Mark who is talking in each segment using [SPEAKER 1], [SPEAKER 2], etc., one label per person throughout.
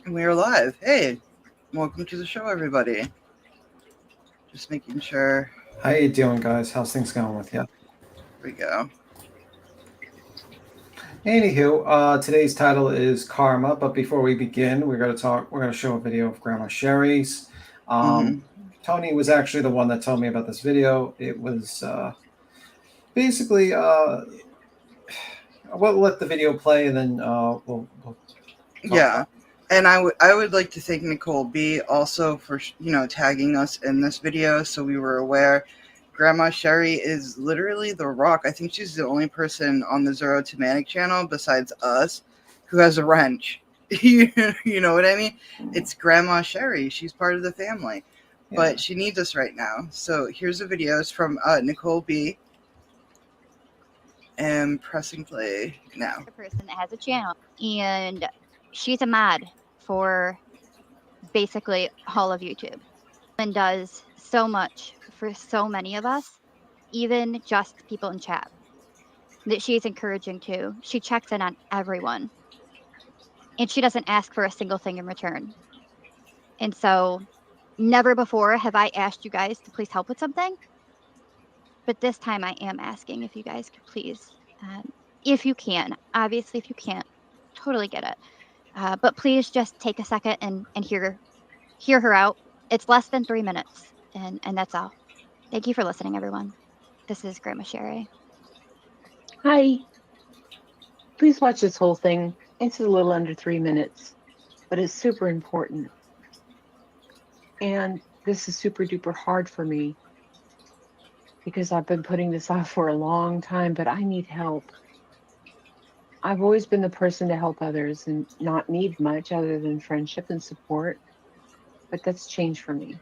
[SPEAKER 1] And we are live. Hey, welcome to the show, everybody. Just making sure.
[SPEAKER 2] How you doing, guys? How's things going with you?
[SPEAKER 1] Here we go.
[SPEAKER 2] Anywho, today's title is Karma. But before we begin, we're gonna talk. We're gonna show a video of Grandma Sherry's.
[SPEAKER 1] Mm-hmm.
[SPEAKER 2] Um, Tony was actually the one that told me about this video. It was basically. We'll let the video play, and then we'll talk
[SPEAKER 1] Yeah,
[SPEAKER 2] about
[SPEAKER 1] and I would like to thank Nicole B also for tagging us in this video so we were aware. Grandma Sherry is literally the rock. I think she's the only person on the Zero to Manic channel besides us who has a wrench. you know what I mean? It's Grandma Sherry. She's part of the family,
[SPEAKER 2] it. Yeah.
[SPEAKER 1] but she needs us right now. So here's the videos from Nicole B. And pressing play now.
[SPEAKER 3] A person that has a channel, and she's a mod for basically all of YouTube and does so much for so many of us, even just people in chat that she's encouraging to. She checks in on everyone, and she doesn't ask for a single thing in return. And so never before have I asked you guys to please help with something, but this time I am asking if you guys could please, if you can. Obviously, if you can't, totally get it. But please just take a second and hear her out. It's less than 3 minutes, and that's all. Thank you for listening, everyone. This is Grandma Sherry.
[SPEAKER 4] Hi. Please watch this whole thing. It's a little under 3 minutes, but it's super important. And this is super duper hard for me because I've been putting this off for a long time, but I need help. I've always been the person to help others and not need much other than friendship and support, but that's changed for me.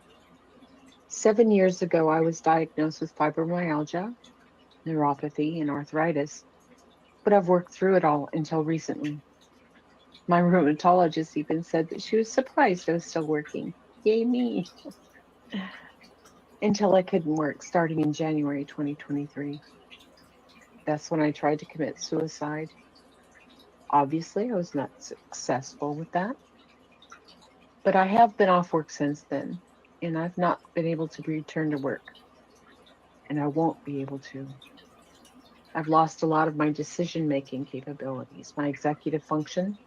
[SPEAKER 4] 7 years ago, I was diagnosed with fibromyalgia, neuropathy, and arthritis, but I've worked through it all until recently. My rheumatologist even said that she was surprised I was still working. Yay, me. Until I couldn't work starting in January 2023. That's when I tried to commit suicide. Obviously, I was not successful with that, but I have been off work since then, and I've not been able to return to work, and I won't be able to. I've lost a lot of my decision-making capabilities, my executive function,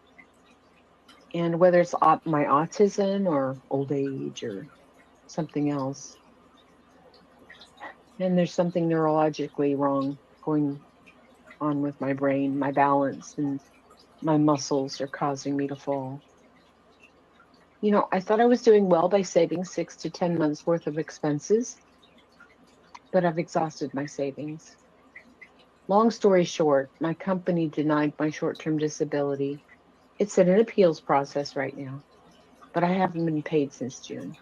[SPEAKER 4] and whether it's my autism or old age or something else, and there's something neurologically wrong going on with my brain, my balance, and my muscles are causing me to fall. You know, I thought I was doing well by saving 6 to 10 months worth of expenses, but I've exhausted my savings. Long story short, my company denied my short-term disability. It's in an appeals process right now, but I haven't been paid since June.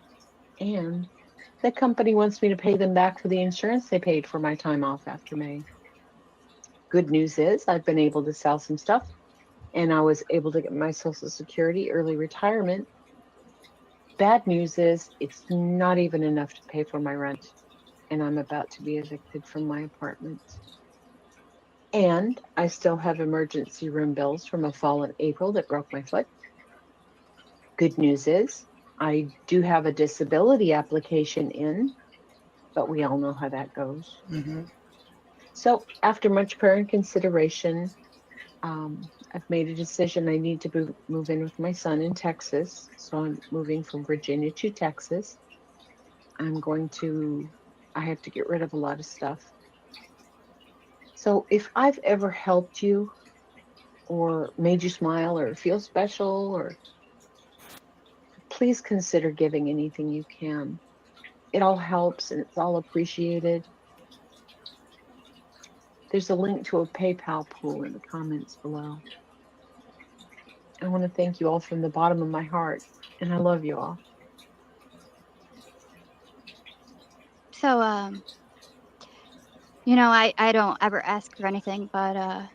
[SPEAKER 4] And the company wants me to pay them back for the insurance they paid for my time off after May. Good news is I've been able to sell some stuff and I was able to get my Social Security early retirement. Bad news is it's not even enough to pay for my rent, and I'm about to be evicted from my apartment. And I still have emergency room bills from a fall in April that broke my foot. Good news is I do have a disability application in, but we all know how that goes.
[SPEAKER 1] Mm-hmm.
[SPEAKER 4] So after much prayer and consideration, I've made a decision. I need to move in with my son in Texas. So I'm moving from Virginia to Texas. I have to get rid of a lot of stuff. So if I've ever helped you or made you smile or feel special, or please consider giving anything you can. It all helps and it's all appreciated. There's a link to a PayPal pool in the comments below. I want to thank you all from the bottom of my heart, and I love you all.
[SPEAKER 3] So, I don't ever ask for anything, but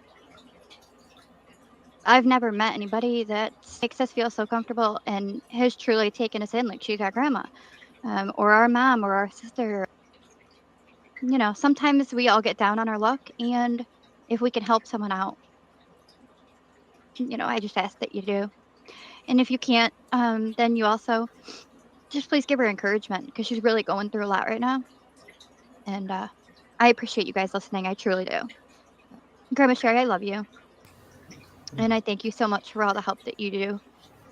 [SPEAKER 3] I've never met anybody that makes us feel so comfortable and has truly taken us in like she's our grandma, or our mom or our sister. Sometimes we all get down on our luck, and if we can help someone out, I just ask that you do. And if you can't, then you also just please give her encouragement because she's really going through a lot right now. And I appreciate you guys listening. I truly do. Grandma Sherry, I love you. And I thank you so much for all the help that you do.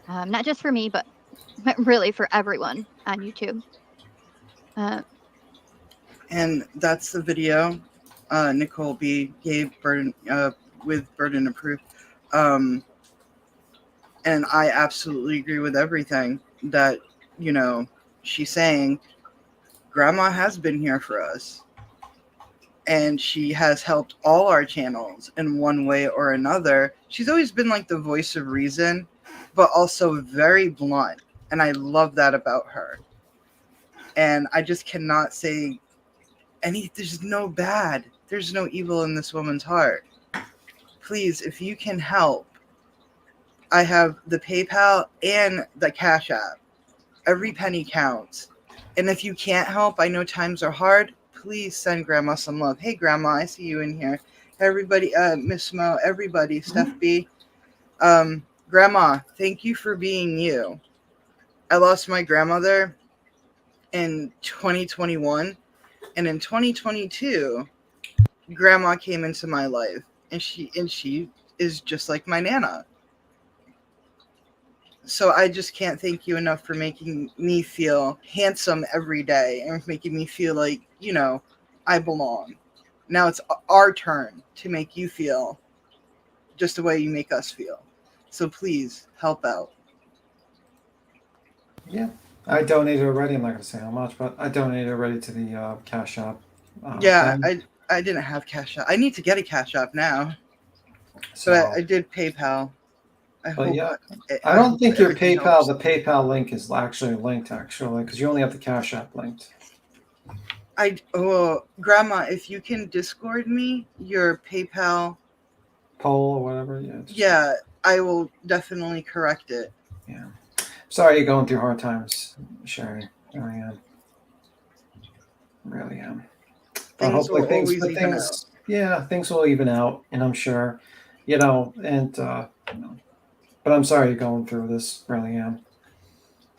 [SPEAKER 3] Not just for me, but really for everyone on YouTube.
[SPEAKER 1] And that's the video Nicole B gave Burden with Burden of Proof. And I absolutely agree with everything that, you know, she's saying. Grandma has been here for us. And she has helped all our channels in one way or another. She's always been like the voice of reason, but also very blunt. And I love that about her. And I just cannot say there's no bad. There's no evil in this woman's heart. Please, if you can help, I have the PayPal and the Cash App. Every penny counts. And if you can't help, I know times are hard. Please send Grandma some love. Hey, Grandma, I see you in here. Everybody, Miss Mo, everybody, Steph B. Grandma, thank you for being you. I lost my grandmother in 2021. And in 2022, Grandma came into my life. And she is just like my Nana. So I just can't thank you enough for making me feel handsome every day and making me feel like, you know, I belong. Now it's our turn to make you feel just the way you make us feel. So please help out.
[SPEAKER 2] Yeah, I donated already. I'm not going to say how much, but I donated already to the Cash App.
[SPEAKER 1] I didn't have Cash App. I need to get a Cash App now. So I did PayPal. I
[SPEAKER 2] don't think your PayPal, the PayPal link is actually linked, because you only have the Cash App linked.
[SPEAKER 1] Grandma, if you can Discord me your PayPal
[SPEAKER 2] poll or whatever,
[SPEAKER 1] yeah, I will definitely correct it.
[SPEAKER 2] Yeah, sorry you're going through hard times, Sherry. I really am.
[SPEAKER 1] Things will always even out.
[SPEAKER 2] Yeah, things will even out, and I'm sure, but I'm sorry you're going through this. Really am.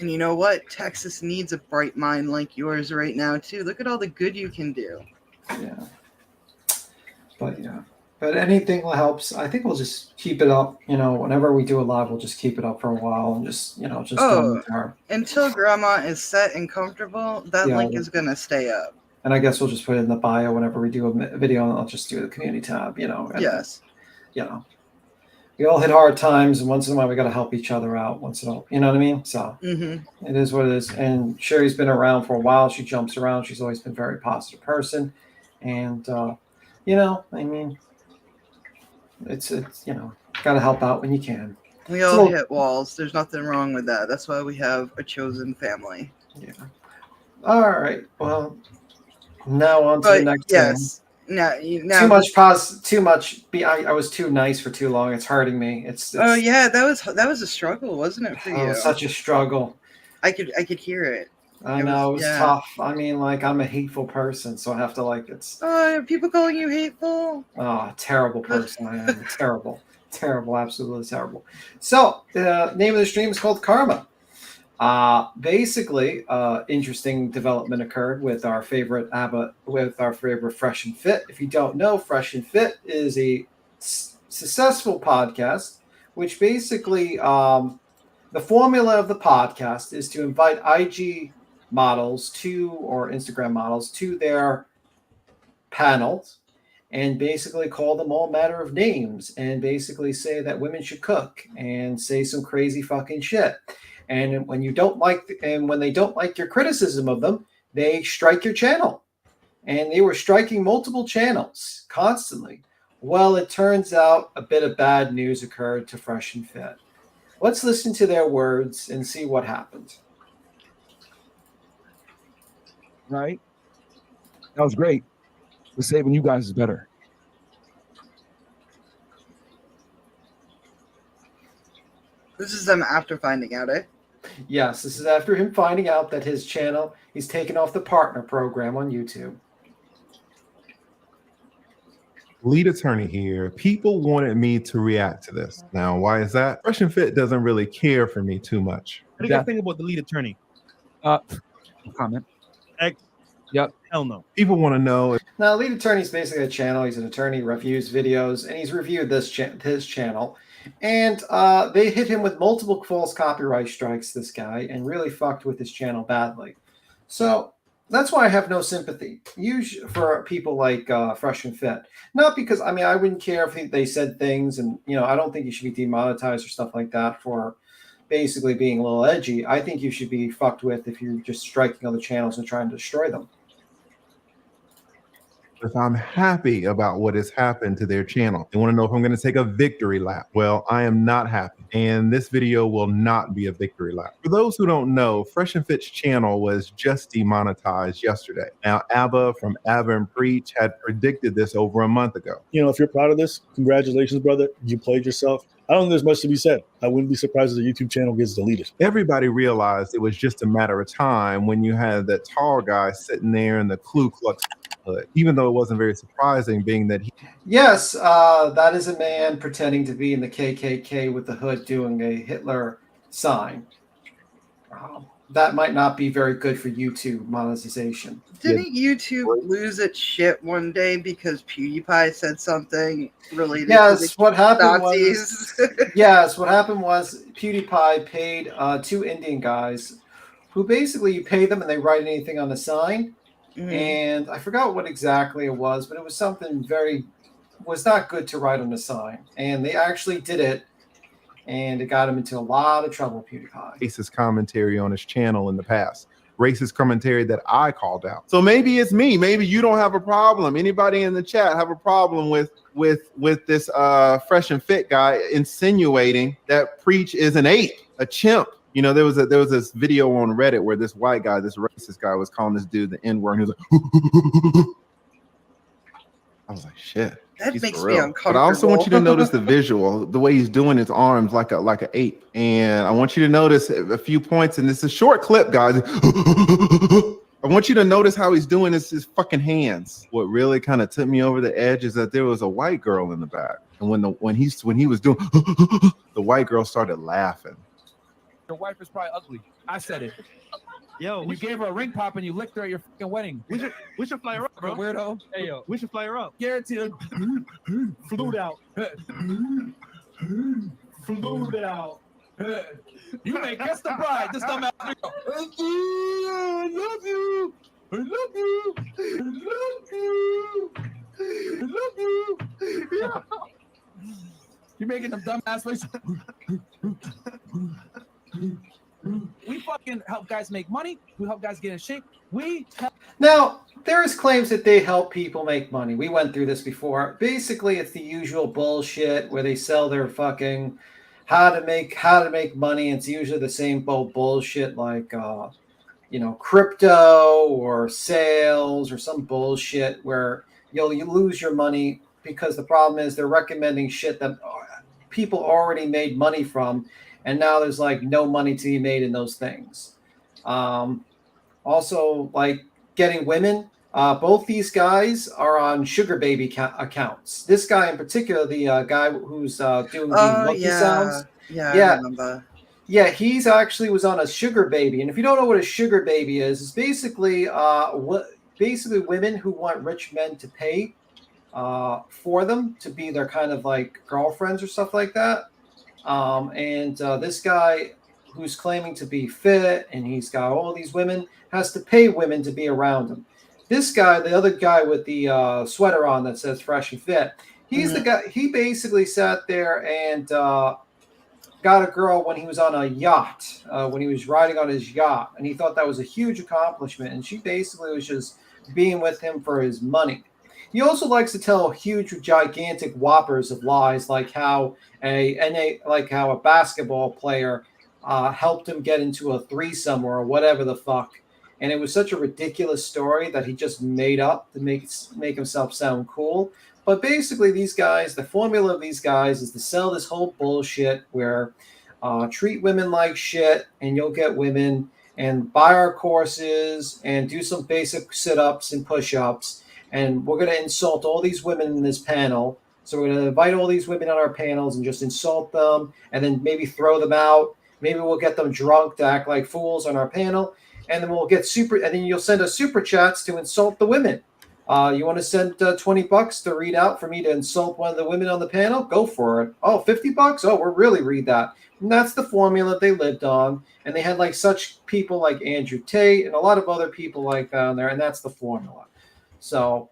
[SPEAKER 1] And you know what? Texas needs a bright mind like yours right now, too. Look at all the good you can do.
[SPEAKER 2] Yeah. But anything helps. I think we'll just keep it up. Whenever we do a live, we'll just keep it up for a while and just
[SPEAKER 1] until Grandma is set and comfortable, that link is going to stay up.
[SPEAKER 2] And I guess we'll just put it in the bio whenever we do a video, and I'll just do the community tab,
[SPEAKER 1] Yes.
[SPEAKER 2] We all hit hard times, and once in a while we got to help each other out. Once in a while, you know what I mean? So It is what it is. And Sherry's been around for a while. She jumps around. She's always been a very positive person, and it's got to help out when you can.
[SPEAKER 1] We all hit walls. There's nothing wrong with that. That's why we have a chosen family.
[SPEAKER 2] Yeah. All right. Well, now on to the next thing.
[SPEAKER 1] Now,
[SPEAKER 2] too much. I was too nice for too long. It's hurting me. It's
[SPEAKER 1] that was a struggle, wasn't it, for you?
[SPEAKER 2] Such a struggle.
[SPEAKER 1] I could hear it.
[SPEAKER 2] I know it was tough. I mean, I'm a hateful person, so I have to it's.
[SPEAKER 1] Are people calling you hateful?
[SPEAKER 2] Oh, terrible person I am. Terrible, absolutely terrible. So the name of the stream is called Karma. Basically, interesting development occurred with our favorite Fresh and Fit. If you don't know, Fresh and Fit is a successful podcast, which basically the formula of the podcast is to invite IG models or Instagram models to their panels and basically call them all manner of names and basically say that women should cook and say some crazy fucking shit. And when they don't like your criticism of them, they strike your channel. And they were striking multiple channels constantly. Well, it turns out a bit of bad news occurred to Fresh and Fit. Let's listen to their words and see what happened.
[SPEAKER 5] Right? That was great. But saving you guys is better.
[SPEAKER 1] This is them after finding out, eh?
[SPEAKER 2] Yes, this is after him finding out that his channel, he's taken off the partner program on YouTube.
[SPEAKER 6] Lead attorney here. People wanted me to react to this. Now, why is that? Fresh and Fit doesn't really care for me too much.
[SPEAKER 7] What do you guys think about the lead attorney?
[SPEAKER 5] Comment.
[SPEAKER 7] X.
[SPEAKER 5] Yep.
[SPEAKER 7] Hell no.
[SPEAKER 6] People want to know
[SPEAKER 2] Now, Lead Attorney is basically a channel. He's an attorney, reviews videos, and he's reviewed his channel. And they hit him with multiple false copyright strikes, this guy, and really fucked with his channel badly. So that's why I have no sympathy for people like Fresh and Fit. Not because, I mean, I wouldn't care if they said things, and, you know, I don't think you should be demonetized or stuff like that for basically being a little edgy. I think you should be fucked with if you're just striking other channels and trying to destroy them.
[SPEAKER 6] if I'm happy about what has happened to their channel. They want to know if I'm going to take a victory lap. Well, I am not happy, and this video will not be a victory lap. For those who don't know, Fresh and Fit's channel was just demonetized yesterday. Now, Abba from Abba and Preach had predicted this over a month ago.
[SPEAKER 8] You know, if you're proud of this, congratulations, brother. You played yourself. I don't think there's much to be said. I wouldn't be surprised if the YouTube channel gets deleted.
[SPEAKER 6] Everybody realized it was just a matter of time when you had that tall guy sitting there in the Ku Klux hood, even though it wasn't very surprising, being that he...
[SPEAKER 2] Yes, that is a man pretending to be in the KKK with the hood doing a Hitler sign. That might not be very good for YouTube monetization.
[SPEAKER 1] Didn't YouTube lose its shit one day because PewDiePie said something related
[SPEAKER 2] Yes,
[SPEAKER 1] to the
[SPEAKER 2] what happened
[SPEAKER 1] Nazis?
[SPEAKER 2] was yes, what happened was PewDiePie paid two Indian guys who basically you pay them and they write anything on the sign. And I forgot what exactly it was, but it was something was not good to write on the sign. And they actually did it, and it got him into a lot of trouble, PewDiePie.
[SPEAKER 6] Racist commentary on his channel in the past. Racist commentary that I called out. So maybe it's me. Maybe you don't have a problem. Anybody in the chat have a problem with this Fresh and Fit guy insinuating that Preach is an ape, a chimp. You know, there was this video on Reddit where this white guy, this racist guy, was calling this dude the N-word. And he was like, I was like, shit.
[SPEAKER 1] That makes
[SPEAKER 6] for
[SPEAKER 1] me
[SPEAKER 6] real.
[SPEAKER 1] uncomfortable.
[SPEAKER 6] But I also want you to notice the visual, the way he's doing his arms like an ape. And I want you to notice a few points. And it's a short clip, guys. I want you to notice how he's doing his fucking hands. What really kind of took me over the edge is that there was a white girl in the back. And when he was doing, the white girl started laughing.
[SPEAKER 9] Your wife is probably ugly. I said it.
[SPEAKER 7] Yo,
[SPEAKER 9] And you gave her a ring pop and you licked her at your fucking wedding.
[SPEAKER 7] we should fly her up, bro.
[SPEAKER 9] Weirdo.
[SPEAKER 7] Hey, yo, we should fly her up.
[SPEAKER 9] Guaranteed.
[SPEAKER 7] Flew out. Flew out.
[SPEAKER 9] You may guess the bride. This dumb ass girl.
[SPEAKER 7] I love you. I love you. I love you. I love you. Yeah.
[SPEAKER 9] You're making them dumb ass faces. We fucking help guys make money. We help guys get in shape.
[SPEAKER 2] Now, there's claims that they help people make money. We went through this before. Basically, it's the usual bullshit where they sell their fucking how to make money. It's usually the same bullshit like crypto or sales or some bullshit where you lose your money because the problem is they're recommending shit that people already made money from. And now there's like no money to be made in those things. Also, like getting women. Both these guys are on sugar baby accounts. This guy in particular, the guy who's doing the monkey sounds.
[SPEAKER 1] Yeah,
[SPEAKER 2] Yeah.
[SPEAKER 1] I remember.
[SPEAKER 2] Yeah, he's actually was on a sugar baby. And if you don't know what a sugar baby is, it's basically women who want rich men to pay for them to be their kind of like girlfriends or stuff like that. This guy who's claiming to be fit and he's got all these women has to pay women to be around him. This guy, the other guy with the sweater on that says Fresh and Fit, he's the guy. He basically sat there and got a girl when he was on a yacht, when he was riding on his yacht, and he thought that was a huge accomplishment. And she basically was just being with him for his money. He also likes to tell huge, gigantic whoppers of lies, like how a basketball player helped him get into a threesome or whatever the fuck. And it was such a ridiculous story that he just made up to make himself sound cool. But basically, these guys, the formula of these guys is to sell this whole bullshit where treat women like shit and you'll get women, and buy our courses and do some basic sit-ups and push-ups. and we're going to insult all these women in this panel. So we're going to invite all these women on our panels and just insult them, and then maybe throw them out. Maybe we'll get them drunk to act like fools on our panel, and then we'll get and then you'll send us super chats to insult the women. You want to send $20 to read out for me to insult one of the women on the panel? Go for it. Oh, $50? Oh, we'll really read that. And that's the formula they lived on. And they had like such people like Andrew Tate and a lot of other people like that on there, and that's the formula. So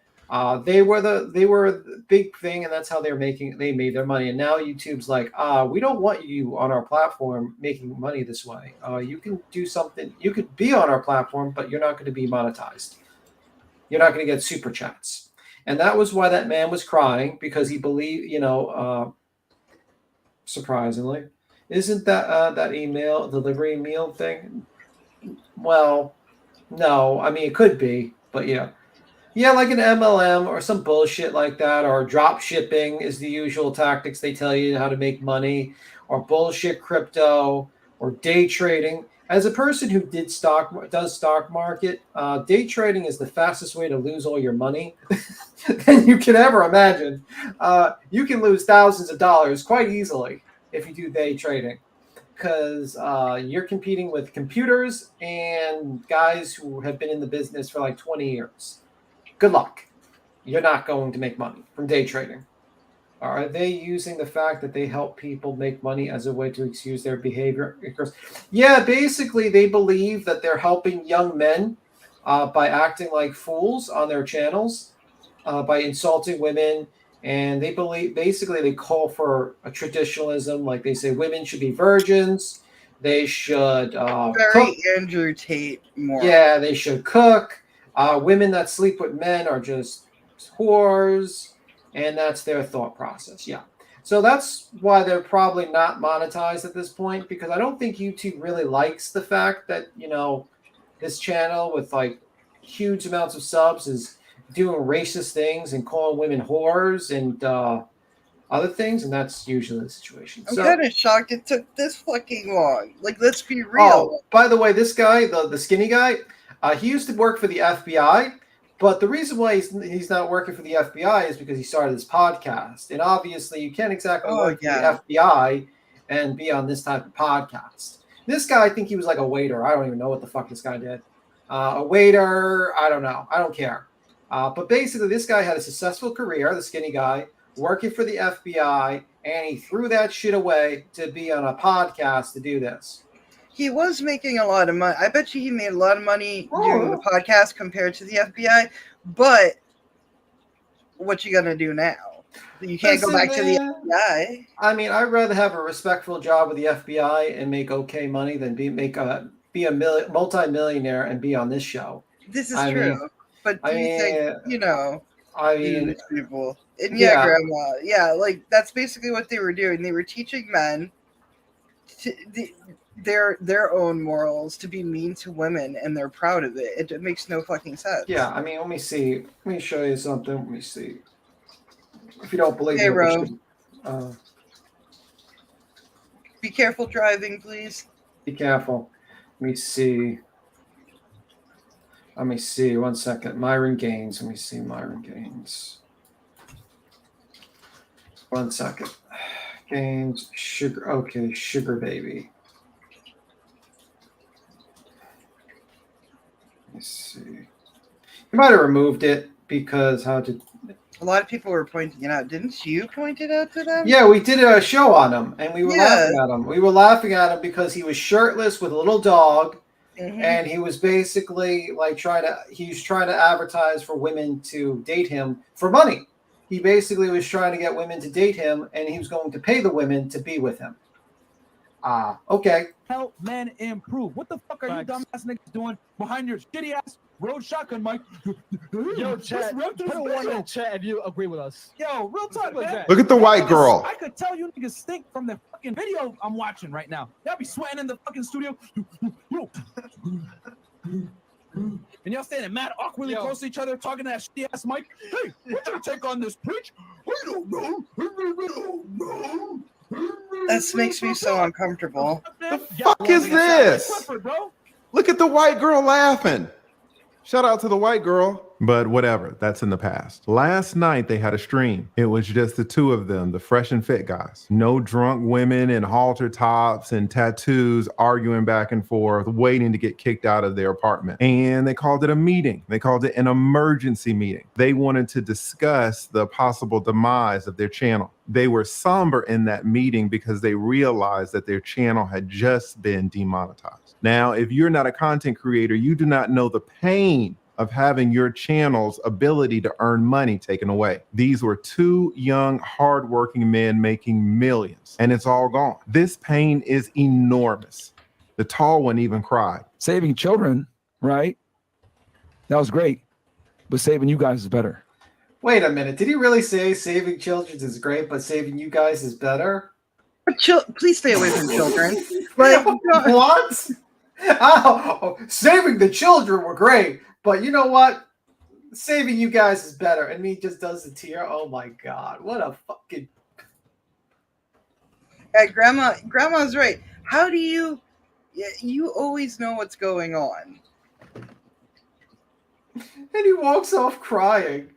[SPEAKER 2] they were the big thing, and that's how they made their money. And now YouTube's like, we don't want you on our platform making money this way. You can do something. You could be on our platform, but you're not going to be monetized. You're not going to get super chats. And that was why that man was crying, because he believed, surprisingly, isn't that that email delivery meal thing? Well, no, I mean, it could be, but yeah. Yeah, like an MLM or some bullshit like that, or drop shipping is the usual tactics they tell you how to make money, or bullshit crypto, or day trading. As a person who does stock market, day trading is the fastest way to lose all your money than you can ever imagine. You can lose thousands of dollars quite easily if you do day trading, because you're competing with computers and guys who have been in the business for like 20 years. Good luck. You're not going to make money from day trading. Are they using the fact that they help people make money as a way to excuse their behavior? Yeah, basically they believe that they're helping young men by acting like fools on their channels, by insulting women. And they believe, basically they call for a traditionalism. Like they say women should be virgins. They should
[SPEAKER 1] Very
[SPEAKER 2] cook.
[SPEAKER 1] Andrew Tate more.
[SPEAKER 2] Yeah, they should cook. Women that sleep with men are just whores. And that's their thought process. Yeah. So that's why they're probably not monetized at this point, because I don't think YouTube really likes the fact that, this channel with like huge amounts of subs is doing racist things and calling women whores and other things. And that's usually the situation.
[SPEAKER 1] I'm kind of shocked it took this fucking long. Like, let's be real.
[SPEAKER 2] Oh, by the way, this guy, the skinny guy, he used to work for the FBI. But the reason why he's not working for the FBI is because he started this podcast. And obviously, you can't exactly work for the FBI and be on this type of podcast. This guy, I think he was like a waiter. I don't even know what the fuck this guy did. A waiter, I don't know. I don't care. But basically, this guy had a successful career, the skinny guy, working for the FBI, and he threw that shit away to be on a podcast to do this.
[SPEAKER 1] He was making a lot of money. I bet you he made a lot of money doing the podcast compared to the FBI. But what you gonna do now? You can't go back to the FBI.
[SPEAKER 2] I mean, I'd rather have a respectful job with the FBI and make okay money than be a multi-millionaire and be on this show.
[SPEAKER 1] This is true. But do you think,
[SPEAKER 2] I mean,
[SPEAKER 1] people? And yeah, Grandma. Yeah, like that's basically what they were doing. They were teaching men their own morals to be mean to women, and they're proud of it. It makes no fucking sense.
[SPEAKER 2] Yeah, I mean, let me see. Let me show you something. Let me see. If you don't believe
[SPEAKER 1] me, be careful driving, please.
[SPEAKER 2] Be careful. Let me see. Let me see. 1 second. Myron Gaines. Let me see Myron Gaines. 1 second. Gaines. Sugar. Okay, Sugar Baby. Let me see. You might have removed it because how did...
[SPEAKER 1] A lot of people were pointing it out. Didn't you point it out to them?
[SPEAKER 2] Yeah, we did a show on him, and we were laughing at him. We were laughing at him because he was shirtless with a little dog, and he was basically like trying to advertise for women to date him for money. He basically was trying to get women to date him, and he was going to pay the women to be with him. Okay.
[SPEAKER 9] Help men improve. What the fuck are you dumbass niggas doing behind your shitty ass road shotgun mic?
[SPEAKER 10] Yo, chat. Put a one in chat if you agree with us.
[SPEAKER 9] Yo, real talk, man.
[SPEAKER 6] Look at the white girl.
[SPEAKER 9] I could tell you niggas stink from the fucking video I'm watching right now. Y'all be sweating in the fucking studio. And y'all standing mad awkwardly close to each other, talking to that shitty ass mic. Hey, what's your take on this preach? I don't know.
[SPEAKER 1] That makes me so uncomfortable.
[SPEAKER 6] The fuck is this? Look at the white girl laughing. Shout out to the white girl. But whatever, that's in the past. Last night they had a stream. It was just the two of them, the Fresh and Fit guys. No drunk women in halter tops and tattoos arguing back and forth, waiting to get kicked out of their apartment. And they called it a meeting. They called it an emergency meeting. They wanted to discuss the possible demise of their channel. They were somber in that meeting because they realized that their channel had just been demonetized. Now, if you're not a content creator, you do not know the pain of having your channel's ability to earn money taken away. These were two young, hardworking men making millions, and it's all gone. This pain is enormous. The tall one even cried.
[SPEAKER 10] Saving children, right? That was great, but saving you guys is better.
[SPEAKER 2] Wait a minute. Did he really say saving children is great, but saving you guys is better?
[SPEAKER 1] But please stay away from children. Like,
[SPEAKER 2] what? Oh, saving the children were great, but you know what? Saving you guys is better. And he just does the tear. Oh my God. What a fucking.
[SPEAKER 1] Grandma's right. How do you always know what's going on?
[SPEAKER 2] And he walks off crying.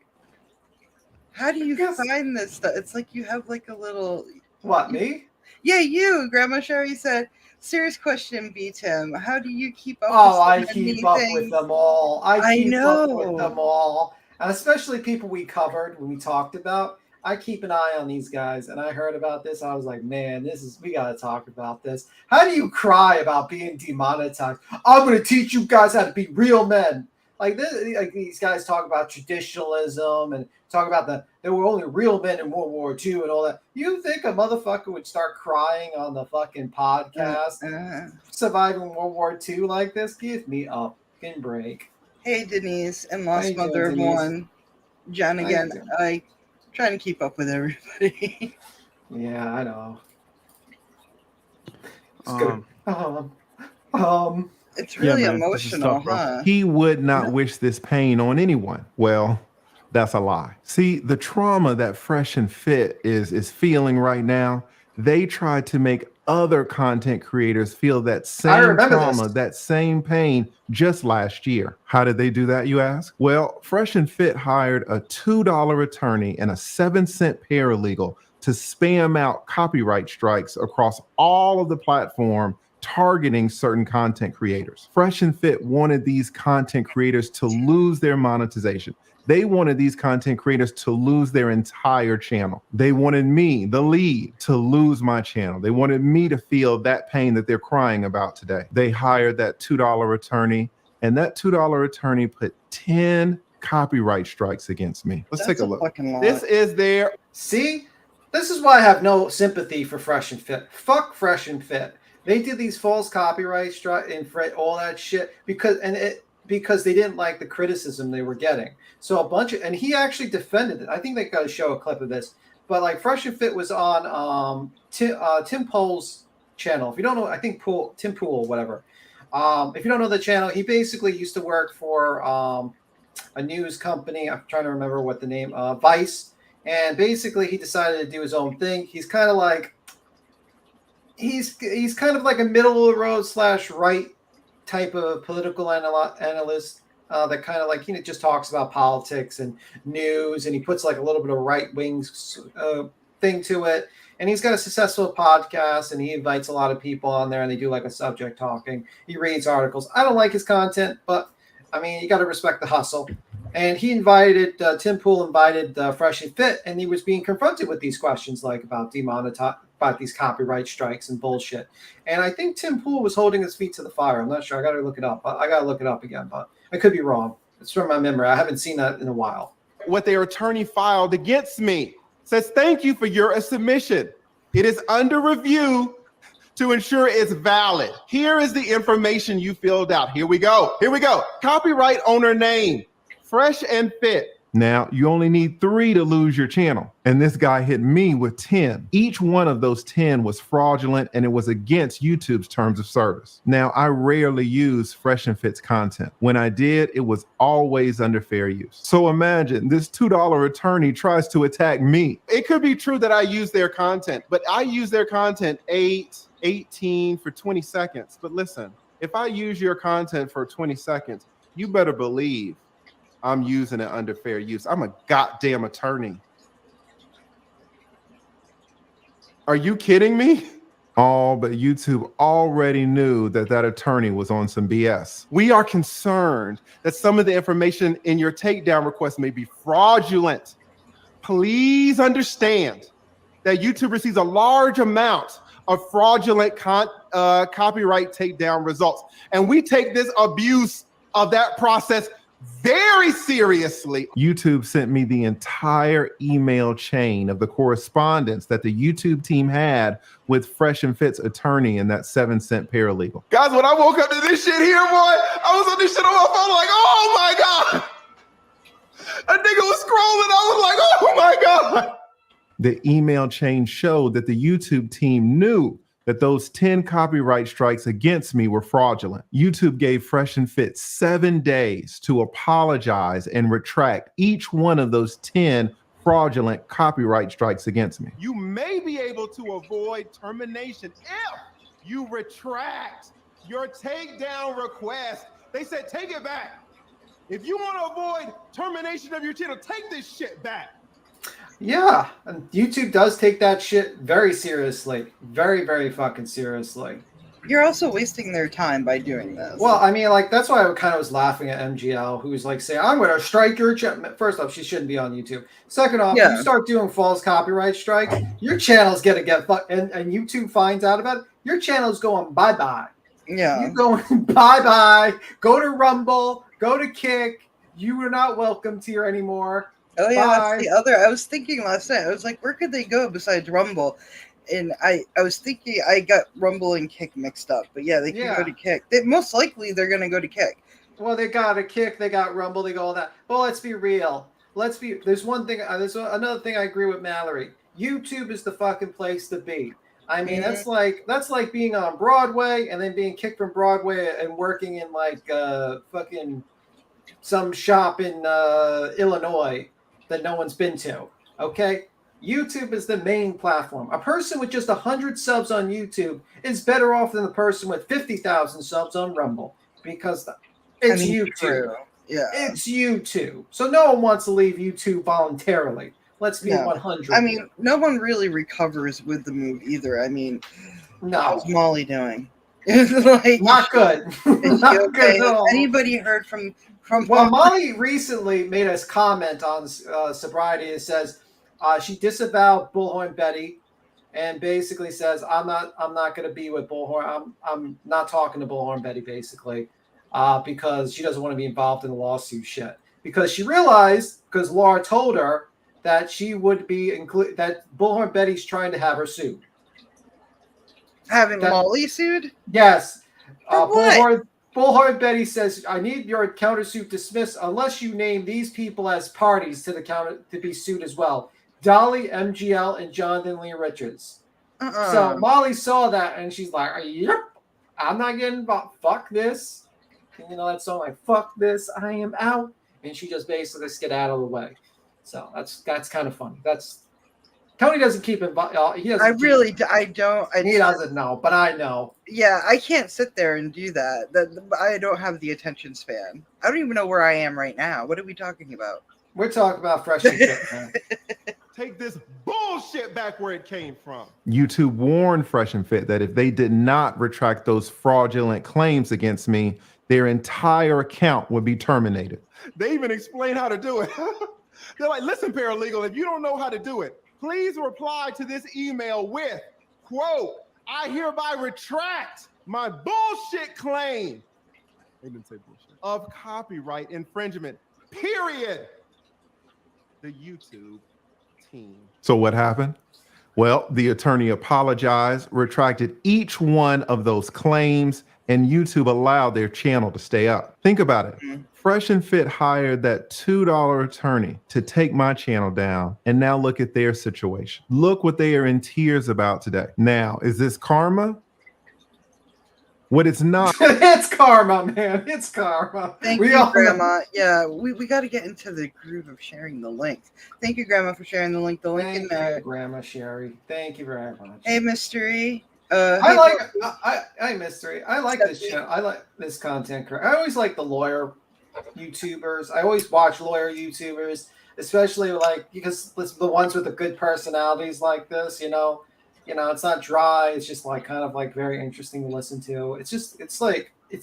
[SPEAKER 1] How do you find this stuff? It's like you have like a little.
[SPEAKER 2] What, me?
[SPEAKER 1] Yeah, you. Grandma Sherry said, serious question, B. Tim. How do you keep up with
[SPEAKER 2] I
[SPEAKER 1] so
[SPEAKER 2] keep
[SPEAKER 1] many
[SPEAKER 2] up
[SPEAKER 1] things?
[SPEAKER 2] with them all. I keep
[SPEAKER 1] know.
[SPEAKER 2] up with them all. And especially people we covered when we talked about. I keep an eye on these guys. And I heard about this. I was like, man, we got to talk about this. How do you cry about being demonetized? I'm going to teach you guys how to be real men. Like these guys talk about traditionalism and talk about there were only real men in World War II and all that. You think a motherfucker would start crying on the fucking podcast surviving World War II like this? Give me a fucking break.
[SPEAKER 1] Hey, Denise and Lost Mother of One. John again. I trying to keep up with everybody.
[SPEAKER 2] Yeah, I know. It's
[SPEAKER 1] it's really
[SPEAKER 6] man,
[SPEAKER 1] emotional, huh?
[SPEAKER 6] He would not wish this pain on anyone. Well, that's a lie. See, the trauma that Fresh and Fit is feeling right now, they tried to make other content creators feel that same trauma, that same pain just last year. How did they do that, you ask? Well, Fresh and Fit hired a $2 attorney and a 7-cent paralegal to spam out copyright strikes across all of the platform targeting certain content creators. Fresh and Fit wanted these content creators to lose their monetization. They wanted these content creators to lose their entire channel. They wanted me, the lead, to lose my channel. They wanted me to feel that pain that they're crying about today. They hired that $2 attorney, and that $2 attorney put 10 copyright strikes against me. Let's take a look. This is their...
[SPEAKER 2] See? This is why I have no sympathy for Fresh and Fit. Fuck Fresh and Fit. They did these false copyright strikes and all that shit because they didn't like the criticism they were getting. So and he actually defended it. I think they got to show a clip of this. But like Fresh and Fit was on Tim Pool's channel. If you don't know, I think Tim Pool, whatever. If you don't know the channel, he basically used to work for a news company. I'm trying to remember what the name, Vice. And basically he decided to do his own thing. He's kind of like a middle of the road / right type of political analyst that kind of like just talks about politics and news, and he puts like a little bit of right wing thing to it. And he's got a successful podcast, and he invites a lot of people on there, and they do like a subject talking. He reads articles. I don't like his content, but I mean, you got to respect the hustle. And he invited Tim Pool invited Fresh and Fit, and he was being confronted with these questions like about these copyright strikes and bullshit. And I think Tim Pool was holding his feet to the fire. I'm not sure. I got to look it up. I got to look it up again, but I could be wrong. It's from my memory. I haven't seen that in a while.
[SPEAKER 6] What their attorney filed against me says, thank you for your submission. It is under review to ensure it's valid. Here is the information you filled out. Here we go. Copyright owner name, Fresh and Fit. Now, you only need 3 to lose your channel. And this guy hit me with 10. Each one of those 10 was fraudulent, and it was against YouTube's terms of service. Now, I rarely use Fresh and Fit's content. When I did, it was always under fair use. So imagine this $2 attorney tries to attack me. It could be true that I use their content, but I use their content 18 for 20 seconds. But listen, if I use your content for 20 seconds, you better believe I'm using it under fair use. I'm a goddamn attorney. Are you kidding me? All but YouTube already knew that that attorney was on some BS. We are concerned that some of the information in your takedown request may be fraudulent. Please understand that YouTube receives a large amount of fraudulent copyright takedown results. And we take this abuse of that process very seriously. YouTube sent me the entire email chain of the correspondence that the YouTube team had with Fresh and Fit's attorney and that 7-cent paralegal. Guys, when I woke up to this shit here, boy, I was on this shit on my phone like, oh my God. A nigga was scrolling. I was like, oh my God. The email chain showed that the YouTube team knew that those 10 copyright strikes against me were fraudulent. YouTube gave Fresh and Fit 7 days to apologize and retract each one of those 10 fraudulent copyright strikes against me. You may be able to avoid termination if you retract your takedown request. They said, take it back. If you want to avoid termination of your channel, take this shit back.
[SPEAKER 2] Yeah, and YouTube does take that shit very seriously. Very, very fucking seriously.
[SPEAKER 1] You're also wasting their time by doing this.
[SPEAKER 2] Well, I mean, like, that's why I kind of was laughing at MGL, who's like saying, I'm going to strike your channel. First off, she shouldn't be on YouTube. Second off,
[SPEAKER 1] Yeah.
[SPEAKER 2] you start doing false copyright strikes, your channel's going to get fucked. And YouTube finds out about it, your channel's going bye-bye.
[SPEAKER 1] Yeah.
[SPEAKER 2] You're going bye-bye. Go to Rumble. Go to Kick. You are not welcomed here anymore.
[SPEAKER 1] Oh yeah,
[SPEAKER 2] Bye.
[SPEAKER 1] that's the other. I was thinking last night. I was like, where could they go besides Rumble? And I was thinking I got Rumble and Kick mixed up. But yeah, they can go to Kick. Most likely they're gonna go to Kick.
[SPEAKER 2] Well, they got a Kick, they got Rumble, they got all that. Well, let's be real. There's one thing. There's another thing I agree with Mallory. YouTube is the fucking place to be. I mean, that's like being on Broadway and then being kicked from Broadway and working in like fucking some shop in Illinois that no one's been to. Okay, YouTube is the main platform. A person with just 100 subs on YouTube is better off than the person with 50,000 subs on Rumble because it's YouTube.
[SPEAKER 1] True. Yeah,
[SPEAKER 2] it's YouTube. So no one wants to leave YouTube voluntarily. Let's be 100.
[SPEAKER 1] I mean, no one really recovers with the move either. I mean,
[SPEAKER 2] no.
[SPEAKER 1] How's Molly doing? Like,
[SPEAKER 2] not good.
[SPEAKER 1] Not
[SPEAKER 2] okay?
[SPEAKER 1] good at all.
[SPEAKER 2] Has
[SPEAKER 1] anybody heard from?
[SPEAKER 2] Well, Molly recently made us comment on sobriety. It says she disavowed Bullhorn Betty, and basically says, "I'm not going to be with Bullhorn. I'm not talking to Bullhorn Betty, basically, because she doesn't want to be involved in the lawsuit shit. Because she realized, because Laura told her that she would be that Bullhorn Betty's trying to have her sued.
[SPEAKER 1] Having Molly sued?
[SPEAKER 2] Yes.
[SPEAKER 1] For what?
[SPEAKER 2] Bullhorn Betty says, I need your countersuit dismissed unless you name these people as parties to the counter to be sued as well. Dolly, MGL, and Jonathan Lee Richards. So Molly saw that and she's like, yep, I'm not getting involved. Fuck this. And you know that song, like, fuck this, I am out. And she just basically get out of the way. So that's kind of funny. Tony doesn't keep involved. He doesn't.
[SPEAKER 1] I don't.
[SPEAKER 2] He doesn't know, but I know.
[SPEAKER 1] Yeah, I can't sit there and do that. I don't have the attention span. I don't even know where I am right now. What are we talking about?
[SPEAKER 2] We're talking about Fresh and Fit, man.
[SPEAKER 6] Take this bullshit back where it came from. YouTube warned Fresh and Fit that if they did not retract those fraudulent claims against me, their entire account would be terminated. They even explain how to do it. They're like, listen, paralegal, if you don't know how to do it, please reply to this email with, quote, I hereby retract my bullshit claim. They didn't say bullshit. Of copyright infringement, period. The YouTube team. So what happened? Well, the attorney apologized, retracted each one of those claims, and YouTube allowed their channel to stay up. Think about it. Mm-hmm. Fresh and Fit hired that $2 attorney to take my channel down, and now look at their situation. Look what they are in tears about today. Now, is this karma? What it's not.
[SPEAKER 2] It's karma, man. It's karma.
[SPEAKER 1] Thank you, Grandma. Yeah, we got to get into the groove of sharing the link. Thank you, Grandma, for sharing the link. The link in there.
[SPEAKER 2] Grandma Sherry. Thank you very much.
[SPEAKER 1] Hey, Mystery.
[SPEAKER 2] Mystery. I like this show. I like this content. I always like the lawyer YouTubers. I always watch lawyer YouTubers, especially like because it's the ones with the good personalities like this. It's not dry. It's just like kind of like very interesting to listen to. It's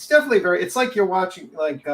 [SPEAKER 2] definitely very. It's like you're watching like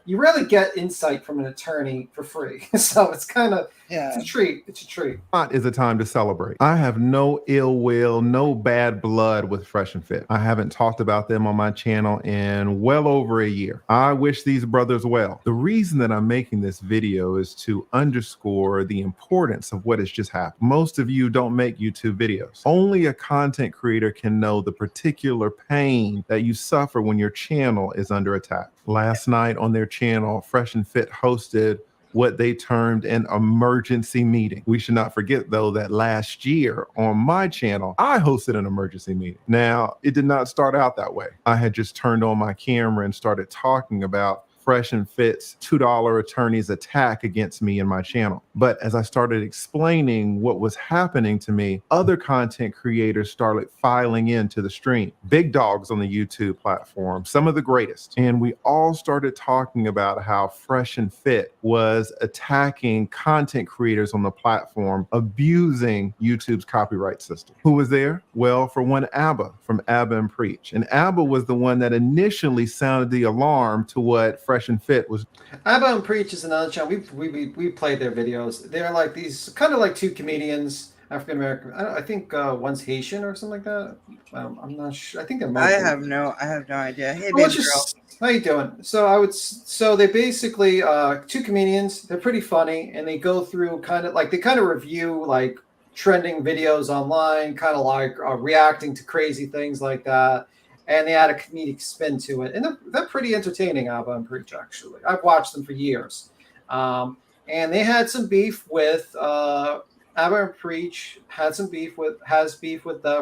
[SPEAKER 2] you rarely get insight from an attorney for free. So it's kind of it's a treat. It's a treat.
[SPEAKER 6] Is a time to celebrate. I have no ill will, no bad blood with Fresh and Fit. I haven't talked about them on my channel in well over a year. I wish these brothers well. The reason that I'm making this video is to underscore the importance of what has just happened. Most of you don't make YouTube videos. Only a content creator can know the particular pain that you suffer when your channel is under attack. Last night on their channel, Fresh and Fit hosted what they termed an emergency meeting. We should not forget, though, that last year on my channel, I hosted an emergency meeting. Now, it did not start out that way. I had just turned on my camera and started talking about Fresh and Fit's $2 attorney's attack against me and my channel. But as I started explaining what was happening to me, other content creators started filing into the stream. Big dogs on the YouTube platform, some of the greatest. And we all started talking about how Fresh and Fit was attacking content creators on the platform, abusing YouTube's copyright system. Who was there? Well, for one, Abba from Abba and Preach. And Abba was the one that initially sounded the alarm to what Fresh and Fit was.
[SPEAKER 2] Abba and Preach is another channel. We played their videos. They're like these kind of like two comedians, African American. I think one's Haitian or something like that. I'm not sure. I think they're.
[SPEAKER 1] I have no idea. Hey, baby girl.
[SPEAKER 2] How you doing? So they basically two comedians. They're pretty funny, and they go through kind of review like trending videos online, kind of like reacting to crazy things like that. And they add a comedic spin to it. And they're pretty entertaining, Abba and Preach, actually. I've watched them for years. And they had some beef with Abba and Preach has beef with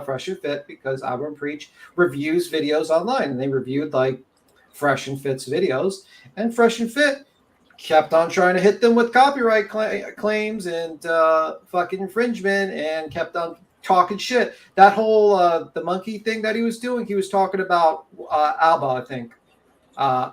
[SPEAKER 2] Fresh and Fit because Abba and Preach reviews videos online. And they reviewed like Fresh and Fit's videos. And Fresh and Fit kept on trying to hit them with copyright claims and fucking infringement and kept on talking shit. That whole the monkey thing that he was doing, he was talking about Alba, I think.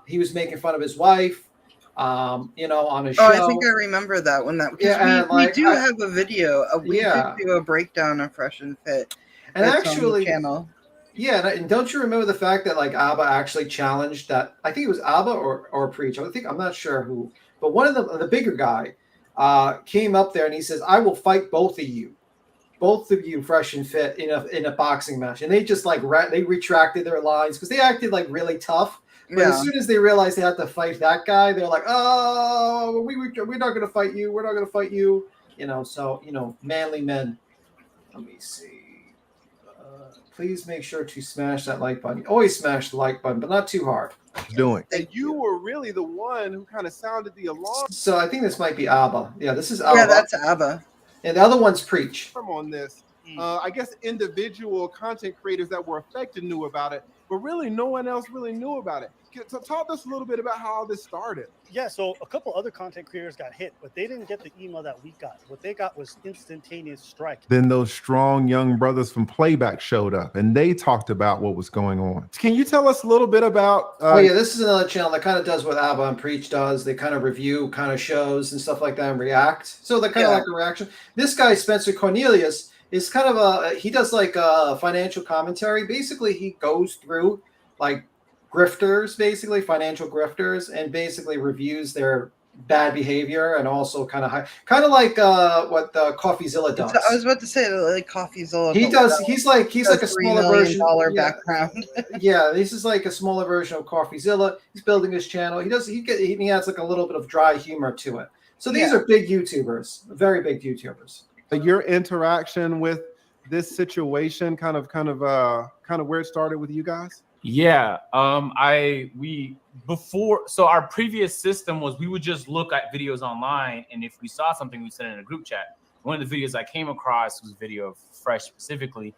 [SPEAKER 2] He was making fun of his wife, on his show.
[SPEAKER 1] I think I remember that one. We do have a video. We did do a breakdown of Fresh and Fit.
[SPEAKER 2] And actually,
[SPEAKER 1] channel.
[SPEAKER 2] Yeah, and don't you remember the fact that like Alba actually challenged that? I think it was Alba or Preach. I'm not sure who, but one of the bigger guy came up there and he says, "I will fight both of you, Fresh and Fit, in a boxing match." And they just like they retracted their lines because they acted like really tough. But as soon as they realized they had to fight that guy, they're like, "Oh, we're not going to fight you. We're not going to fight you." Manly men. Let me see. Please make sure to smash that like button. Always smash the like button, but not too hard.
[SPEAKER 6] And you were really the one who kind of sounded the alarm.
[SPEAKER 2] So I think this might be Abba. Yeah, this is Abba.
[SPEAKER 1] Yeah, that's Abba.
[SPEAKER 2] And the other one's Preach.
[SPEAKER 6] On this, I guess individual content creators that were affected knew about it, but really no one else really knew about it. So talk to us a little bit about how this started.
[SPEAKER 11] Yeah, so a couple other content creators got hit, but they didn't get the email that we got. What they got was instantaneous strike.
[SPEAKER 6] Then those strong young brothers from Playback showed up, and they talked about what was going on. Can you tell us a little bit about?
[SPEAKER 2] This is another channel that kind of does what Abba and Preach does. They kind of review kind of shows and stuff like that and react. So they're kind of like a reaction. This guy, Spencer Cornelius, is kind of he does like a financial commentary. Basically, he goes through like grifters, basically financial grifters, and basically reviews their bad behavior and also kind of like what CoffeeZilla does.
[SPEAKER 1] I was about to say like CoffeeZilla.
[SPEAKER 2] He does. He's like a smaller version.
[SPEAKER 1] Background.
[SPEAKER 2] Yeah, this is like a smaller version of CoffeeZilla. He's building his channel. He has like a little bit of dry humor to it. So these are big YouTubers, very big YouTubers.
[SPEAKER 6] Your interaction with this situation, kind of where it started with you guys.
[SPEAKER 12] Yeah, so our previous system was we would just look at videos online, and if we saw something, we sent it in a group chat. One of the videos I came across was a video of Fresh specifically.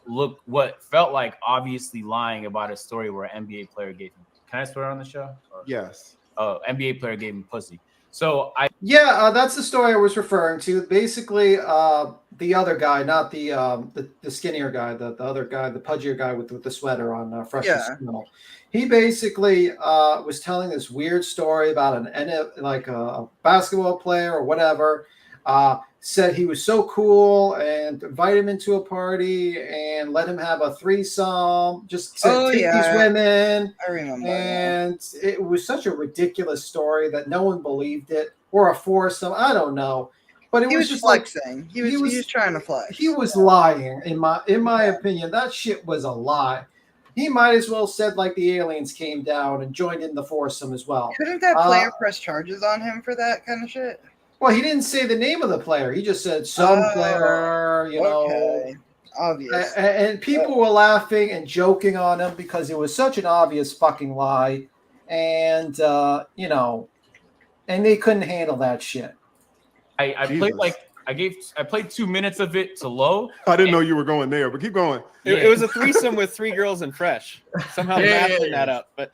[SPEAKER 12] Look, what felt like obviously lying about a story where an NBA player gave him. Can I swear on the show?
[SPEAKER 6] Yes.
[SPEAKER 12] Oh, NBA player gave him pussy. So
[SPEAKER 2] Yeah, that's the story I was referring to. Basically, the other guy, not the skinnier guy, the other guy, the pudgier guy with the sweater on, Fresh and
[SPEAKER 1] Yeah.
[SPEAKER 2] Smell. He basically was telling this weird story about a basketball player or whatever. Said he was so cool and invited him into a party and let him have a threesome. Just said, take these women.
[SPEAKER 1] I remember.
[SPEAKER 2] And it was such a ridiculous story that no one believed it, or a foursome. I don't know, but it
[SPEAKER 1] He
[SPEAKER 2] was
[SPEAKER 1] was
[SPEAKER 2] just
[SPEAKER 1] flexing.
[SPEAKER 2] like
[SPEAKER 1] He was trying to flex.
[SPEAKER 2] He was lying, in my opinion. That shit was a lie. He might as well said like the aliens came down and joined in the foursome as well.
[SPEAKER 1] Couldn't that player press charges on him for that kind of shit?
[SPEAKER 2] Well, he didn't say the name of the player. He just said some player, you know.
[SPEAKER 1] Obvious.
[SPEAKER 2] And people were laughing and joking on him because it was such an obvious fucking lie. And, you know, and they couldn't handle that shit.
[SPEAKER 12] I played I played 2 minutes of it to low.
[SPEAKER 6] I didn't know you were going there, but keep going.
[SPEAKER 13] It was a threesome with 3 girls and Fresh. Somehow the math didn't add up, but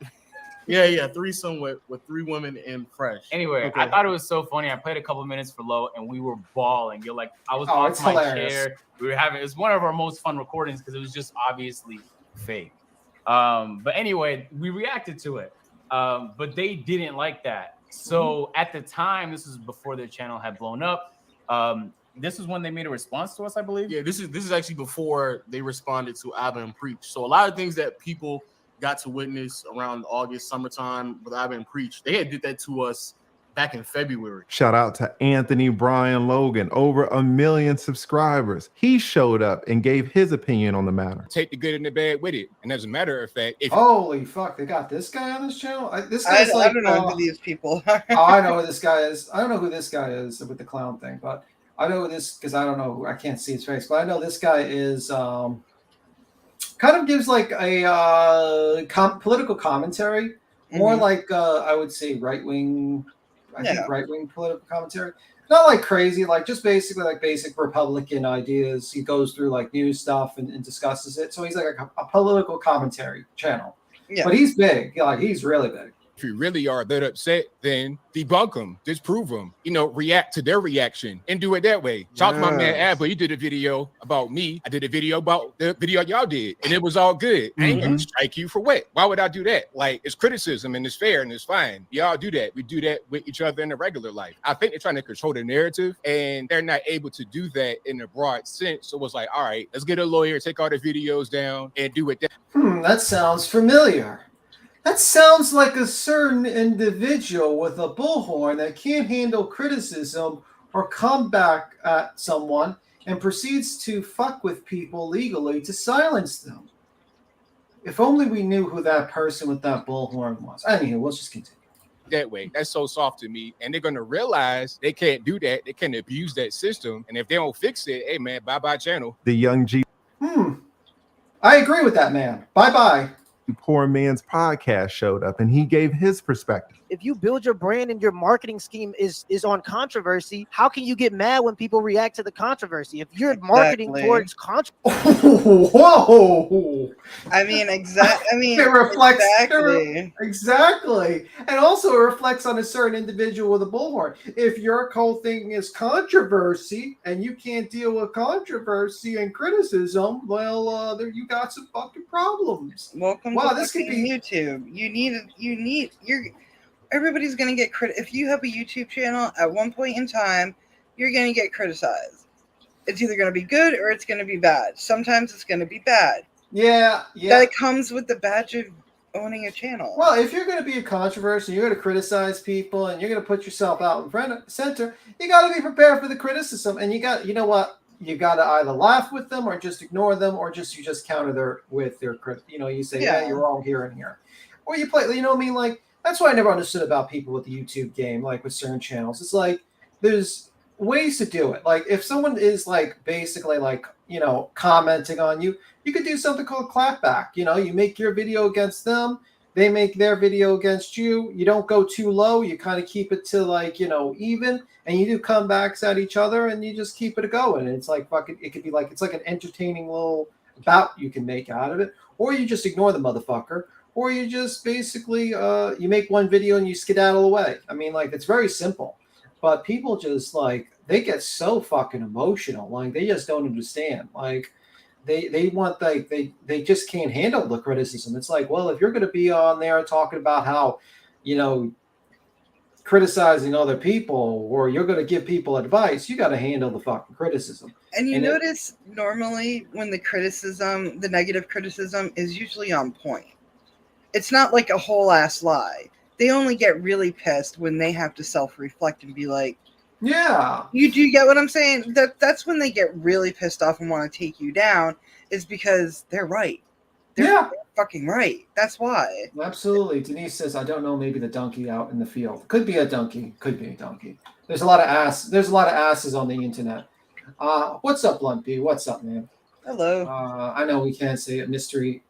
[SPEAKER 14] yeah, threesome with 3 women and Fresh.
[SPEAKER 12] Anyway,
[SPEAKER 14] Okay.
[SPEAKER 12] I thought it was so funny. I played a couple minutes for low, and we were bawling. You're like, I was off
[SPEAKER 2] it's
[SPEAKER 12] my
[SPEAKER 2] hilarious.
[SPEAKER 12] chair. We were having. It was one of our most fun recordings because it was just obviously fake. But anyway, we reacted to it. But they didn't like that. So at the time, this is before their channel had blown up. This is when they made a response to us, I believe.
[SPEAKER 14] Yeah, this is actually before they responded to Abba and Preach. So a lot of things that people got to witness around August, summertime with Abba and Preach, they had did that to us back in February.
[SPEAKER 6] Shout out to Anthony Bryan Logan, over 1 million subscribers. He showed up and gave his opinion on the matter.
[SPEAKER 15] Take the good and the bad with it. And as a matter of fact, if
[SPEAKER 2] Holy fuck, they got this guy on this channel?
[SPEAKER 1] I don't know who these people are.
[SPEAKER 2] Oh, I know who this guy is. I don't know who this guy is with the clown thing, but I know this because I don't know. I can't see his face, but I know this guy is kind of gives like a political commentary, more like I would say right wing. I think right wing political commentary. Not like crazy, like just basically like basic Republican ideas. He goes through like news stuff and discusses it. So he's like a political commentary channel.
[SPEAKER 15] Yeah.
[SPEAKER 2] But he's big. Like he's really big.
[SPEAKER 15] If you really are that upset, then debunk them, disprove them, react to their reaction and do it that way. Talk to my man Abba. He did a video about me. I did a video about the video y'all did, and it was all good. I ain't gonna strike you for what? Why would I do that? Like, it's criticism and it's fair and it's fine. Y'all do that. We do that with each other in the regular life. I think they're trying to control the narrative, and they're not able to do that in a broad sense. So it was like, all right, let's get a lawyer, take all the videos down, and do it that.
[SPEAKER 2] That sounds familiar. That sounds like a certain individual with a bullhorn that can't handle criticism or come back at someone and proceeds to fuck with people legally to silence them. If only we knew who that person with that bullhorn was. Anyway, let's just continue.
[SPEAKER 15] That way. That's so soft to me. And they're going to realize they can't do that. They can't abuse that system. And if they don't fix it, hey, man, bye-bye channel.
[SPEAKER 6] The young G.
[SPEAKER 2] I agree with that man. Bye-bye.
[SPEAKER 6] Poor Man's podcast showed up and he gave his perspective.
[SPEAKER 16] If you build your brand and your marketing scheme is on controversy, how can you get mad when people react to the controversy? If you're marketing towards controversy,
[SPEAKER 2] whoa!
[SPEAKER 1] I mean,
[SPEAKER 2] It reflects
[SPEAKER 1] exactly.
[SPEAKER 2] Exactly, and also it reflects on a certain individual with a bullhorn. If your whole thing is controversy and you can't deal with controversy and criticism, well, there you got some fucking problems.
[SPEAKER 1] Welcome
[SPEAKER 2] Wow,
[SPEAKER 1] to
[SPEAKER 2] this could
[SPEAKER 1] fucking
[SPEAKER 2] be
[SPEAKER 1] YouTube. Everybody's gonna get if you have a YouTube channel at one point in time, you're gonna get criticized. It's either gonna be good or it's gonna be bad. Sometimes it's gonna be bad.
[SPEAKER 2] Yeah.
[SPEAKER 1] That comes with the badge of owning a channel.
[SPEAKER 2] Well, if you're going to be a controversy, you're going to criticize people, and you're going to put yourself out in front of center, you got to be prepared for the criticism. And you know what? You got to either laugh with them or just ignore them, or you just counter with their you say, yeah, you're wrong here and here. Or you play, you know what I mean? Like, that's what I never understood about people with the YouTube game, like with certain channels. It's like, there's ways to do it. Like, if someone is like, basically like, commenting on you, you could do something called clapback. You make your video against them, they make their video against you. You don't go too low. You kind of keep it to like, even, and you do comebacks at each other, and you just keep it going. And it's like it could be like, it's like an entertaining little bout you can make out of it, or you just ignore the motherfucker, or you just basically you make one video and you skedaddle away. I mean, like, it's very simple, but people just like they get so fucking emotional. Like, they just don't understand. Like, they want, like, they just can't handle the criticism. It's like, well, if you're going to be on there talking about how, you know, criticizing other people, or you're going to give people advice, you got to handle the fucking criticism.
[SPEAKER 1] And you notice normally when the negative criticism is usually on point. It's not like a whole ass lie. They only get really pissed when they have to self-reflect and be like,
[SPEAKER 2] yeah,
[SPEAKER 1] do you get what I'm saying? That's when they get really pissed off and want to take you down, is because they're right. They're fucking right. That's why.
[SPEAKER 2] Absolutely. Denise says, I don't know, maybe the donkey out in the field. Could be a donkey. Could be a donkey. There's a lot of asses on the internet. What's up, Lumpy? What's up, man?
[SPEAKER 1] Hello.
[SPEAKER 2] I know we can't say it. Mystery.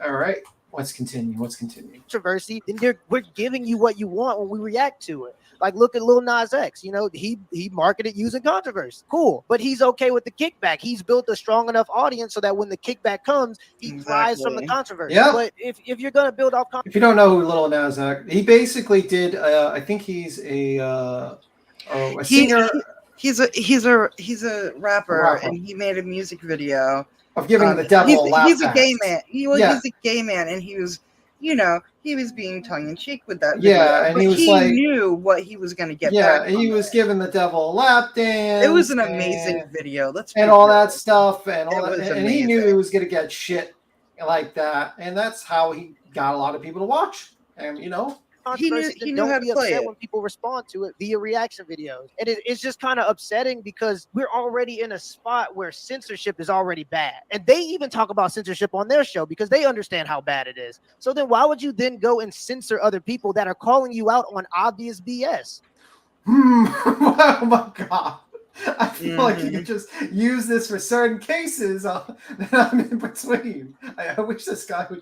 [SPEAKER 2] All right. Let's continue.
[SPEAKER 16] Controversy, then we're giving you what you want when we react to it. Like, look at Lil Nas X. You know, he marketed using controversy. Cool. But he's okay with the kickback. He's built a strong enough audience so that when the kickback comes, he thrives from the controversy.
[SPEAKER 2] Yeah.
[SPEAKER 16] But if you're going to build off
[SPEAKER 2] If you don't know who Lil Nas X, he basically did, I think he's a singer.
[SPEAKER 1] He's a rapper, and he made a music video
[SPEAKER 2] of giving the devil a lap
[SPEAKER 1] He's a
[SPEAKER 2] dance.
[SPEAKER 1] gay man. He's a gay man, and he was, he was being tongue in cheek with that video.
[SPEAKER 2] Yeah, and
[SPEAKER 1] but
[SPEAKER 2] he was like,
[SPEAKER 1] knew what he was going to get.
[SPEAKER 2] Yeah,
[SPEAKER 1] back
[SPEAKER 2] he
[SPEAKER 1] from
[SPEAKER 2] was
[SPEAKER 1] it.
[SPEAKER 2] giving the devil a lap dance.
[SPEAKER 1] It was an amazing video.
[SPEAKER 2] And all that stuff, and all
[SPEAKER 1] It
[SPEAKER 2] that,
[SPEAKER 1] was
[SPEAKER 2] and he knew
[SPEAKER 1] amazing.
[SPEAKER 2] he was going to get shit like that, and that's how he got a lot of people to watch. And
[SPEAKER 1] he
[SPEAKER 16] controversy,
[SPEAKER 1] knew
[SPEAKER 16] don't
[SPEAKER 1] how
[SPEAKER 16] be
[SPEAKER 1] to play
[SPEAKER 16] upset
[SPEAKER 1] it.
[SPEAKER 16] when people respond to it via reaction videos. And it's just kind of upsetting because we're already in a spot where censorship is already bad. And they even talk about censorship on their show because they understand how bad it is. So then why would you then go and censor other people that are calling you out on obvious BS?
[SPEAKER 2] Oh my god. I feel like you could just use this for certain cases that I'm in between. I wish this guy would.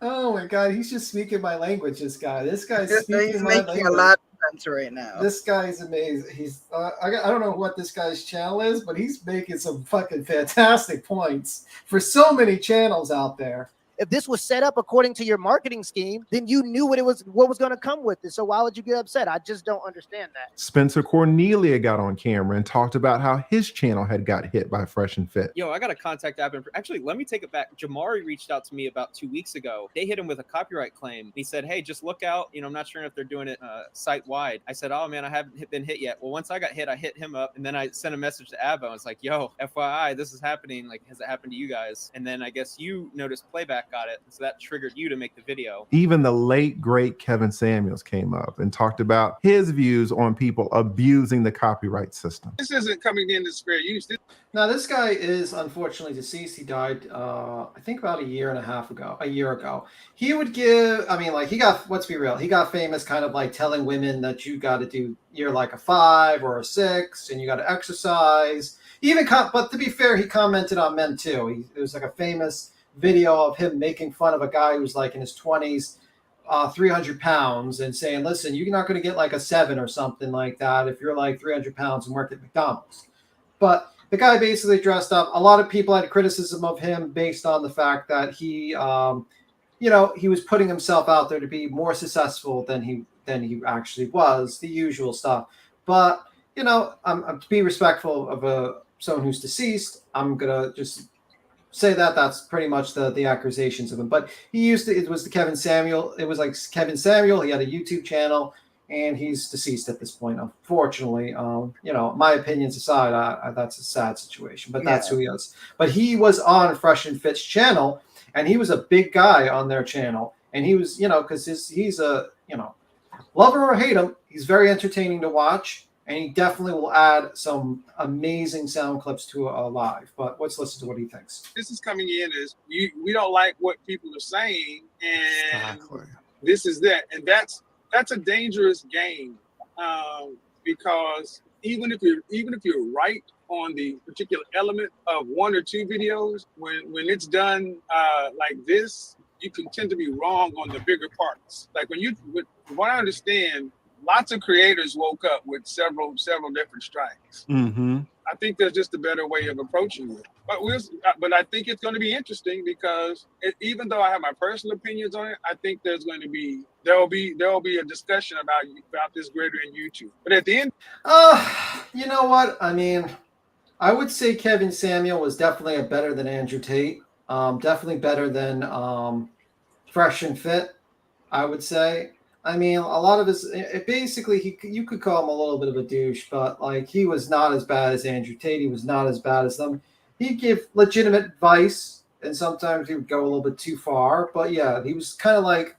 [SPEAKER 2] Oh my god, he's just speaking my language. This guy's speaking
[SPEAKER 1] He's
[SPEAKER 2] my
[SPEAKER 1] making
[SPEAKER 2] language.
[SPEAKER 1] a lot of sense right now.
[SPEAKER 2] This guy's amazing. He's I don't know what this guy's channel is, but he's making some fucking fantastic points for so many channels out there.
[SPEAKER 16] If this was set up according to your marketing scheme, then you knew what was going to come with it. So why would you get upset? I just don't understand that.
[SPEAKER 6] Spencer Cornelia got on camera and talked about how his channel had got hit by Fresh and Fit.
[SPEAKER 13] Yo, I got a contact app. Actually, let me take it back. Jamari reached out to me about 2 weeks ago. They hit him with a copyright claim. He said, hey, just look out. I'm not sure if they're doing it site-wide. I said, oh, man, I haven't been hit yet. Well, once I got hit, I hit him up. And then I sent a message to Abba. I was like, yo, FYI, this is happening. Like, has it happened to you guys? And then I guess you noticed Playback got it. So that triggered you to make the video.
[SPEAKER 6] Even the late, great Kevin Samuels came up and talked about his views on people abusing the copyright system.
[SPEAKER 17] This isn't coming into fair use.
[SPEAKER 2] Now, this guy is unfortunately deceased. He died, I think, about a year ago. He would give, let's be real, he got famous kind of like telling women that you got to do, you're like a 5 or a 6 and you got to exercise. But to be fair, he commented on men too. It was like a famous video of him making fun of a guy who's like in his 20s, 300 pounds, and saying, listen, you're not going to get like a 7 or something like that if you're like 300 pounds and work at McDonald's. But the guy basically dressed up. A lot of people had criticism of him based on the fact that he was putting himself out there to be more successful than he actually was, the usual stuff. But, I'm to be respectful of someone who's deceased, I'm going to just say that's pretty much the accusations of him. But it was Kevin Samuel. It was like Kevin Samuel. He had a YouTube channel, and he's deceased at this point, unfortunately. My opinions aside, that's a sad situation, but that's who he is. But he was on Fresh and Fit's channel, and he was a big guy on their channel. And he was, because he's a, love him or hate him, he's very entertaining to watch. And he definitely will add some amazing sound clips to a live. But let's listen to what he thinks.
[SPEAKER 17] This is coming in as we don't like what people are saying, and this is that, and that's a dangerous game because even if you're right on the particular element of 1 or 2 videos, when it's done like this, you can tend to be wrong on the bigger parts. Like from what I understand, lots of creators woke up with several different strikes.
[SPEAKER 6] Mm-hmm.
[SPEAKER 17] I think there's just a better way of approaching it. But I think it's going to be interesting because even though I have my personal opinions on it, I think there will be a discussion about this greater in YouTube. But at the end,
[SPEAKER 2] you know what? I mean, I would say Kevin Samuel was definitely better than Andrew Tate. Definitely better than Fresh and Fit, I would say. I mean, a lot of his basically you could call him a little bit of a douche, but like he was not as bad as Andrew Tate. He was not as bad as them. He'd give legitimate advice, and sometimes he would go a little bit too far. But yeah, he was kind of like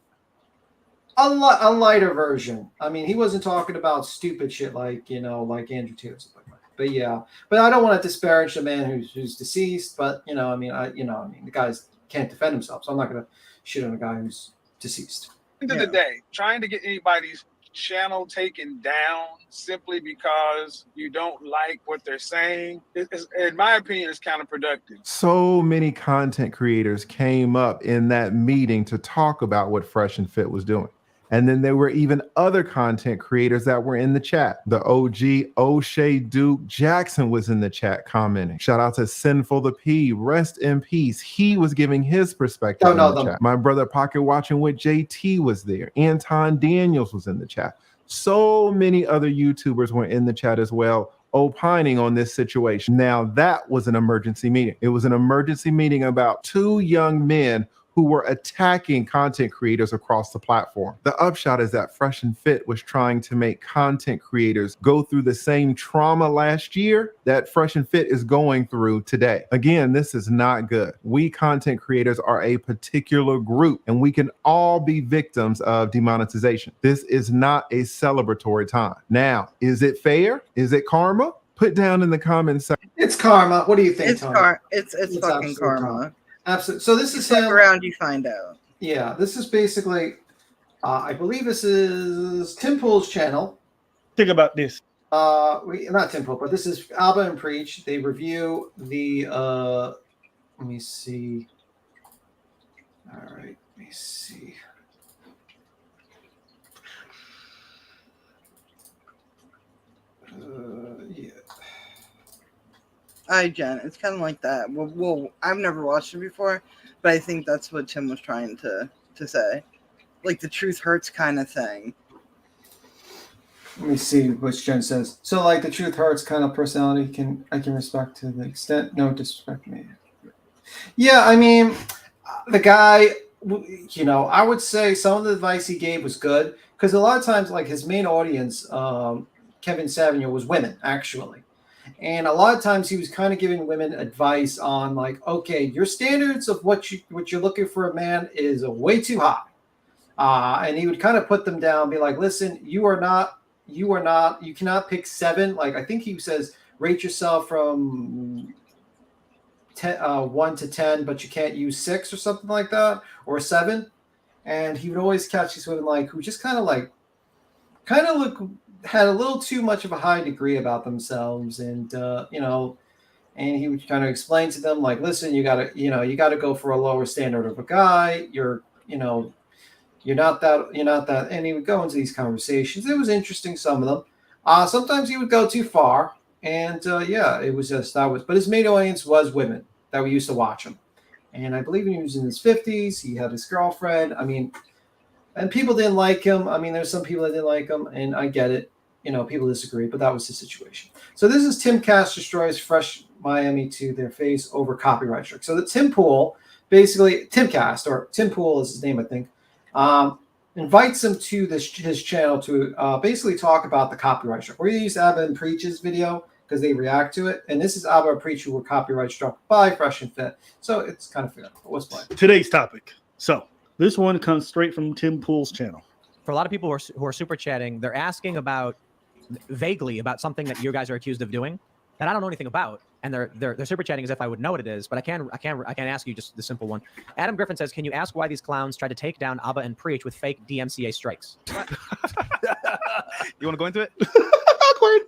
[SPEAKER 2] a lighter version. I mean, he wasn't talking about stupid shit like like Andrew Tate or something like that. But yeah, but I don't want to disparage the man who's deceased. But the guys can't defend himself, so I'm not gonna shit on a guy who's deceased.
[SPEAKER 17] End of the day, trying to get anybody's channel taken down simply because you don't like what they're saying, in my opinion, is counterproductive.
[SPEAKER 6] So many content creators came up in that meeting to talk about what Fresh and Fit was doing. And then there were even other content creators that were in the chat. The OG O'Shea Duke Jackson was in the chat commenting. Shout out to Sinful the P. Rest in peace. He was giving his perspective in the chat. My brother Pocket Watching with JT was there. Anton Daniels was in the chat. So many other YouTubers were in the chat as well, opining on this situation. Now, that was an emergency meeting. It was an emergency meeting about two young men who were attacking content creators across the platform. The upshot is that Fresh and Fit was trying to make content creators go through the same trauma last year that Fresh and Fit is going through today. Again, this is not good. We content creators are a particular group, and we can all be victims of demonetization. This is not a celebratory time. Now, is it fair? Is it karma? Put down in the comments section.
[SPEAKER 2] It's karma. What do you think,
[SPEAKER 1] It's
[SPEAKER 2] Tony?
[SPEAKER 1] it's fucking karma.
[SPEAKER 2] Absolutely. So this is
[SPEAKER 1] Look
[SPEAKER 2] him.
[SPEAKER 1] around, you find out.
[SPEAKER 2] Yeah, this is basically, I believe this is Tim Pool's channel.
[SPEAKER 8] Think about this.
[SPEAKER 2] Not Tim Pool, but this is Abba and Preach. They review the, let me see. All right, let me see. Yeah.
[SPEAKER 1] Hi, Jen. It's kind of like that. Well, I've never watched it before, but I think that's what Tim was trying to say. Like the truth hurts kind of thing.
[SPEAKER 2] Let me see what Jen says. So, like, the truth hurts kind of personality I can respect to the extent. No disrespect me. Yeah, I mean, the guy, I would say some of the advice he gave was good because a lot of times, like, his main audience, Kevin Samuel, was women, actually. And a lot of times he was kind of giving women advice on like, okay, your standards of what you're looking for a man is way too high. And he would kind of put them down, be like, listen, you cannot pick 7. Like, I think he says, rate yourself from 1 to 10, but you can't use 6 or something like that, or 7. And he would always catch these women like who just kind of had a little too much of a high degree about themselves, and and he would kind of explain to them like, listen, you gotta go for a lower standard of a guy. You're not that, and he would go into these conversations. It was interesting, some of them. Sometimes he would go too far, and it was just but his main audience was women that we used to watch him, and I believe he was in his 50s. He had his girlfriend. I mean. And people didn't like him. I mean, there's some people that didn't like him, and I get it. People disagree, but that was the situation. So this is Tim Cass destroys Fresh Miami to their face over copyright strike. So the Tim Pool, basically Tim Cast, or Tim Pool is his name, I think, invites him to his channel to basically talk about the copyright strike. We're going to use Abba and Preach's video because they react to it. And this is Abba and Preach who were copyright struck by Fresh and Fit. So it's kind of fair. What's playing?
[SPEAKER 8] Today's topic. So this one comes straight from Tim Pool's channel.
[SPEAKER 18] For a lot of people who are super chatting, they're asking vaguely about something that you guys are accused of doing that I don't know anything about, and they're super chatting as if I would know what it is. But I can ask you just the simple one. Adam Griffin says, "Can you ask why these clowns tried to take down Abba and Preach with fake DMCA strikes?"
[SPEAKER 9] You want to go into it?
[SPEAKER 8] Awkward.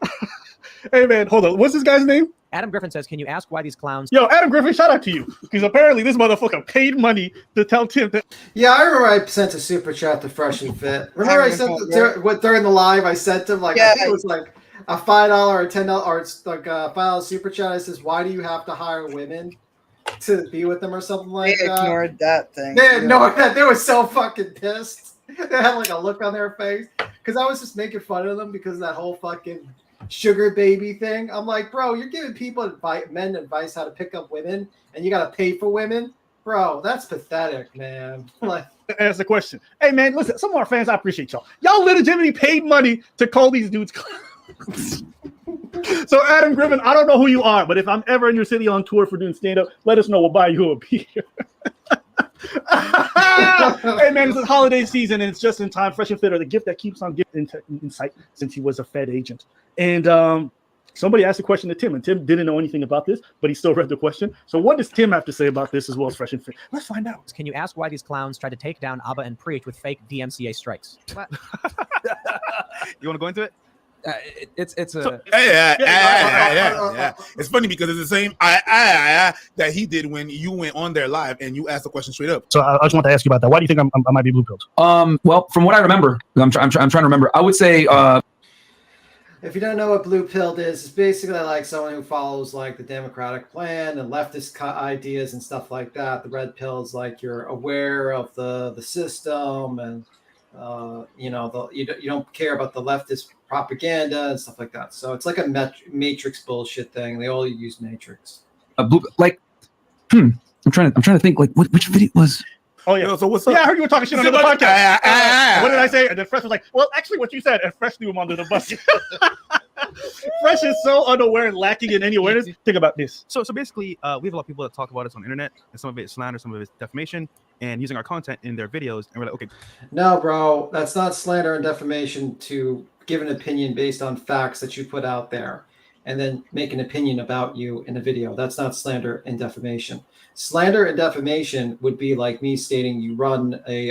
[SPEAKER 8] Hey man, hold on. What's this guy's name?
[SPEAKER 18] Adam Griffin says, "Can you ask why these clowns?"
[SPEAKER 8] Yo, Adam Griffin, shout out to you because apparently this motherfucker paid money to tell Tim that.
[SPEAKER 2] Yeah, I remember I sent a super chat to Fresh and Fit. Remember I sent during the live. I sent him like I think it was like a $5 or $10 or it's like a $5 super chat. It says, "Why do you have to hire women to be with them or something like
[SPEAKER 1] They
[SPEAKER 2] that?"
[SPEAKER 1] ignored that thing.
[SPEAKER 2] They ignored that. They were so fucking pissed. They had like a look on their face because I was just making fun of them because of that whole fucking sugar baby thing. I'm like, bro, you're giving men advice how to pick up women, and you got to pay for women, bro. That's pathetic, man. Like.
[SPEAKER 11] That's the question. Hey man, listen, some of our fans, I appreciate y'all. Y'all legitimately paid money to call these dudes clowns. So Adam Griffin, I don't know who you are, but if I'm ever in your city on tour for doing stand-up, let us know. We'll buy you a beer. Hey man, it's holiday season and it's just in time. Fresh and Fit are the gift that keeps on giving insight since he was a Fed agent. And somebody asked a question to Tim, and Tim didn't know anything about this, but he still read the question. So what does Tim have to say about this as well as Fresh and Fit? Let's find out.
[SPEAKER 18] Can you ask why these clowns tried to take down Abba and Preach with fake DMCA strikes? What?
[SPEAKER 9] You want to go into it?
[SPEAKER 10] It's a
[SPEAKER 7] Yeah. It's funny because it's the same that he did when you went on there live and you asked the question straight up.
[SPEAKER 11] So I just want to ask you about that. Why do you think I might be blue pilled?
[SPEAKER 10] Well, from what I remember, I'm trying to remember. I would say
[SPEAKER 2] If you don't know what blue pilled is, it's basically like someone who follows like the Democratic plan and leftist ideas and stuff like that. The red pill is like you're aware of the system and you don't care about the leftist propaganda and stuff like that. So it's like a matrix bullshit thing. They all use matrix.
[SPEAKER 10] I'm trying to think like which video was.
[SPEAKER 11] Oh yeah.
[SPEAKER 7] So what's up?
[SPEAKER 11] Yeah, I heard you were talking shit on the podcast. What did I say? And then Fresh was like, "Well, actually, what you said." And Fresh threw him under the bus. Fresh is so unaware and lacking in any awareness. Think about this.
[SPEAKER 9] So basically, we have a lot of people that talk about us on the internet, and some of it is slander, some of it is defamation, and using our content in their videos. And we're like, okay.
[SPEAKER 2] No, bro, that's not slander and defamation to give an opinion based on facts that you put out there and then make an opinion about you in a video. That's not slander and defamation. Slander and defamation would be like me stating you run a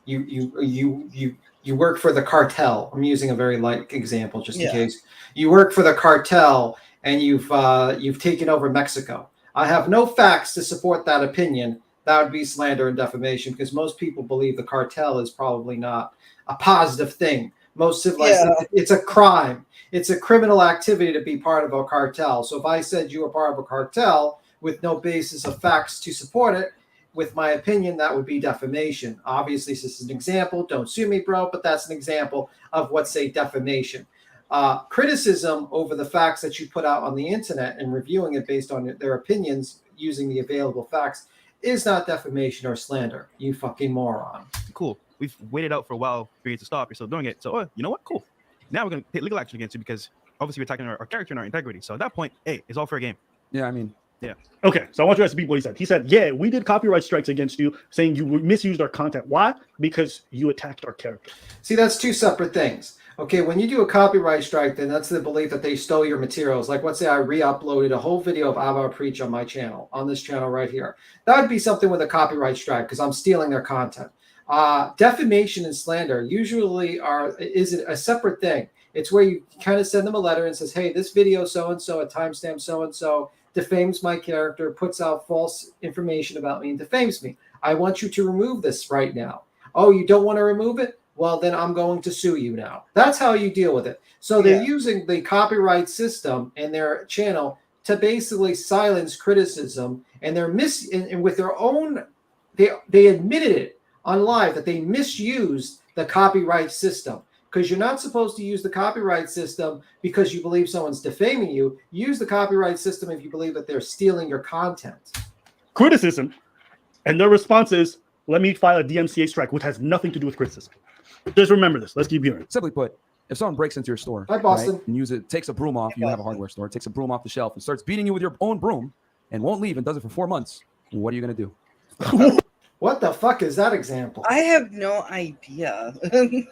[SPEAKER 2] you work for the cartel. I'm using a very light example just in case. You work for the cartel and you've taken over Mexico. I have no facts to support that opinion. That would be slander and defamation because most people believe the cartel is probably not a positive thing. Most civilized, it's a crime. It's a criminal activity to be part of a cartel. So if I said you were part of a cartel with no basis of facts to support it, with my opinion, that would be defamation. Obviously, this is an example. Don't sue me, bro, but that's an example of what's, say, defamation. Criticism over the facts that you put out on the internet and reviewing it based on their opinions using the available facts is not defamation or slander. You fucking moron.
[SPEAKER 9] Cool. We've waited out for a while for you to stop. You're still doing it. So, you know what? Cool. Now we're going to take legal action against you because obviously we're attacking our character and our integrity. So at that point, hey, it's all fair game.
[SPEAKER 10] Yeah, I mean,
[SPEAKER 9] yeah.
[SPEAKER 11] Okay, so I want you guys to repeat what he said. He said, yeah, we did copyright strikes against you, saying you misused our content. Why? Because you attacked our character.
[SPEAKER 2] See, that's two separate things. Okay, when you do a copyright strike, then that's the belief that they stole your materials. Like, let's say I re-uploaded a whole video of Abba Preach on my channel, on this channel right here. That would be something with a copyright strike because I'm stealing their content. Defamation and slander usually is a separate thing. It's where you kind of send them a letter and says, hey, this video so-and-so at timestamp so-and-so defames my character, puts out false information about me, and defames me. I want you to remove this right now. Oh, you don't want to remove it? Well, then I'm going to sue you now. That's how you deal with it. So they're using the copyright system in their channel to basically silence criticism, and they're and with their own, they admitted it on live that they misused the copyright system. Because you're not supposed to use the copyright system because you believe someone's defaming you. Use the copyright system if you believe that they're stealing your content.
[SPEAKER 11] Criticism, and their response is, let me file a DMCA strike, which has nothing to do with criticism. Just remember this. Let's keep hearing.
[SPEAKER 10] Simply put, if someone breaks into your store,
[SPEAKER 2] Hi, Boston.
[SPEAKER 10] and takes a broom off, you have a hardware store, takes a broom off the shelf and starts beating you with your own broom and won't leave and does it for 4 months, what are you going to do?
[SPEAKER 2] What the fuck is that example?
[SPEAKER 1] I have no idea.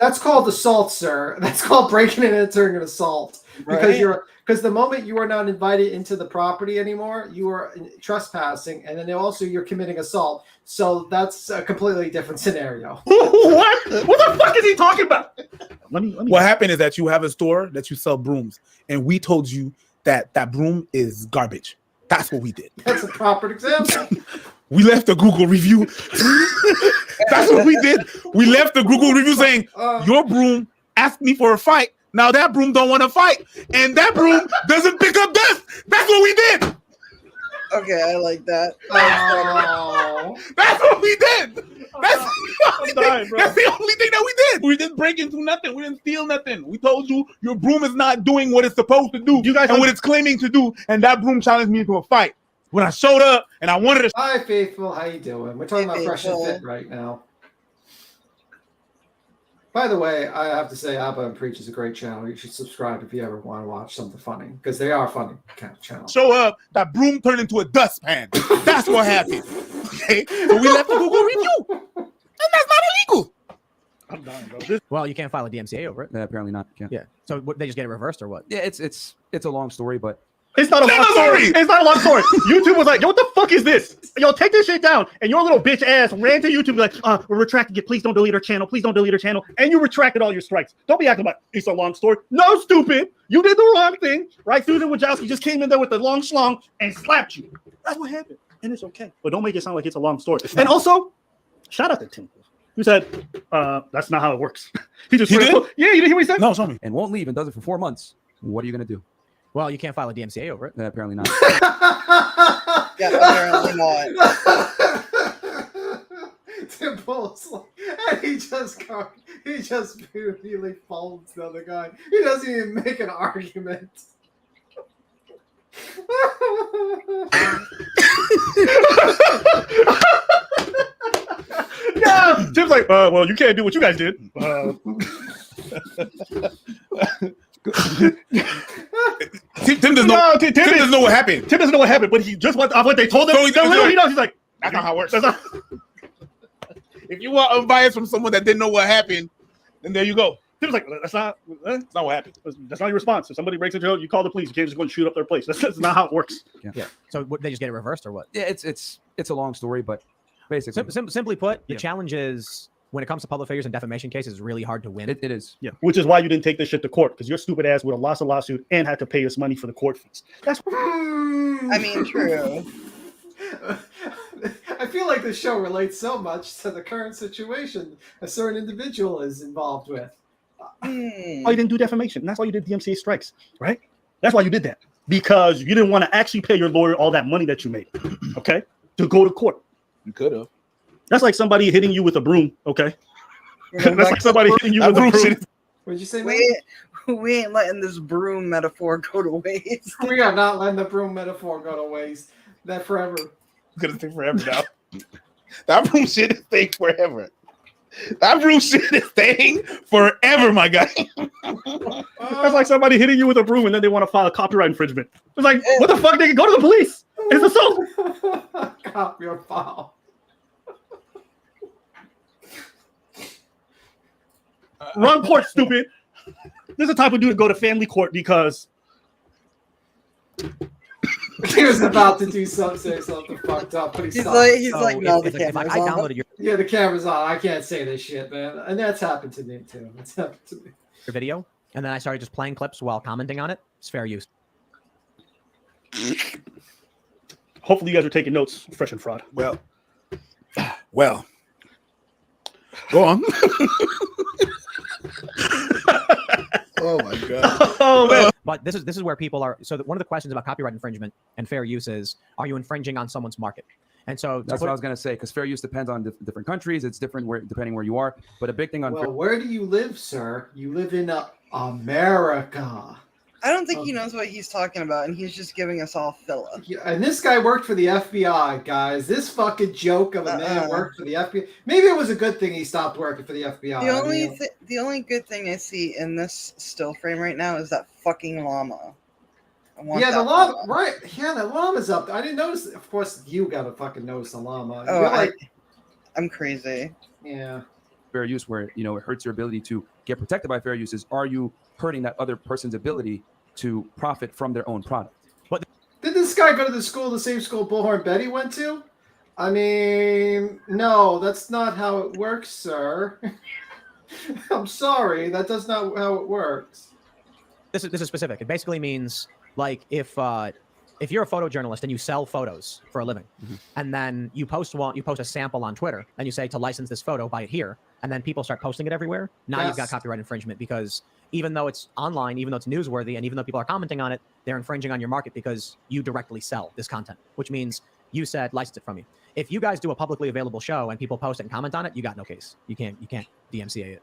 [SPEAKER 2] That's called assault, sir. That's called breaking in and entering an assault. Because the moment you are not invited into the property anymore, you are trespassing, and then also you're committing assault. So that's a completely different scenario.
[SPEAKER 11] What? What the fuck is he talking about? Let me.
[SPEAKER 7] What happened is that you have a store that you sell brooms, and we told you that that broom is garbage. That's what we did.
[SPEAKER 2] That's a proper example.
[SPEAKER 7] We left a Google review. That's what we did. We left the Google review saying, your broom asked me for a fight, Now that broom don't want to fight, and that broom doesn't pick up death. That's what we did.
[SPEAKER 1] Okay, I like that.
[SPEAKER 2] Oh.
[SPEAKER 7] That's what we did. That's
[SPEAKER 11] I'm dying, bro.
[SPEAKER 7] That's the only thing that we did. We didn't break into nothing. We didn't steal nothing. We told you your broom is not doing what it's supposed to do.
[SPEAKER 11] You guys
[SPEAKER 7] and what it's claiming to do, and that broom challenged me into a fight. When I showed up and I wanted to.
[SPEAKER 2] Hi, Faithful. How you doing? We're talking about Fresh and
[SPEAKER 1] Faithful.
[SPEAKER 2] Fit right now. By the way, I have to say, Abba and Preach is a great channel. You should subscribe if you ever want to watch something funny, because they are funny kind of channel.
[SPEAKER 7] Show up, that broom turned into a dustpan. That's what happened. Okay, so we left the Google review, and that's not illegal.
[SPEAKER 11] I'm dying, bro.
[SPEAKER 18] Well, you can't file a DMCA over it.
[SPEAKER 10] Yeah, apparently not.
[SPEAKER 18] Yeah. So they just get it reversed or what?
[SPEAKER 10] Yeah, it's a long story, but
[SPEAKER 11] It's not a long story. It's not a long story. YouTube was like, yo, what the fuck is this? Yo, take this shit down. And your little bitch ass ran to YouTube like, we're retracting it. Please don't delete our channel. Please don't delete our channel. And you retracted all your strikes. Don't be acting like it's a long story. No, stupid. You did the wrong thing. Right? Susan Wojcicki just came in there with the long schlong and slapped you. That's what happened. And it's okay. But don't make it sound like it's a long story. And also, shout out to Tim. You said, that's not how it works. He did? Yeah, you didn't hear what he said?
[SPEAKER 7] No, show me.
[SPEAKER 10] and won't leave and does it for 4 months. What are you gonna do?
[SPEAKER 18] Well, you can't file a DMCA over it.
[SPEAKER 10] Yeah, apparently not.
[SPEAKER 1] Yeah, apparently not.
[SPEAKER 2] Tim pulls like, and he just really folds the other guy. He doesn't even make an argument.
[SPEAKER 11] Yeah. Tim's like, well, you can't do what you guys did.
[SPEAKER 7] Tim doesn't know. Tim doesn't know what happened.
[SPEAKER 11] Tim doesn't know what happened, but he just went off what they told him.
[SPEAKER 7] So he
[SPEAKER 11] knows. He's like,
[SPEAKER 7] that's not how it works. If you want unbiased from someone that didn't know what happened, then there you go.
[SPEAKER 11] Tim's like, that's not what happened. That's not your response. If somebody breaks into your house, you call the police. You can't just go and shoot up their place. That's not how it works.
[SPEAKER 18] Yeah. So they just get it reversed or what?
[SPEAKER 10] Yeah, it's a long story, but basically,
[SPEAKER 18] Simply put, the challenge is when it comes to public figures and defamation cases, it's really hard to win.
[SPEAKER 10] It is.
[SPEAKER 11] Yeah. Which is why you didn't take this shit to court, because your stupid ass would have lost a lawsuit and had to pay us money for the court fees. That's.
[SPEAKER 1] I mean, true.
[SPEAKER 2] I feel like the show relates so much to the current situation a certain individual is involved with.
[SPEAKER 11] Oh, you didn't do defamation. And that's why you did DMCA strikes, right? That's why you did that. Because you didn't want to actually pay your lawyer all that money that you made, okay? To go to court.
[SPEAKER 7] You could have.
[SPEAKER 11] That's like somebody hitting you with a broom, okay? That's like somebody hitting you with a broom.
[SPEAKER 2] What did you say,
[SPEAKER 1] We ain't letting this broom metaphor go to waste.
[SPEAKER 2] We are not letting the broom metaphor go to waste. That forever.
[SPEAKER 7] It's gonna stay forever now. That broom shit is staying forever. That broom shit is staying forever, my guy.
[SPEAKER 11] That's like somebody hitting you with a broom and then they want to file a copyright infringement. It's like, what the fuck? They can go to the police. It's assault.
[SPEAKER 2] Copy or file.
[SPEAKER 11] Wrong court, stupid. This is the type of dude to go to family court because
[SPEAKER 2] He was about to do something fucked up, but he
[SPEAKER 1] He's
[SPEAKER 2] stopped.
[SPEAKER 1] like, no, the camera's
[SPEAKER 18] I
[SPEAKER 1] on.
[SPEAKER 18] downloaded your
[SPEAKER 2] Yeah, the camera's on. I can't say this shit, man. And that's happened to me too. It's happened to me.
[SPEAKER 18] video, and then I started just playing clips while commenting on it, it's fair use.
[SPEAKER 11] hopefully you guys are taking notes, Fresh and Fraud.
[SPEAKER 7] Well, go on. Oh my god.
[SPEAKER 11] Oh man.
[SPEAKER 18] But this is where people are. So one of the questions about copyright infringement and fair use is: are you infringing on someone's market? And so
[SPEAKER 10] that's what I was going to say, because fair use depends on different countries. It's different depending where you are. But a big thing on
[SPEAKER 2] Well, where do you live, sir? You live in America.
[SPEAKER 1] I don't think he knows what he's talking about, and he's just giving us all filler.
[SPEAKER 2] And this guy worked for the FBI, guys. This fucking joke of a man worked for the FBI. Maybe it was a good thing he stopped working for the FBI.
[SPEAKER 1] The only good thing I see in this still frame right now is that fucking llama.
[SPEAKER 2] Yeah, the llama, right? Yeah, the llama's up. I didn't notice. Of course, you gotta fucking notice the llama.
[SPEAKER 1] Oh, I'm crazy.
[SPEAKER 2] Yeah.
[SPEAKER 10] Fair use, where it hurts your ability to get protected by fair use, is are you hurting that other person's ability to profit from their own product?
[SPEAKER 2] But did this guy go to the same school Bullhorn Betty went to? I mean, no, that's not how it works, sir. I'm sorry, that's not how it works.
[SPEAKER 18] This is specific. It basically means like if if you're a photojournalist and you sell photos for a living, and then you post a sample on Twitter, and you say to license this photo, buy it here, and then people start posting it everywhere, now you've got
[SPEAKER 2] Yes.
[SPEAKER 18] copyright infringement, because even though it's online, even though it's newsworthy, and even though people are commenting on it, they're infringing on your market because you directly sell this content, which means you said license it from me. If you guys do a publicly available show and people post it and comment on it, you got no case. You can't DMCA it.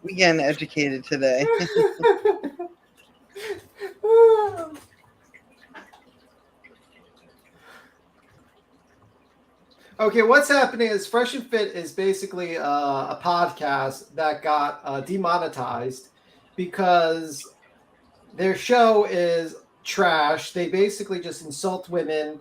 [SPEAKER 1] We getting educated today.
[SPEAKER 2] Okay, what's happening is Fresh and Fit is basically a podcast that got demonetized because their show is trash. They basically just insult women,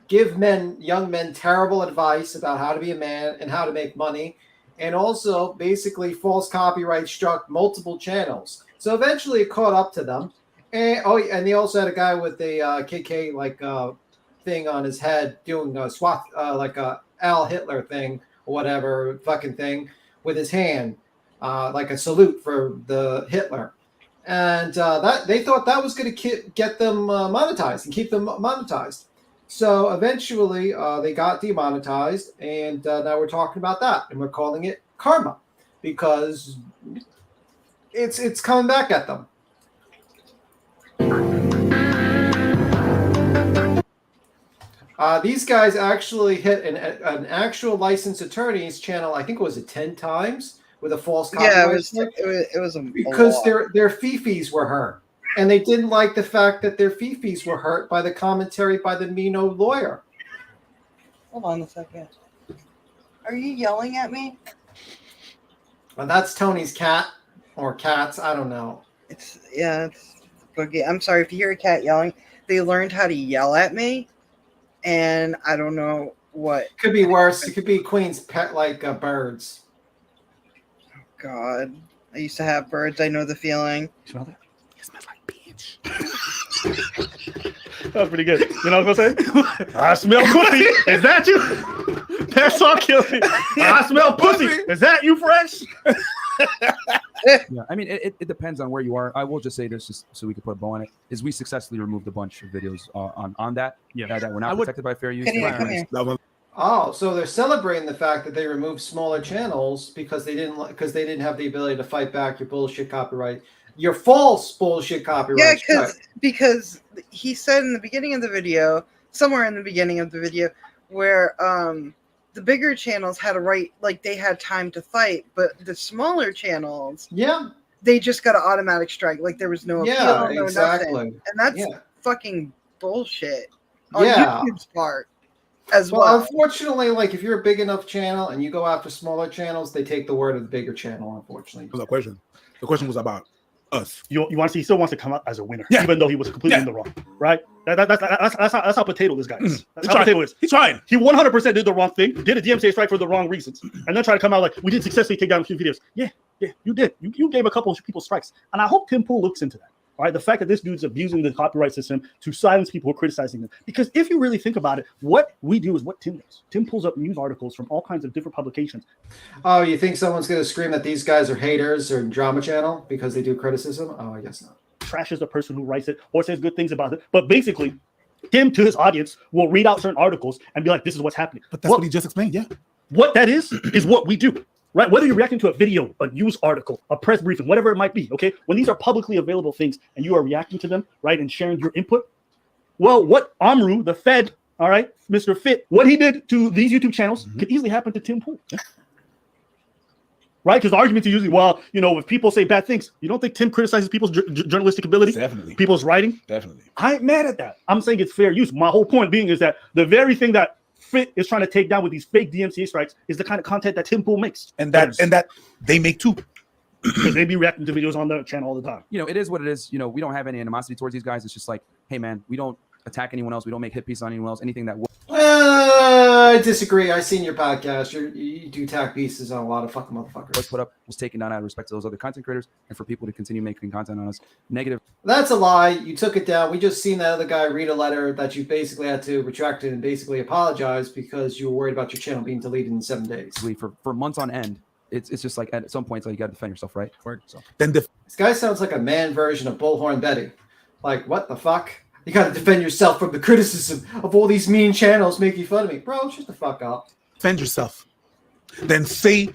[SPEAKER 2] give young men terrible advice about how to be a man and how to make money, and also basically false copyright struck multiple channels. So eventually it caught up to them. And they also had a guy with a KK thing on his head doing a swat like a Al Hitler thing or whatever fucking thing with his hand, like a salute for the Hitler. And that they thought that was going to get them monetized and keep them monetized. So eventually they got demonetized, and now we're talking about that, and we're calling it karma because it's coming back at them. These guys actually hit an actual licensed attorney's channel. I think it was 10 times with a false copyright.
[SPEAKER 1] Yeah,
[SPEAKER 2] strike.
[SPEAKER 1] it was
[SPEAKER 2] Because
[SPEAKER 1] lot.
[SPEAKER 2] their fifis were hurt, and they didn't like the fact that their fifis were hurt by the commentary by the Mino lawyer.
[SPEAKER 1] Hold on a second. Are you yelling at me?
[SPEAKER 2] Well, that's Tony's cat or cats. I don't know.
[SPEAKER 1] It's Boogie. I'm sorry if you hear a cat yelling. They learned how to yell at me, and I don't know what.
[SPEAKER 2] Could be worse. It could be Queen's pet, like birds.
[SPEAKER 1] God, I used to have birds. I know the feeling.
[SPEAKER 11] Smell that? It smells like bitch. That was pretty good. You know what I'm gonna say? I smell pussy. Is that you? That's all killing me. I smell pussy. Is that you, Fresh?
[SPEAKER 10] Yeah, I mean, it depends on where you are. I will just say this, just so we can put a bow on it, is we successfully removed a bunch of videos on that that were not protected by fair use.
[SPEAKER 2] Oh, so they're celebrating the fact that they removed smaller channels because they didn't have the ability to fight back your bullshit copyright, your false bullshit copyright.
[SPEAKER 1] Yeah, because he said in the beginning of the video, somewhere in the beginning of the video, where the bigger channels had a right, like they had time to fight, but the smaller channels, they just got an automatic strike. Like there was no appeal, no
[SPEAKER 2] exactly.
[SPEAKER 1] nothing. And that's
[SPEAKER 2] Yeah.
[SPEAKER 1] fucking bullshit on
[SPEAKER 2] Yeah.
[SPEAKER 1] YouTube's part as well.
[SPEAKER 2] Unfortunately, like if you're a big enough channel and you go after smaller channels, they take the word of the bigger channel, unfortunately.
[SPEAKER 17] It was a question. The question was about us.
[SPEAKER 11] You want to see? He still wants to come out as a winner, even though he was completely in the wrong. Right? That's how potato this guy is. That's how potato is. He's trying. He 100% did the wrong thing. Did a DMCA strike for the wrong reasons, and then try to come out like we did successfully take down a few videos. Yeah, you did. You gave a couple of people strikes, and I hope Tim Pool looks into that. All right, the fact that this dude's abusing the copyright system to silence people who are criticizing him. Because if you really think about it, what we do is what Tim does. Tim pulls up news articles from all kinds of different publications.
[SPEAKER 2] Oh, you think someone's going to scream that these guys are haters or Drama Channel because they do criticism? Oh, I guess not.
[SPEAKER 11] Trashes the person who writes it or says good things about it. But basically, Tim, to his audience, will read out certain articles and be like, this is what's happening. But that's what he just explained, yeah. What that is what we do. Right, whether you're reacting to a video, a news article, a press briefing, whatever it might be, okay? When these are publicly available things and you are reacting to them, right, and sharing your input, well, what Amru, the Fed, all right, Mr. Fit, what he did to these YouTube channels could easily happen to Tim Pool. Right? Because the argument is usually, well, you know, if people say bad things, you don't think Tim criticizes people's journalistic ability?
[SPEAKER 17] Definitely.
[SPEAKER 11] People's writing?
[SPEAKER 17] Definitely.
[SPEAKER 11] I ain't mad at that. I'm saying it's fair use. My whole point being is that the very thing that Fit is trying to take down with these fake DMCA strikes is the kind of content that Tim Pool makes, and that they make too, because they be reacting to videos on their channel all the time.
[SPEAKER 10] You know, it is what it is. You know, we don't have any animosity towards these guys. It's just like, hey man, we don't attack anyone else. We don't make hit pieces on anyone else. Anything that
[SPEAKER 2] I disagree. I seen your podcast. You do tack pieces on a lot of fucking motherfuckers.
[SPEAKER 10] What's put up was taken down out of respect to those other content creators and for people to continue making content on us. Negative.
[SPEAKER 2] That's a lie. You took it down. We just seen that other guy read a letter that you basically had to retract it and basically apologize because you were worried about your channel being deleted in 7 days.
[SPEAKER 10] For months on end. It's just like at some point, it's like you got to defend yourself, right? So
[SPEAKER 7] Then
[SPEAKER 2] This guy sounds like a man version of Bullhorn Betty. Like, what the fuck? You got to defend yourself from the criticism of all these mean channels making fun of me. Bro, shut the fuck up.
[SPEAKER 7] defend yourself. Then say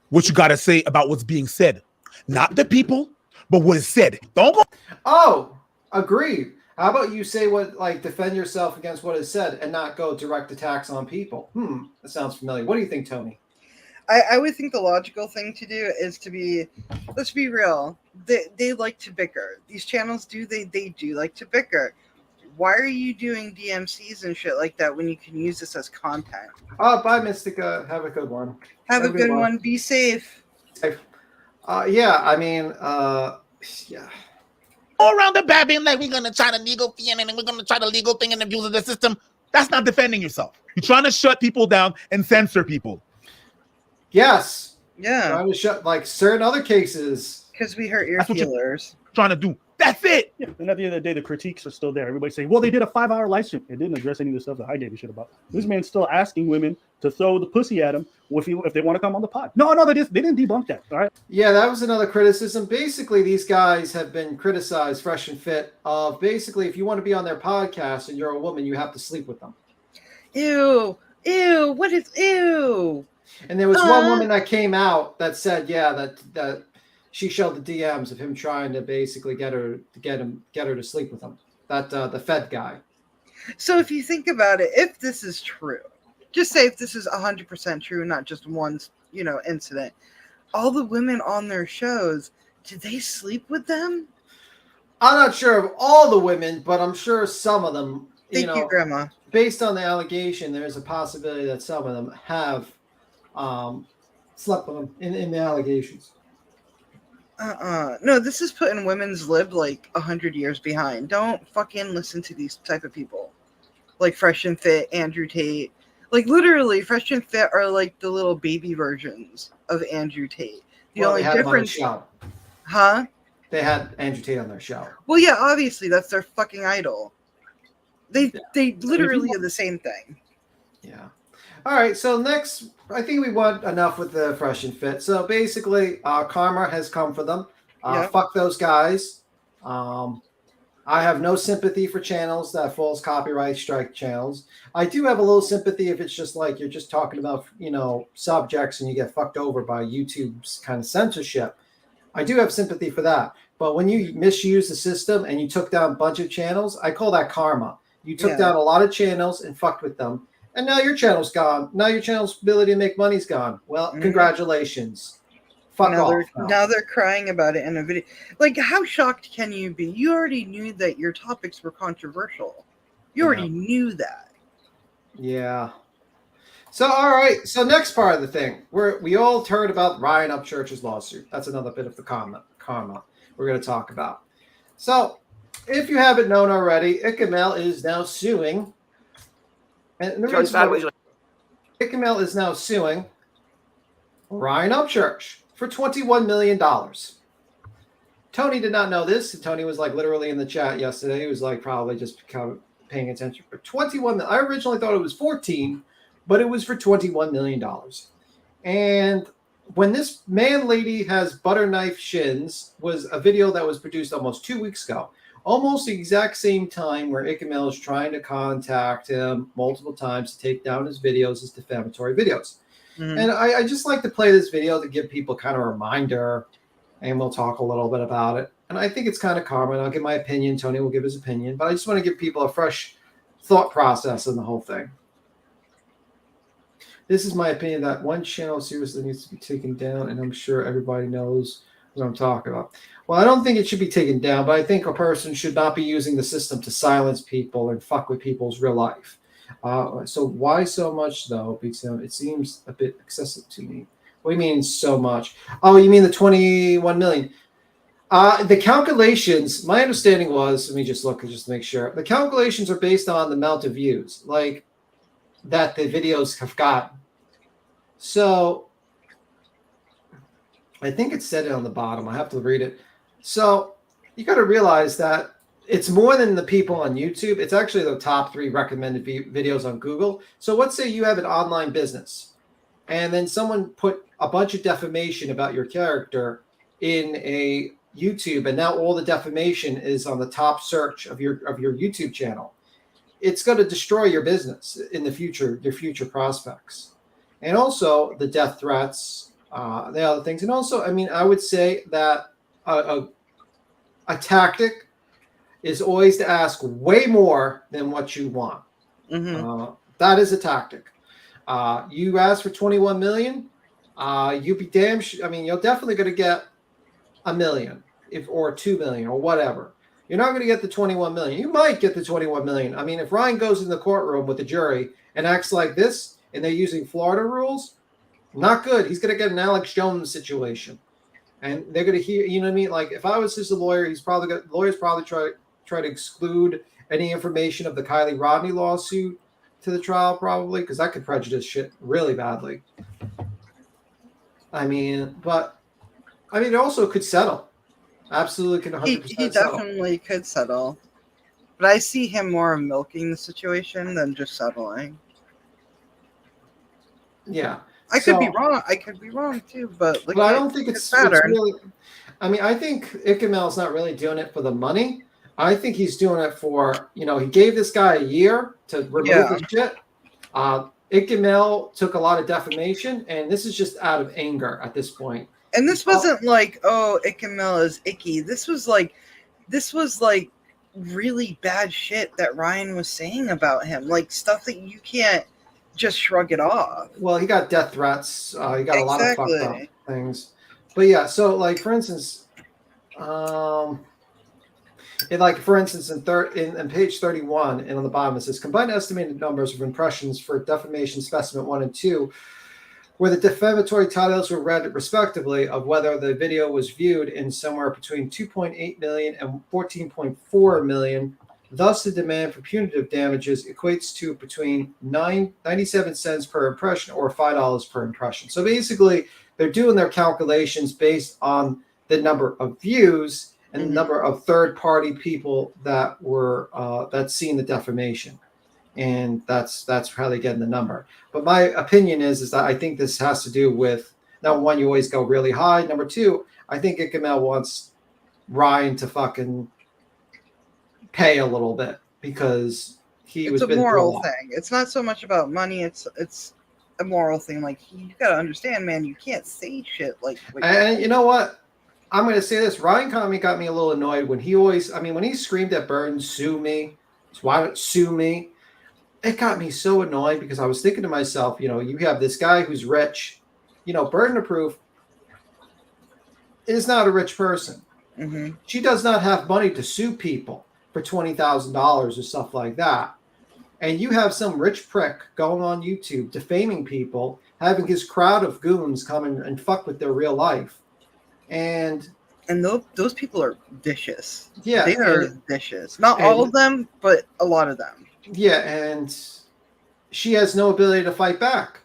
[SPEAKER 7] what you got to say about what's being said. Not the people, but what is said. Don't go.
[SPEAKER 2] Oh, agreed. How about you say defend yourself against what is said and not go direct attacks on people? That sounds familiar. What do you think, Tony?
[SPEAKER 1] I would think the logical thing to do is to be, let's be real, they like to bicker. These channels they do like to bicker. Why are you doing DMCs and shit like that when you can use this as content?
[SPEAKER 2] Oh, bye, Mystica. Have a good one.
[SPEAKER 1] Have a good one. Be safe.
[SPEAKER 2] Yeah, I mean, yeah.
[SPEAKER 7] All around the bad being like, we're going to try the legal thing and we're going to try the legal thing and abuse of the system. That's not defending yourself. You're trying to shut people down and censor people.
[SPEAKER 2] Yes.
[SPEAKER 1] Yeah.
[SPEAKER 2] Trying to shut, certain other cases.
[SPEAKER 1] Because we hurt your
[SPEAKER 7] That's what you're
[SPEAKER 1] feelers.
[SPEAKER 7] Trying to do. That's it.
[SPEAKER 11] Yeah, and at the end of the day, the critiques are still there. Everybody's saying, well, they did a 5-hour live stream. It didn't address any of the stuff that I gave a shit about. This man's still asking women to throw the pussy at him if they want to come on the pod. No, they didn't debunk that. All right.
[SPEAKER 2] Yeah, that was another criticism. Basically, these guys have been criticized, Fresh and Fit, of basically if you want to be on their podcast and you're a woman, you have to sleep with them.
[SPEAKER 1] Ew. What is ew?
[SPEAKER 2] And there was one woman that came out that said, yeah, that she showed the DMs of him trying to basically get her to sleep with him. That the Fed guy.
[SPEAKER 1] So if you think about it, if this is true, just say if this is 100% true, not just one, incident, all the women on their shows, did they sleep with them?
[SPEAKER 2] I'm not sure of all the women, but I'm sure some of them.
[SPEAKER 1] Thank you, Grandma.
[SPEAKER 2] Based on the allegation, there's a possibility that some of them have slept with them in the allegations.
[SPEAKER 1] No, this is putting women's lib 100 years behind. Don't fucking listen to these type of people. Like Fresh and Fit, Andrew Tate. Literally, Fresh and Fit are the little baby versions of Andrew Tate. The only difference. Huh?
[SPEAKER 2] They had Andrew Tate on their show.
[SPEAKER 1] Well, yeah, obviously that's their fucking idol. They literally are the same thing.
[SPEAKER 2] Yeah. All right. So next, I think we want enough with the Fresh and Fit. So basically, karma has come for them. Fuck those guys. I have no sympathy for channels that false copyright strike channels. I do have a little sympathy if it's just you're just talking about subjects and you get fucked over by YouTube's kind of censorship. I do have sympathy for that. But when you misuse the system and you took down a bunch of channels, I call that karma. You took down a lot of channels and fucked with them. And now your channel's gone. Now your channel's ability to make money's gone. Well, congratulations. Fuck off.
[SPEAKER 1] Now they're crying about it in a video. How shocked can you be? You already knew that your topics were controversial. You already knew that.
[SPEAKER 2] Yeah. So, all right. So next part of the thing. We all heard about Ryan Upchurch's lawsuit. That's another bit of the karma we're going to talk about. So, if you haven't known already, Icamel is now suing. And Icamel is now suing Ryan Upchurch for $21 million. Tony did not know this. Tony was literally in the chat yesterday. He was probably just paying attention. For $21 million. I originally thought it was 14, but it was for $21 million. And when this man lady has butter knife shins was a video that was produced almost 2 weeks ago. Almost the exact same time where Icamel is trying to contact him multiple times to take down his videos, his defamatory videos. And I just like to play this video to give people kind of a reminder, and we'll talk a little bit about it. And I think it's kind of karma, and I'll give my opinion. Tony will give his opinion, but I just want to give people a fresh thought process in the whole thing. This is my opinion that one channel seriously needs to be taken down, and I'm sure everybody knows what I'm talking about. Well, I don't think it should be taken down, but I think a person should not be using the system to silence people and fuck with people's real life. So why so much, though? Because it seems a bit excessive to me. What do you mean so much? Oh, you mean the 21 million? The calculations, my understanding was, let me just look just to make sure. The calculations are based on the amount of views. that the videos have gotten. So I think it said it on the bottom. I have to read it. So you got to realize that it's more than the people on YouTube. It's actually the top 3 recommended videos on Google. So let's say you have an online business and then someone put a bunch of defamation about your character in a YouTube, and now all the defamation is on the top search of your YouTube channel. It's going to destroy your business in the future, your future prospects. And also the death threats, the other things. And also, I mean, I would say that a tactic is always to ask way more than what you want. That is a tactic. You ask for 21 million, you be damn I mean, you're definitely going to get $1 million or 2 million or whatever. You're not going to get the 21 million. You might get the 21 million. I mean, if Ryan goes in the courtroom with the jury and acts like this and they're using Florida rules, not good. He's going to get an Alex Jones situation. And they're going to hear, you know what I mean? Like if I was just a lawyer, lawyers probably try to exclude any information of the Kylie Rodney lawsuit to the trial, probably, because that could prejudice shit really badly. I mean, but I mean, it also could settle. Absolutely could 100%
[SPEAKER 1] He
[SPEAKER 2] settle.
[SPEAKER 1] definitely could settle. But I see him more milking the situation than just settling.
[SPEAKER 2] Yeah.
[SPEAKER 1] I could be wrong. I could be wrong too, but like,
[SPEAKER 2] I don't think it's
[SPEAKER 1] pattern.
[SPEAKER 2] really. I mean, I think Ikemel's not really doing it for the money. I think he's doing it for, you know, he gave this guy a year to remove the shit. Ikemel took a lot of defamation, and this is just out of anger at this point.
[SPEAKER 1] And this wasn't like, oh, Ikemel is icky. This was like really bad shit that Ryan was saying about him, like stuff that you can't just shrug it off.
[SPEAKER 2] Well, he got death threats. He got a lot of fucked up things. But yeah, so like for instance, in page 31 and on the bottom it says combined estimated numbers of impressions for defamation specimen 1 and 2, where the defamatory titles were read respectively of whether the video was viewed in somewhere between 2.8 million and 14.4 million. Thus, the demand for punitive damages equates to between 97 cents per impression or $5 per impression. So basically, they're doing their calculations based on the number of views and the number of third-party people that were that seen the defamation, and that's how they get the number. But my opinion is that I think this has to do with, number one, you always go really high. Number two, I think Ikemel wants Ryan to fucking pay a little bit because
[SPEAKER 1] it's a moral thing. It's not so much about money. It's a moral thing. Like, you gotta understand, man. You can't say shit like.
[SPEAKER 2] And you know what? I'm gonna say this. Ryan Comey got me a little annoyed when when he screamed at Burton, "Sue me! Why don't sue me?" It got me so annoyed because I was thinking to myself, you know, you have this guy who's rich, you know, Burden of Proof is not a rich person.
[SPEAKER 1] Mm-hmm.
[SPEAKER 2] She does not have money to sue people for $20,000 or stuff like that. And you have some rich prick going on YouTube defaming people, having his crowd of goons come and fuck with their real life. And
[SPEAKER 1] those people are vicious.
[SPEAKER 2] Yeah.
[SPEAKER 1] They are vicious. Not all of them, but a lot of them.
[SPEAKER 2] Yeah, and she has no ability to fight back.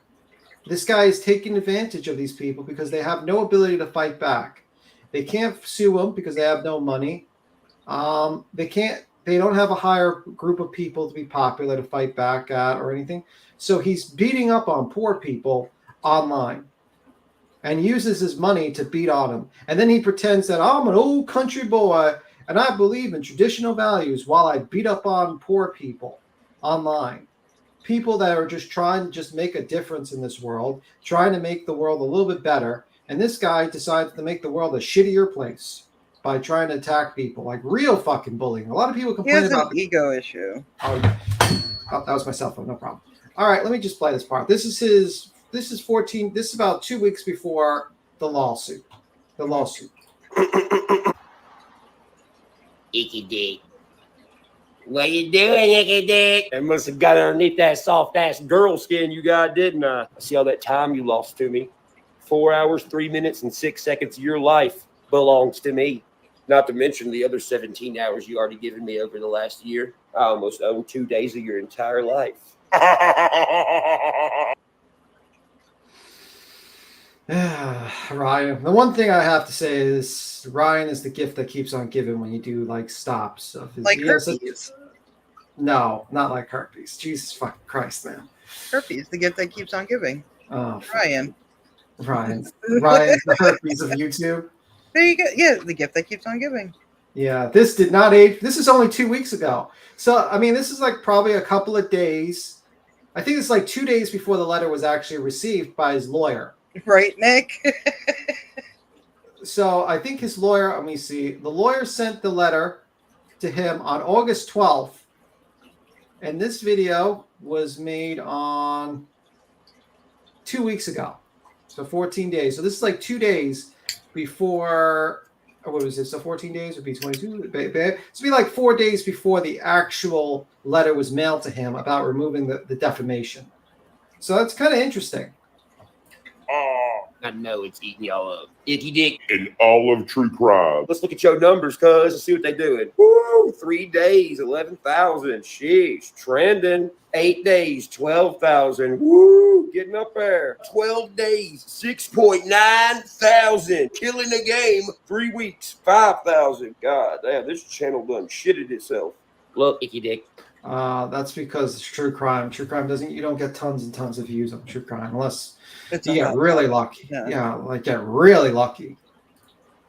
[SPEAKER 2] This guy is taking advantage of these people because they have no ability to fight back. They can't sue them because they have no money. They don't have a higher group of people to be popular to fight back at or anything. So he's beating up on poor people online and uses his money to beat on them. And then he pretends that I'm an old country boy and I believe in traditional values while I beat up on poor people online. People that are just trying to just make a difference in this world, trying to make the world a little bit better. And this guy decides to make the world a shittier place by trying to attack people, like real fucking bullying. A lot of people complain about
[SPEAKER 1] an ego issue.
[SPEAKER 2] Oh, that was my cell phone. No problem. All right, let me just play this part. This is about 2 weeks before the lawsuit.
[SPEAKER 19] Icky Dick. What you doing, Icky Dick? I must have got underneath that soft-ass girl skin you got, didn't I? I see all that time you lost to me. 4 hours, 3 minutes, and 6 seconds of your life belongs to me. Not to mention the other 17 hours you already given me over the last year. I almost own 2 days of your entire life.
[SPEAKER 2] Ryan, the one thing I have to say is Ryan is the gift that keeps on giving when you do like stops of his
[SPEAKER 1] Like
[SPEAKER 2] he has
[SPEAKER 1] herpes.
[SPEAKER 2] No, not like herpes. Jesus fucking Christ, man.
[SPEAKER 1] Herpes, the gift that keeps on giving.
[SPEAKER 2] Oh,
[SPEAKER 1] Ryan.
[SPEAKER 2] Ryan's the herpes of YouTube.
[SPEAKER 1] There you go. Yeah, the gift that keeps on giving.
[SPEAKER 2] Yeah, this did not age. This is only 2 weeks ago. So, I mean, this is like probably a couple of days. I think it's like 2 days before the letter was actually received by his lawyer.
[SPEAKER 1] Right, Nick?
[SPEAKER 2] So, I think his lawyer, let me see. The lawyer sent the letter to him on August 12th. And this video was made on 2 weeks ago. So 14 days. So this is like 2 days before, what was it? So 14 days would be 22. So it'd be like 4 days before the actual letter was mailed to him about removing the defamation. So that's kind of interesting.
[SPEAKER 19] I know it's eating y'all up. Icky Dick.
[SPEAKER 20] And all of true crime.
[SPEAKER 19] Let's look at your numbers, cuz, and see what they're doing. Woo! 3 days, 11,000. Sheesh. Trending. 8 days, 12,000. Woo! Getting up there. 12 days, 6.9 thousand. Killing the game. 3 weeks, 5,000. God damn, this channel done shitted itself. Look, Icky Dick.
[SPEAKER 2] That's because it's true crime. True crime you don't get tons and tons of views on true crime unless
[SPEAKER 1] it's
[SPEAKER 2] you get really lucky. Yeah, like get really lucky.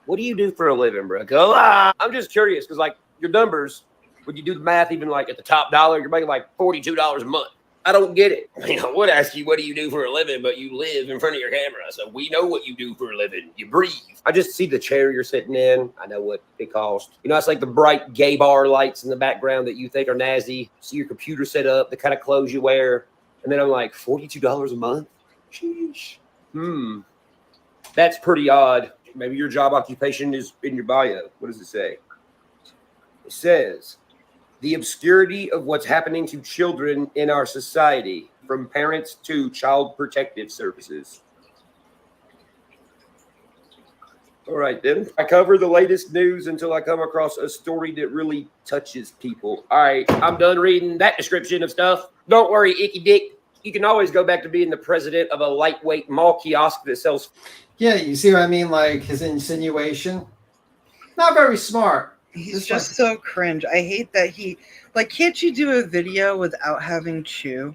[SPEAKER 19] What do you do for a living, bro? Go on. I'm just curious because, like, your numbers, when you do the math, even like at the top dollar, you're making like $42 a month. I don't get it. I mean, I would ask you, what do you do for a living? But you live in front of your camera, so we know what you do for a living. You breathe. I just see the chair you're sitting in. I know what it costs. You know, it's like the bright gay bar lights in the background that you think are nazi. See your computer set up, the kind of clothes you wear. And then I'm like, $42 a month? Sheesh. That's pretty odd. Maybe your job occupation is in your bio. What does it say? It says, the obscurity of what's happening to children in our society, from parents to child protective services. All right, then. I cover the latest news until I come across a story that really touches people. All right, I'm done reading that description of stuff. Don't worry, Icky Dick. You can always go back to being the president of a lightweight mall kiosk that sells.
[SPEAKER 2] Yeah, you see what I mean? Like his insinuation. Not very smart.
[SPEAKER 1] He's just so cringe. I hate that can't you do a video without having chew?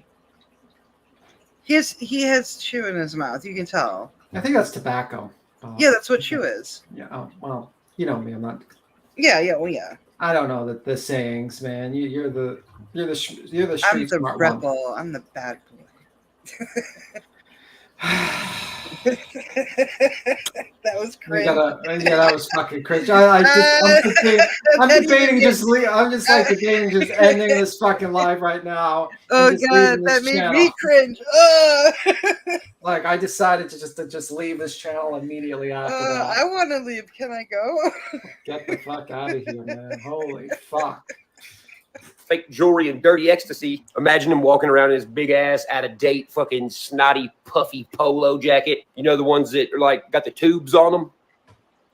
[SPEAKER 1] He has chew in his mouth. You can tell.
[SPEAKER 2] I think that's tobacco.
[SPEAKER 1] Yeah, that's what chew is.
[SPEAKER 2] Yeah. Oh, well, you know me. I'm not.
[SPEAKER 1] Yeah. Well, yeah.
[SPEAKER 2] I don't know the sayings, man. You're the street
[SPEAKER 1] I'm the
[SPEAKER 2] smart
[SPEAKER 1] rebel.
[SPEAKER 2] one.
[SPEAKER 1] I'm the bad boy. That was cringe.
[SPEAKER 2] That was fucking cringe. I'm debating just ending this fucking live right now.
[SPEAKER 1] Oh god, that made me cringe.
[SPEAKER 2] Like I decided to just leave this channel immediately after that.
[SPEAKER 1] I want to leave. Can I go?
[SPEAKER 2] Get the fuck out of here, man. Holy fuck.
[SPEAKER 19] Fake jewelry and dirty ecstasy. Imagine him walking around in his big ass, out of date, fucking snotty, puffy polo jacket. You know, the ones that are like got the tubes on them?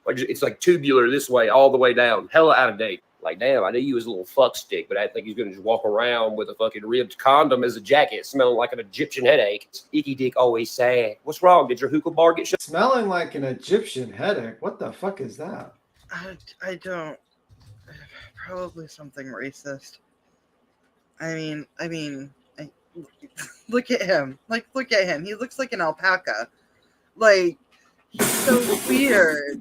[SPEAKER 19] Like it's like tubular this way, all the way down. Hella out of date. Like, damn, I knew you was a little fuck stick, but I think he's gonna just walk around with a fucking ribbed condom as a jacket, smelling like an Egyptian headache. Icky Dick always sad. What's wrong? Did your hookah bar get shut?
[SPEAKER 2] Smelling like an Egyptian headache. What the fuck is that?
[SPEAKER 1] I don't. Probably something racist. I mean, look at him. Like, look at him. He looks like an alpaca. Like, he's so weird.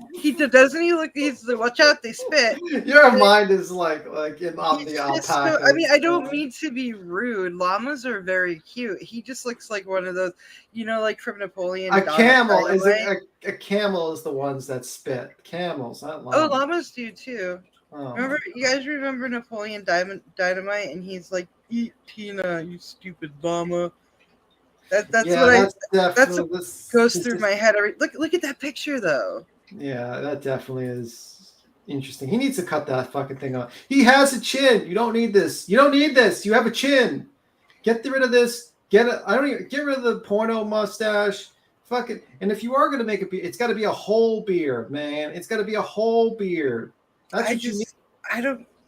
[SPEAKER 1] Doesn't he look? Watch out, they spit.
[SPEAKER 2] Your mind is like on the alpaca.
[SPEAKER 1] I don't mean to be rude. Llamas are very cute. He just looks like one of those, like from Napoleon.
[SPEAKER 2] A camel is a camel is the ones that spit. Camels, not llamas.
[SPEAKER 1] Oh, llamas do too.
[SPEAKER 2] Oh,
[SPEAKER 1] You guys remember Napoleon Dynamite? And he's like, "Eat Tina, you stupid llama." That's what goes through my head. Look at that picture though.
[SPEAKER 2] Yeah, that definitely is interesting. He needs to cut that fucking thing off. He has a chin. You don't need this. You don't need this. You have a chin. Get rid of this. Get rid of the porno mustache. Fucking. And if you are gonna make a beard, it's got to be a whole beard, man. It's got to be a whole beard. That's what you need.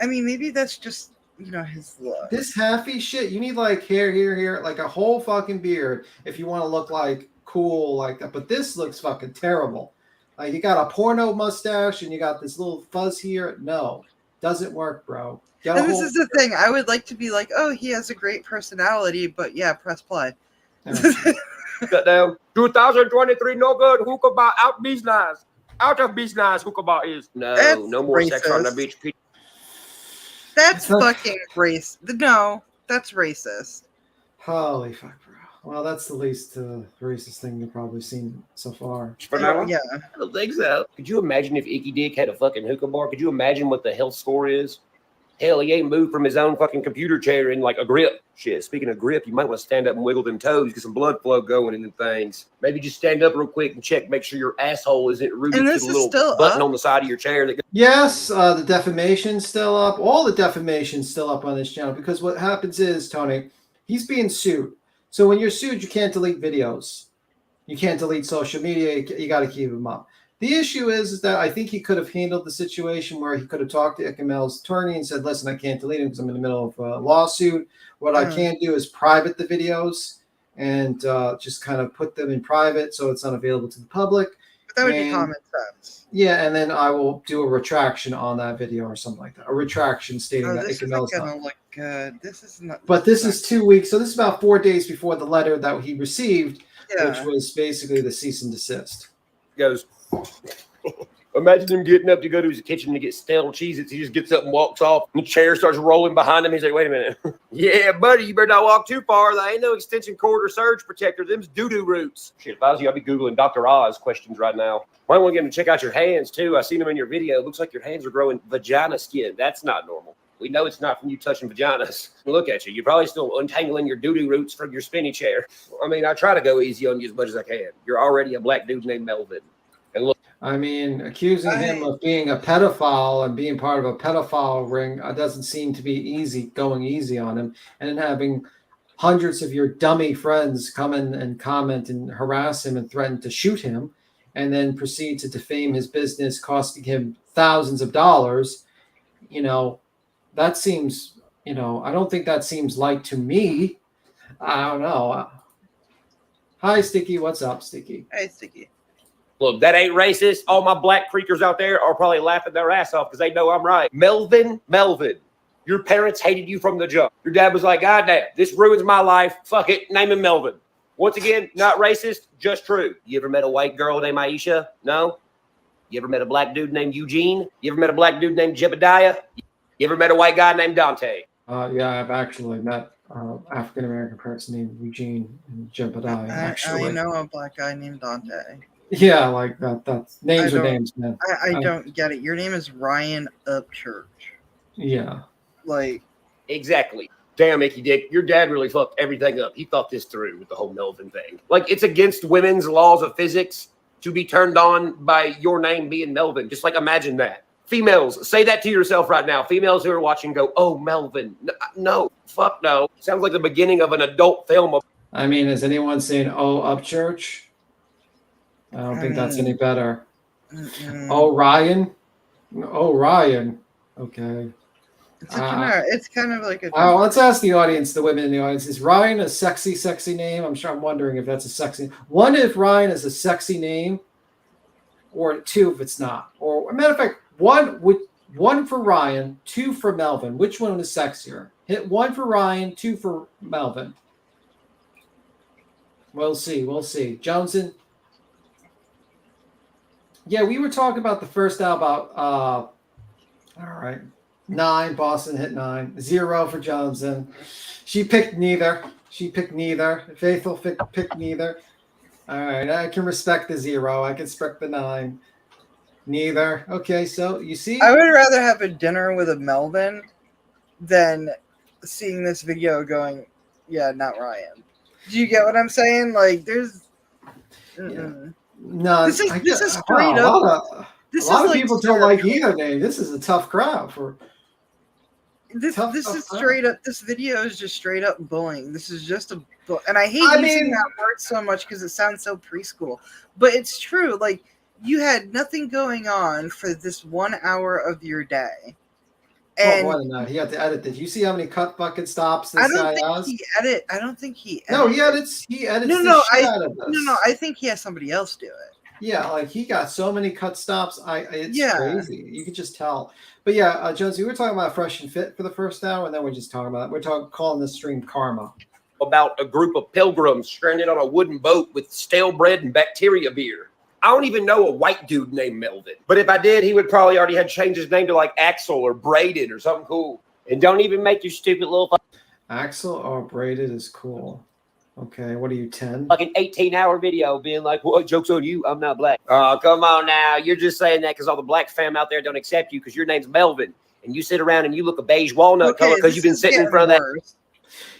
[SPEAKER 1] Maybe that's just his look.
[SPEAKER 2] This halfy shit, you need like hair here, like a whole fucking beard if you want to look like cool like that. But this looks fucking terrible. Like you got a porno mustache and you got this little fuzz here. No, doesn't work, bro.
[SPEAKER 1] And this is the thing. I would like to be like, oh, he has a great personality, but yeah, press play.
[SPEAKER 19] Goddamn, 2023, no good. Hookah out business. Out of business, hookah is. No more sex on the beach.
[SPEAKER 1] That's fucking racist. No, that's racist.
[SPEAKER 2] Holy fuck, bro. Well, that's the least racist thing you've probably seen so far.
[SPEAKER 19] Yeah. I don't think so. Could you imagine if Icky Dick had a fucking hookah bar? Could you imagine what the health score is? Hell, he ain't moved from his own fucking computer chair in like a grip. Shit, speaking of grip, you might want to stand up and wiggle them toes, get some blood flow going in them things. Maybe just stand up real quick and check, make sure your asshole isn't rooted to the little button on the side of your chair. That
[SPEAKER 2] Yes, the defamation's still up. All the defamation's still up on this channel because what happens is, Tony, he's being sued. So when you're sued, you can't delete videos. You can't delete social media. You got to keep them up. The issue is that I think he could have handled the situation where he could have talked to Ikamel's attorney and said, listen, I can't delete him because I'm in the middle of a lawsuit. What I can do is private the videos and just kind of put them in private so it's not available to the public.
[SPEAKER 1] But that would be common sense.
[SPEAKER 2] Yeah, and then I will do a retraction on that video or something like that. A retraction stating that
[SPEAKER 1] this
[SPEAKER 2] Ikamel's
[SPEAKER 1] isn't
[SPEAKER 2] not.
[SPEAKER 1] gonna look good. This is not.
[SPEAKER 2] But this is 2 weeks. So this is about 4 days before the letter that he received,
[SPEAKER 1] Yeah.
[SPEAKER 2] which was basically the cease and desist.
[SPEAKER 19] goes. Imagine him getting up to go to his kitchen to get stale Cheez-Its. He just gets up and walks off. And the chair starts rolling behind him. He's like, wait a minute. Yeah, buddy, you better not walk too far. There ain't no extension cord or surge protector. Them's doo-doo roots. Shit, if I was you, I'd be Googling Dr. Oz questions right now. Might want to get him to check out your hands, too. I seen them in your video. It looks like your hands are growing vagina skin. That's not normal. We know it's not from you touching vaginas. Look at you. You're probably still untangling your doo-doo roots from your spinny chair. I mean, I try to go easy on you as much as I can. You're already a black dude named Melvin. And look,
[SPEAKER 2] I mean, accusing him of being a pedophile and being part of a pedophile ring doesn't seem to be going easy on him. And then having hundreds of your dummy friends come in and comment and harass him and threaten to shoot him and then proceed to defame his business, costing him thousands of dollars, that seems, I don't think that seems light to me. I don't know. Hi, Sticky. What's up, Sticky?
[SPEAKER 1] Hey, Sticky.
[SPEAKER 19] look, that ain't racist. All my black creakers out there are probably laughing their ass off because they know I'm right. Melvin, your parents hated you from the jump. Your dad was like, God damn, this ruins my life. Fuck it, name him Melvin. Once again, not racist, just true. You ever met a white girl named Aisha? No? You ever met a black dude named Eugene? You ever met a black dude named Jebediah? You ever met a white guy named Dante?
[SPEAKER 2] Yeah, I've actually met African-American person named Eugene and Jebediah, actually.
[SPEAKER 1] I know a black guy named Dante.
[SPEAKER 2] Yeah, like that. That's names are names, man.
[SPEAKER 1] I don't get it. Your name is Ryan Upchurch.
[SPEAKER 2] Yeah.
[SPEAKER 1] Like.
[SPEAKER 19] Exactly. Damn, Icky Dick, your dad really fucked everything up. He thought this through with the whole Melvin thing. Like, it's against women's laws of physics to be turned on by your name being Melvin. Just like, imagine that. Females, say that to yourself right now. Females who are watching go, oh, Melvin. No, fuck no. Sounds like the beginning of an adult film.
[SPEAKER 2] I mean, is anyone saying, oh, Upchurch? I don't think that's any better. Oh, Ryan? Oh, Ryan. Okay.
[SPEAKER 1] It's kind of like a.
[SPEAKER 2] Oh, let's ask the audience, the women in the audience. Is Ryan a sexy name? I'm wondering if that's a sexy. One, if Ryan is a sexy name, or two, if it's not. Or, a matter of fact, one for Ryan, two for Melvin. Which one is sexier? Hit one for Ryan, two for Melvin. We'll see. Johnson. Yeah, we were talking about the first album. All right. 9, Boston hit 9. 0 for Johnson. She picked neither. Faithful picked neither. All right, I can respect the 0. I can respect the 9. Neither. Okay, so you see?
[SPEAKER 1] I would rather have a dinner with a Melvin than seeing this video going, yeah, not Ryan. Do you get what I'm saying? Like, there's...
[SPEAKER 2] No,
[SPEAKER 1] this is straight up.
[SPEAKER 2] A lot of people don't like either name. This is a tough crowd for...
[SPEAKER 1] This is straight up. This video is just straight up bullying. This is just a, and I hate using that word so much because it sounds so preschool. But it's true. Like, you had nothing going on for this 1 hour of your day, And
[SPEAKER 2] more than that. He had to edit this. You see how many cut fucking stops
[SPEAKER 1] I
[SPEAKER 2] this
[SPEAKER 1] don't
[SPEAKER 2] guy
[SPEAKER 1] think
[SPEAKER 2] has?
[SPEAKER 1] he edit. I don't think he.
[SPEAKER 2] No,
[SPEAKER 1] edits.
[SPEAKER 2] he edits. He edits.
[SPEAKER 1] No,
[SPEAKER 2] the
[SPEAKER 1] no,
[SPEAKER 2] shit out of this.
[SPEAKER 1] no. I think he has somebody else do it.
[SPEAKER 2] Yeah, like he got so many cut stops. It's
[SPEAKER 1] Yeah.
[SPEAKER 2] crazy. You could just tell. But yeah, Jonesy, we were talking about Fresh and Fit for the first hour, and then we're just talking about calling this stream Karma.
[SPEAKER 19] About a group of pilgrims stranded on a wooden boat with stale bread and bacteria beer. I don't even know a white dude named Melvin. But if I did, he would probably already had changed his name to like Axel or Braden or something cool. And don't even make your stupid little
[SPEAKER 2] Axel or Braided is cool. Okay, what are you, 10?
[SPEAKER 19] fucking 18-hour video being like, "What joke's on you? I'm not black." Oh, come on now. You're just saying that because all the black fam out there don't accept you because your name's Melvin. And you sit around and you look a beige walnut color because you've been sitting in front of that.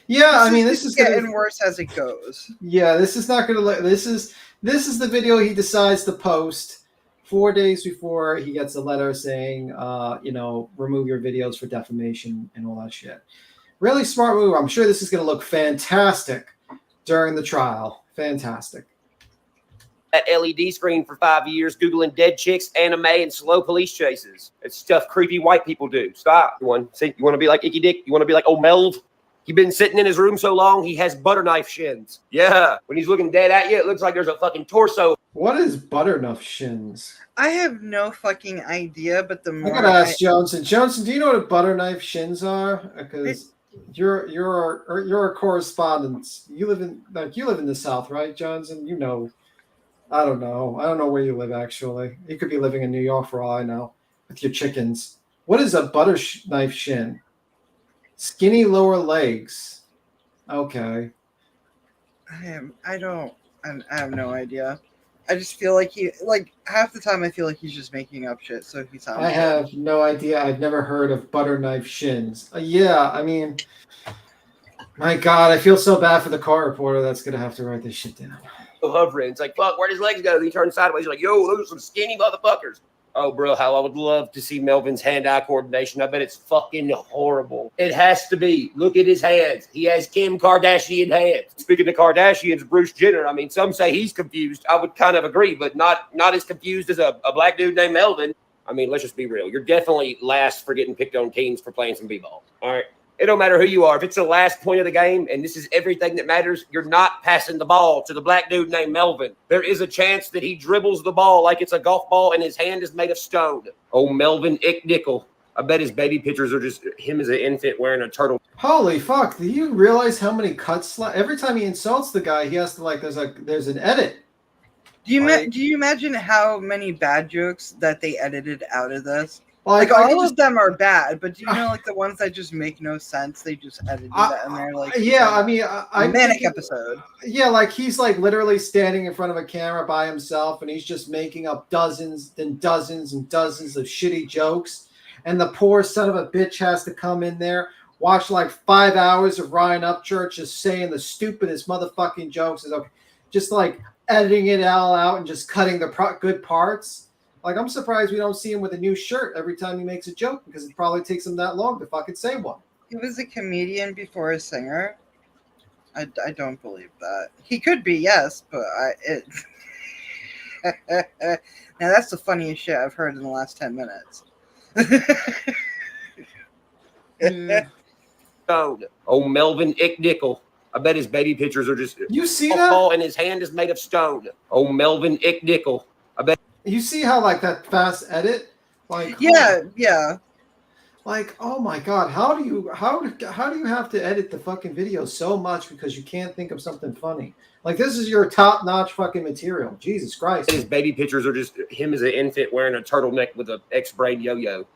[SPEAKER 2] Yeah, I mean, this is
[SPEAKER 1] getting worse as it goes.
[SPEAKER 2] Yeah, this is not going to. This is the video he decides to post 4 days before he gets a letter saying, remove your videos for defamation and all that shit. Really smart move. I'm sure this is going to look fantastic during the trial. Fantastic.
[SPEAKER 19] That LED screen for 5 years, Googling dead chicks, anime, and slow police chases. It's stuff creepy white people do. Stop. You want to be like Icky Dick? You want to be like old Melv? He's been sitting in his room so long, he has butter knife shins. Yeah. When he's looking dead at you, it looks like there's a fucking torso.
[SPEAKER 2] What is butternut shins?
[SPEAKER 1] I have no fucking idea, but the
[SPEAKER 2] I
[SPEAKER 1] more
[SPEAKER 2] gotta ask Johnson. Johnson, do you know what butter knife shins are? Because you're a correspondent. You live in the South, right, Johnson? You know. I don't know. I don't know where you live actually. You could be living in New York for all I know with your chickens. What is a butter knife shin? Skinny lower legs. Okay.
[SPEAKER 1] I have no idea. I just feel like half the time I feel like he's just making up shit. So he sounds.
[SPEAKER 2] I have no idea. I've never heard of butter knife shins. Yeah, I mean, my God, I feel so bad for the car reporter that's gonna have to write this shit down.
[SPEAKER 19] Hovering. It's like, fuck, where'd his legs go? He turns sideways. He's like, yo, those are some skinny motherfuckers. Oh, bro, how I would love to see Melvin's hand-eye coordination. I bet it's fucking horrible. It has to be. Look at his hands. He has Kim Kardashian hands. Speaking of Kardashians, Bruce Jenner, I mean, some say he's confused. I would kind of agree, but not as confused as a black dude named Melvin. I mean, let's just be real. You're definitely last for getting picked on teams for playing some b-ball. All right? It don't matter who you are. If it's the last point of the game and this is everything that matters, you're not passing the ball to the black dude named Melvin. There is a chance that he dribbles the ball like it's a golf ball and his hand is made of stone. Oh, Melvin Icknickel. I bet his baby pictures are just him as an infant wearing a turtle.
[SPEAKER 2] Holy fuck! Do you realize how many cuts? Every time he insults the guy, he has to there's an edit.
[SPEAKER 1] Do you imagine how many bad jokes that they edited out of this?
[SPEAKER 2] Like,
[SPEAKER 1] all of them are bad, but do you know the ones that just make no sense? They just edited that, and they're like,
[SPEAKER 2] yeah, I mean, I'm
[SPEAKER 1] manic
[SPEAKER 2] thinking,
[SPEAKER 1] episode.
[SPEAKER 2] Yeah, like he's like literally standing in front of a camera by himself, and he's just making up dozens and dozens and dozens of shitty jokes, and the poor son of a bitch has to come in there, watch like 5 hours of Ryan Upchurch just saying the stupidest motherfucking jokes, is okay, just like editing it all out and just cutting the good parts. Like, I'm surprised we don't see him with a new shirt every time he makes a joke because it probably takes him that long to fucking say one.
[SPEAKER 1] He was a comedian before a singer. I don't believe that. He could be, yes, but now that's the funniest shit I've heard in the last 10 minutes.
[SPEAKER 19] Oh, Melvin Icknickel. I bet his baby pictures are just
[SPEAKER 2] you see that?
[SPEAKER 19] And his hand is made of stone. Oh, Melvin Icknickel. I bet.
[SPEAKER 2] You see how like that fast edit, like
[SPEAKER 1] yeah.
[SPEAKER 2] Like, oh my God, how do you have to edit the fucking video so much because you can't think of something funny? Like, this is your top-notch fucking material. Jesus Christ.
[SPEAKER 19] His baby pictures are just him as an infant wearing a turtleneck with an X-braid yo-yo.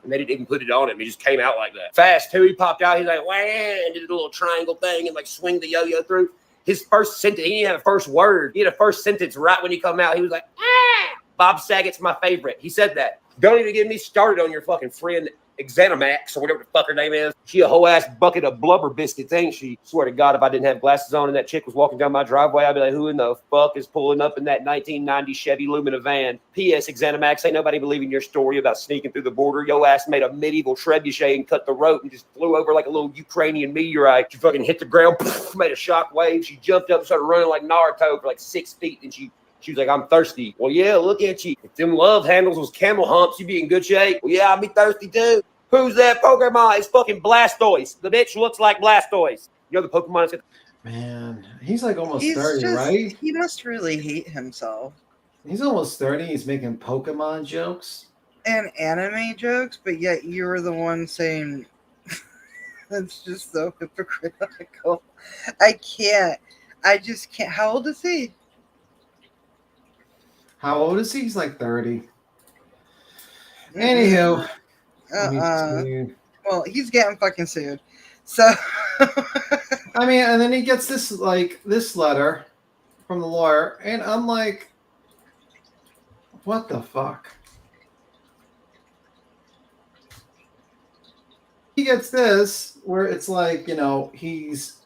[SPEAKER 19] And they didn't even put it on him. He just came out like that. Fast, too. He popped out. He's like, wah, and did a little triangle thing and like swing the yo-yo through. His first sentence, he didn't have a first word. He had a first sentence right when he come out. He was like, ah! Bob Saget's my favorite. He said that. Don't even get me started on your fucking friend Xanamax or whatever the fuck her name is. She a whole ass bucket of blubber biscuits, ain't she? Swear to God, if I didn't have glasses on and that chick was walking down my driveway, I'd be like, who in the fuck is pulling up in that 1990 Chevy Lumina van? P.S. Xanamax, ain't nobody believing your story about sneaking through the border. Yo ass made a medieval trebuchet and cut the rope and just flew over like a little Ukrainian meteorite. She fucking hit the ground, made a shock wave. She jumped up and started running like Naruto for like 6 feet, and she was like, I'm thirsty. Well, yeah, look at you. If them love handles was camel humps, you'd be in good shape. Well, yeah, I'd be thirsty too. Who's that Pokemon? It's fucking Blastoise. The bitch looks like Blastoise. You know the Pokemon that's
[SPEAKER 2] Man, he's like almost
[SPEAKER 1] He's
[SPEAKER 2] 30,
[SPEAKER 1] just,
[SPEAKER 2] right?
[SPEAKER 1] He must really hate himself.
[SPEAKER 2] He's almost 30. He's making Pokemon jokes.
[SPEAKER 1] And anime jokes, but yet you were the one saying that's just so hypocritical. I can't. I just can't. How old is he?
[SPEAKER 2] How old is he? He's like 30. Anywho. let me see.
[SPEAKER 1] Well, he's getting fucking sued. So
[SPEAKER 2] I mean, and then he gets this letter from the lawyer, and I'm like, what the fuck? He gets this where it's like, you know, he's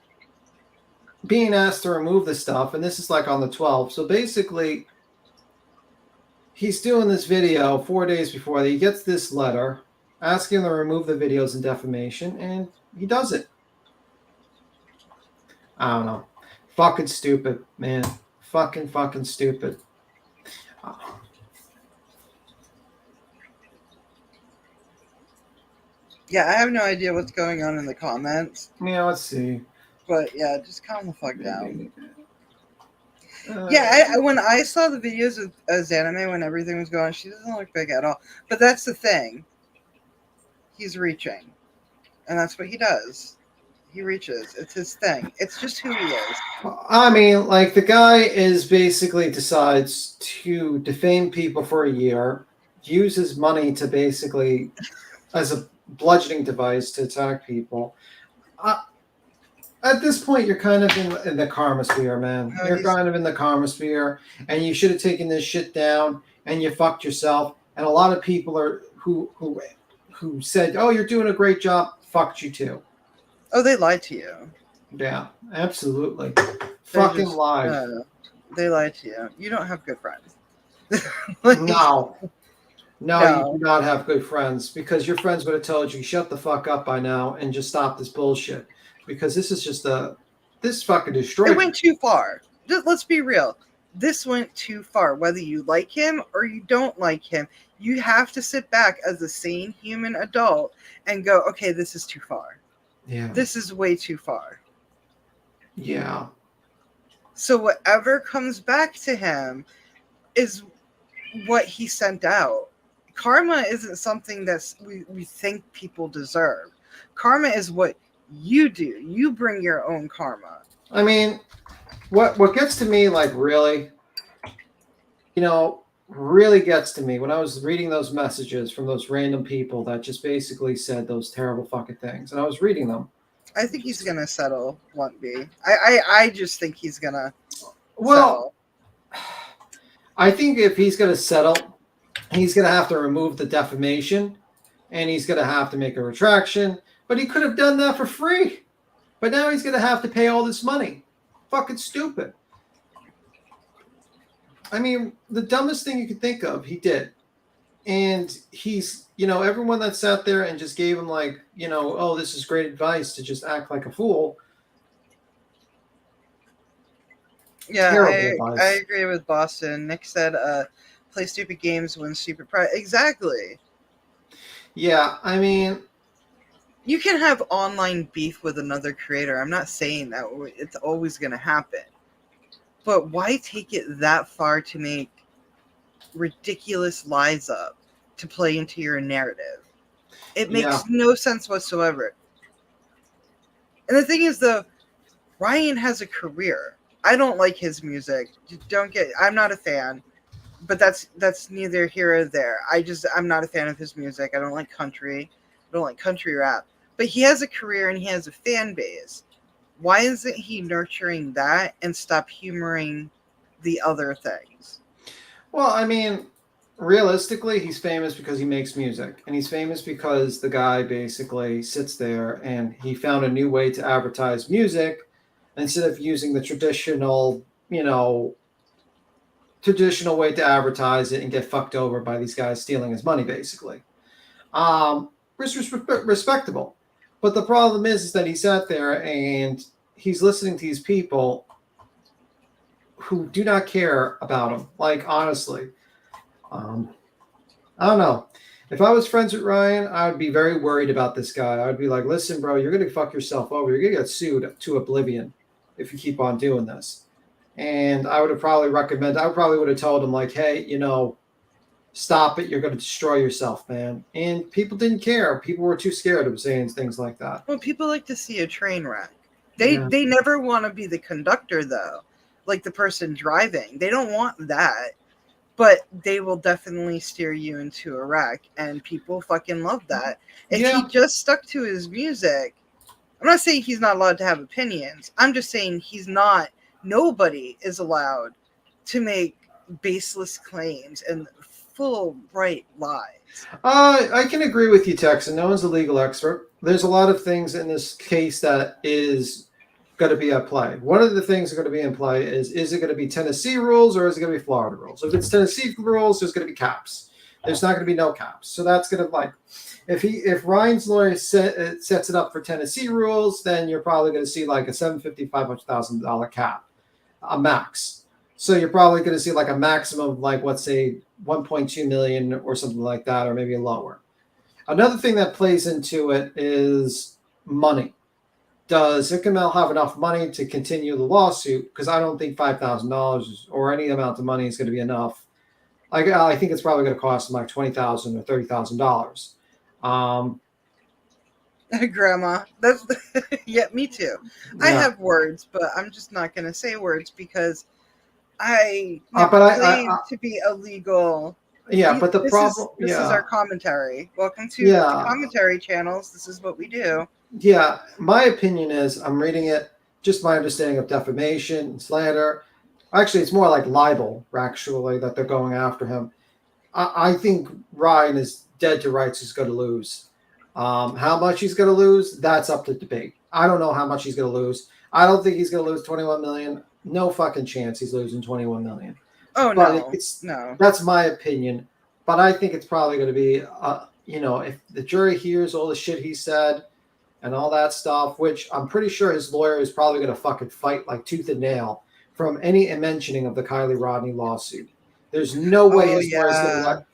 [SPEAKER 2] being asked to remove the stuff, and this is like on the 12th. So basically, he's doing this video 4 days before that. He gets this letter asking him to remove the videos and defamation, and he does it. I don't know. Fucking stupid, man. Fucking stupid.
[SPEAKER 1] yeah, I have no idea what's going on in the comments.
[SPEAKER 2] Yeah, let's see.
[SPEAKER 1] But yeah, just calm the fuck down. Yeah, when I saw the videos of Zanime when everything was going on, she doesn't look big at all. But that's the thing. He's reaching. And that's what he does. He reaches. It's his thing. It's just who he is.
[SPEAKER 2] I mean, like, the guy is basically decides to defame people for a year, uses money to basically, as a bludgeoning device to attack people. At this point, you're kind of in the karma sphere, man. You're kind of in the karma sphere, and you should have taken this shit down, and you fucked yourself. And a lot of people are who said, "Oh, you're doing a great job," fucked you too.
[SPEAKER 1] Oh, they lied to you.
[SPEAKER 2] Yeah, absolutely. Fucking lied.
[SPEAKER 1] They lied to you. You don't have good friends.
[SPEAKER 2] No,
[SPEAKER 1] No.
[SPEAKER 2] you do not have good friends, because your friends would have told you, shut the fuck up by now and just stop this bullshit. Because this is just this fucking destroyed.
[SPEAKER 1] It went too far. Let's be real. This went too far. Whether you like him or you don't like him, you have to sit back as a sane human adult and go, okay, this is too far.
[SPEAKER 2] Yeah.
[SPEAKER 1] This is way too far.
[SPEAKER 2] Yeah.
[SPEAKER 1] So whatever comes back to him is what he sent out. Karma isn't something that we think people deserve. Karma is what you do. You bring your own karma.
[SPEAKER 2] I mean, what gets to me, like, really, really gets to me when I was reading those messages from those random people that just basically said those terrible fucking things, and I was reading them.
[SPEAKER 1] I think he's gonna settle Blunt B. I just think he's gonna
[SPEAKER 2] Well, I think if he's gonna settle, he's gonna have to remove the defamation, and he's gonna have to make a retraction. But he could have done that for free. But now he's going to have to pay all this money. Fucking stupid. I mean, the dumbest thing you could think of, he did. And he's, everyone that sat there and just gave him like, oh, this is great advice to just act like a fool.
[SPEAKER 1] Yeah,
[SPEAKER 2] Terrible advice.
[SPEAKER 1] I agree with Boston. Nick said, play stupid games, win stupid prize. Exactly.
[SPEAKER 2] Yeah, I mean,
[SPEAKER 1] you can have online beef with another creator. I'm not saying that it's always going to happen. But why take it that far to make ridiculous lies up to play into your narrative? It makes no sense whatsoever. And the thing is, though, Ryan has a career. I don't like his music. I'm not a fan. But that's neither here or there. I'm not a fan of his music. I don't like country. I don't like country rap. But he has a career and he has a fan base. Why isn't he nurturing that and stop humoring the other things?
[SPEAKER 2] Well, I mean, realistically, he's famous because he makes music. And he's famous because the guy basically sits there and he found a new way to advertise music instead of using the traditional way to advertise it and get fucked over by these guys stealing his money, basically. Respectable. But the problem is that he sat there and he's listening to these people who do not care about him. Like, honestly, I don't know. If I was friends with Ryan, I would be very worried about this guy. I would be like, listen, bro, you're going to fuck yourself over. You're going to get sued to oblivion if you keep on doing this. And I would have probably would have told him, like, hey, you know, stop it. You're going to destroy yourself, man. And people didn't care. People were too scared of saying things like that.
[SPEAKER 1] Well, people like to see a train wreck. They never want to be the conductor, though, like the person driving. They don't want that. But they will definitely steer you into a wreck, and people fucking love that. If he just stuck to his music, I'm not saying he's not allowed to have opinions. I'm just saying nobody is allowed to make baseless claims and full bright lies.
[SPEAKER 2] I can agree with you, Texan. No one's a legal expert. There's a lot of things in this case that is going to be at play. One of the things that are going to be in play is it going to be Tennessee rules or is it going to be Florida rules? If it's Tennessee rules, there's going to be caps. There's not going to be no caps. So that's going to, like, if Ryan's lawyer sets it up for Tennessee rules, then you're probably going to see like a $750,000, $500,000 cap, a max. So you're probably going to see like a maximum of like, let's say 1.2 million or something like that, or maybe lower. Another thing that plays into it is money. Does Iqamel have enough money to continue the lawsuit? Because I don't think $5,000 or any amount of money is going to be enough. I think it's probably going to cost him like $20,000 or $30,000.
[SPEAKER 1] Grandma, that's me too.
[SPEAKER 2] Yeah.
[SPEAKER 1] I have words, but I'm just not going to say words because I claim to be a legal.
[SPEAKER 2] Yeah, but the problem.
[SPEAKER 1] This is our commentary. Welcome to the commentary channels. This is what we do.
[SPEAKER 2] Yeah, my opinion is, I'm reading it, just my understanding of defamation and slander. Actually, it's more like libel, actually, that they're going after him. I think Ryan is dead to rights. He's going to lose. How much he's going to lose, that's up to debate. I don't know how much he's going to lose. I don't think he's going to lose 21 million. No fucking chance he's losing 21 million.
[SPEAKER 1] Oh,
[SPEAKER 2] but
[SPEAKER 1] no.
[SPEAKER 2] That's my opinion. But I think it's probably going to be, if the jury hears all the shit he said, and all that stuff, which I'm pretty sure his lawyer is probably going to fucking fight like tooth and nail from any mentioning of the Kylie Rodney lawsuit. There's no way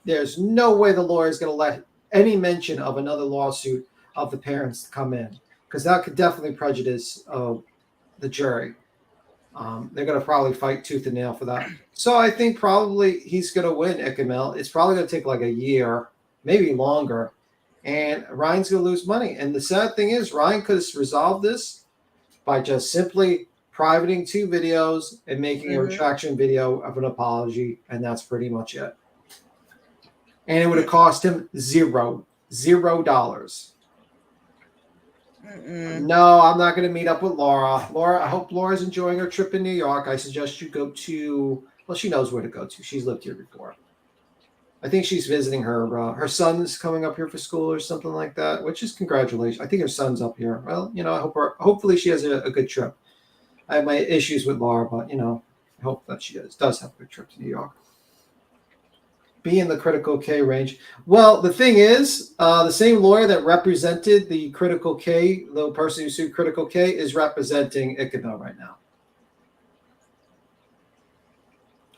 [SPEAKER 2] there's no way the lawyer is going to let any mention of another lawsuit of the parents come in, because that could definitely prejudice the jury. They're going to probably fight tooth and nail for that. So I think probably he's going to win, Iqamel. It's probably going to take like a year, maybe longer. And Ryan's going to lose money. And the sad thing is, Ryan could have resolved this by just simply privating 2 videos and making a retraction video of an apology. And that's pretty much it. And it would have cost him $0. No, I'm not going to meet up with Laura. Laura, I hope Laura's enjoying her trip in New York. I suggest you go to, well, she knows where to go to. She's lived here before. I think she's visiting her son's coming up here for school or something like that, which is congratulations. I think her son's up here. Well, I hopefully she has a good trip. I have my issues with Laura, but, I hope that she does have a good trip to New York. Be in the critical K range. Well, the thing is, the same lawyer that represented the critical K, the person who sued critical K, is representing Iqamel right now.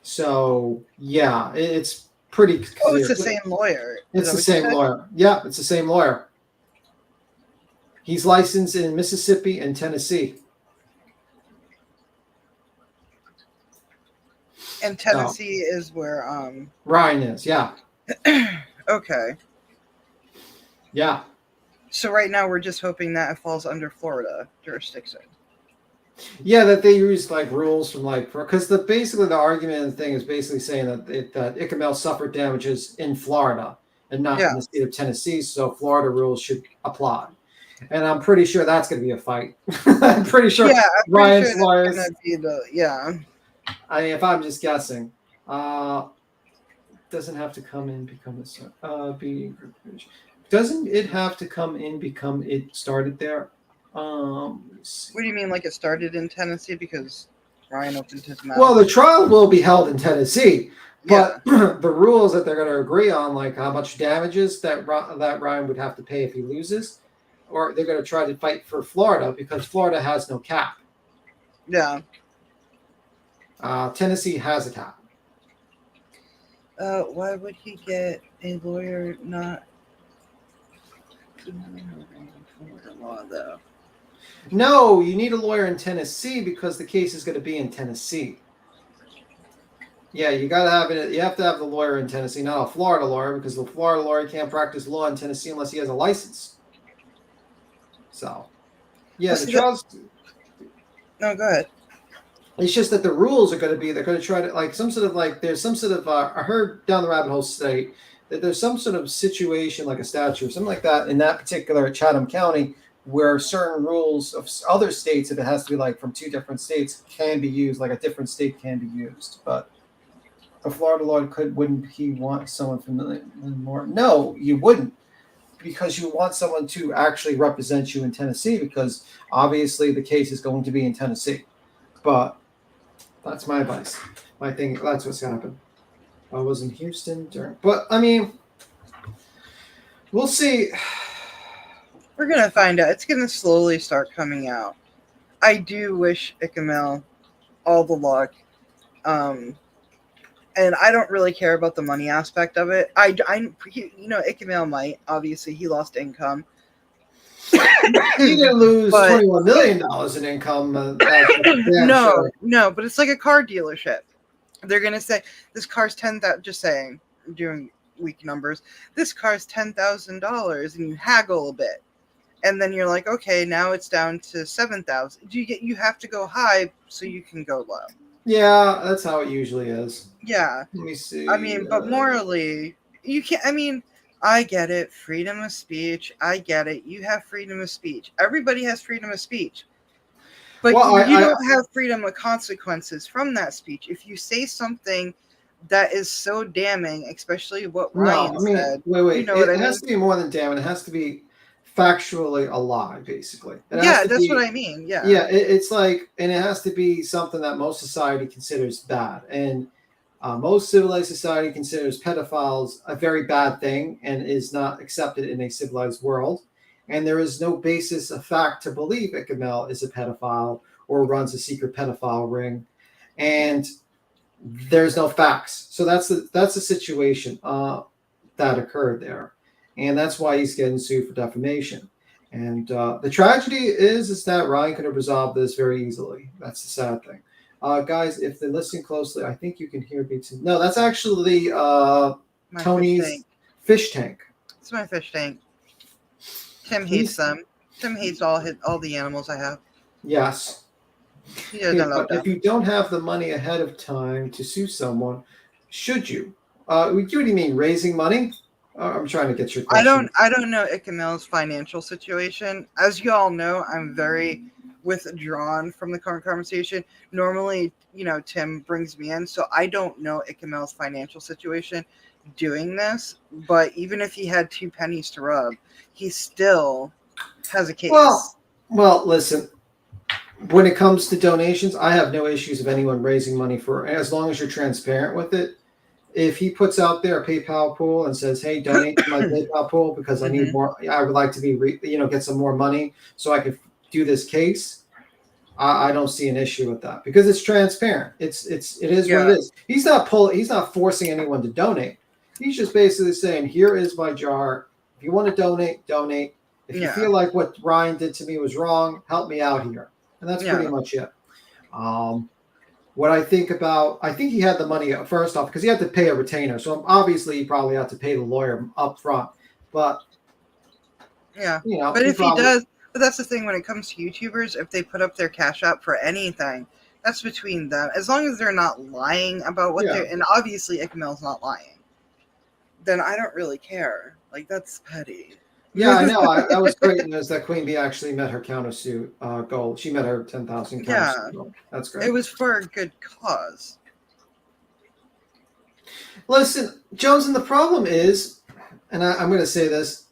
[SPEAKER 2] So, yeah, it's pretty clear.
[SPEAKER 1] Oh, it's the same lawyer.
[SPEAKER 2] It's the same lawyer. Yeah, it's the same lawyer. He's licensed in Mississippi and Tennessee.
[SPEAKER 1] And Tennessee is where
[SPEAKER 2] Ryan is, yeah.
[SPEAKER 1] Okay.
[SPEAKER 2] Yeah.
[SPEAKER 1] So right now we're just hoping that it falls under Florida jurisdiction.
[SPEAKER 2] Yeah, that they use like rules from because basically the argument and thing is basically saying that Iqamel suffered damages in Florida and not in the state of Tennessee, so Florida rules should apply. And I'm pretty sure that's going to be a fight. I'm pretty sure Ryan's lawyers. If I'm just guessing, doesn't have to come in, become doesn't it have to come in, become it started there?
[SPEAKER 1] What do you mean, like it started in Tennessee because Ryan opened his mouth?
[SPEAKER 2] Well, the trial will be held in Tennessee, but the rules that they're going to agree on, like how much damages that Ryan would have to pay if he loses, or they're going to try to fight for Florida because Florida has no cap.
[SPEAKER 1] Yeah.
[SPEAKER 2] Tennessee has a cap.
[SPEAKER 1] Why would he get a lawyer not Florida law though?
[SPEAKER 2] No, you need a lawyer in Tennessee because the case is going to be in Tennessee. Yeah, you got to have it. You have to have the lawyer in Tennessee, not a Florida lawyer, because the Florida lawyer can't practice law in Tennessee unless he has a license. So, yeah,
[SPEAKER 1] Well,
[SPEAKER 2] the
[SPEAKER 1] see,
[SPEAKER 2] trials.
[SPEAKER 1] No, go ahead.
[SPEAKER 2] It's just that the rules are going to be, they're going to try to, like, some sort of, like, there's some sort of, I heard down the rabbit hole state that there's some sort of situation, like a statute or something like that, in that particular Chatham County, where certain rules of other states, if it has to be, like, from two different states, can be used, like a different state can be used. But a Florida lawyer wouldn't he want someone from more? No, you wouldn't, because you want someone to actually represent you in Tennessee, because obviously the case is going to be in Tennessee. But that's my advice. My thing, that's what's happened. I was in Houston during, but I mean, we'll see.
[SPEAKER 1] We're gonna find out. It's gonna slowly start coming out. I do wish Icamel all the luck. And I don't really care about the money aspect of it. Icamel might. Obviously, he lost income.
[SPEAKER 2] He didn't lose
[SPEAKER 1] But-
[SPEAKER 2] $21 million in income.
[SPEAKER 1] No, but it's like a car dealership. They're gonna say this car's $10,000. Just saying, doing weak numbers. This car's $10,000, and you haggle a bit, and then you're like, okay, now it's down to $7,000. You have to go high so you can go low.
[SPEAKER 2] Yeah, that's how it usually is.
[SPEAKER 1] Yeah.
[SPEAKER 2] Let me see.
[SPEAKER 1] I mean, but morally, you can't. I mean, I get it. Freedom of speech. I get it. You have freedom of speech. Everybody has freedom of speech. But
[SPEAKER 2] Well,
[SPEAKER 1] you
[SPEAKER 2] I-
[SPEAKER 1] don't have freedom of consequences from that speech. If you say something that is so damning, especially what Ryan
[SPEAKER 2] No, I mean,
[SPEAKER 1] said.
[SPEAKER 2] wait.
[SPEAKER 1] You know what I
[SPEAKER 2] It has
[SPEAKER 1] mean?
[SPEAKER 2] to be more than damn. It has to be factually a lie, basically. It has
[SPEAKER 1] Yeah,
[SPEAKER 2] to
[SPEAKER 1] that's
[SPEAKER 2] be-
[SPEAKER 1] what I mean. Yeah.
[SPEAKER 2] Yeah, it's like, and it has to be something that most society considers bad. And most civilized society considers pedophiles a very bad thing and is not accepted in a civilized world. And there is no basis of fact to believe Icamel is a pedophile or runs a secret pedophile ring. And there's no facts. So that's the situation that occurred there. And that's why he's getting sued for defamation. And the tragedy is that Ryan could have resolved this very easily. That's the sad thing. Guys, if they're listening closely, I think you can hear me too. No, that's actually
[SPEAKER 1] My fish
[SPEAKER 2] Tony's
[SPEAKER 1] tank.
[SPEAKER 2] fish tank.
[SPEAKER 1] It's my fish tank. Tim hates them. Tim hates all the animals I have.
[SPEAKER 2] Yes.
[SPEAKER 1] He doesn't
[SPEAKER 2] Okay,
[SPEAKER 1] love
[SPEAKER 2] but if
[SPEAKER 1] them.
[SPEAKER 2] you don't have the money ahead of time to sue someone, should you? What do you mean, raising money? I'm trying to get your question.
[SPEAKER 1] I don't know Icamel's financial situation. As you all know, I'm very withdrawn from the current conversation. Normally, Tim brings me in, so I don't know Icamel's financial situation doing this. But even if he had 2 pennies to rub, he still has a case.
[SPEAKER 2] Well, listen. When it comes to donations, I have no issues of anyone raising money for, as long as you're transparent with it. If he puts out there a PayPal pool and says, "Hey, donate to my PayPal pool because I need more. I would like to be, get some more money so I could do this case." I don't see an issue with that because it's transparent. It is what it is. He's not forcing anyone to donate. He's just basically saying, "Here is my jar. If you want to donate, donate. If you feel like what Ryan did to me was wrong, help me out here." And that's pretty much it. What I think he had the money first off because he had to pay a retainer. So obviously he probably had to pay the lawyer up front. But
[SPEAKER 1] Yeah.
[SPEAKER 2] You know,
[SPEAKER 1] but
[SPEAKER 2] he
[SPEAKER 1] if
[SPEAKER 2] probably-
[SPEAKER 1] he does, but that's the thing when it comes to YouTubers, if they put up their Cash App for anything, that's between them. As long as they're not lying about what they're, and obviously Icamel's not lying, then I don't really care. Like, that's petty.
[SPEAKER 2] Yeah, I know. That was great news that Queen Bee actually met her countersuit goal. She met her 10,000
[SPEAKER 1] Yeah.
[SPEAKER 2] countersuit goal. That's great.
[SPEAKER 1] It was for a good cause.
[SPEAKER 2] Listen, Jones, and the problem is, and I'm going to say this,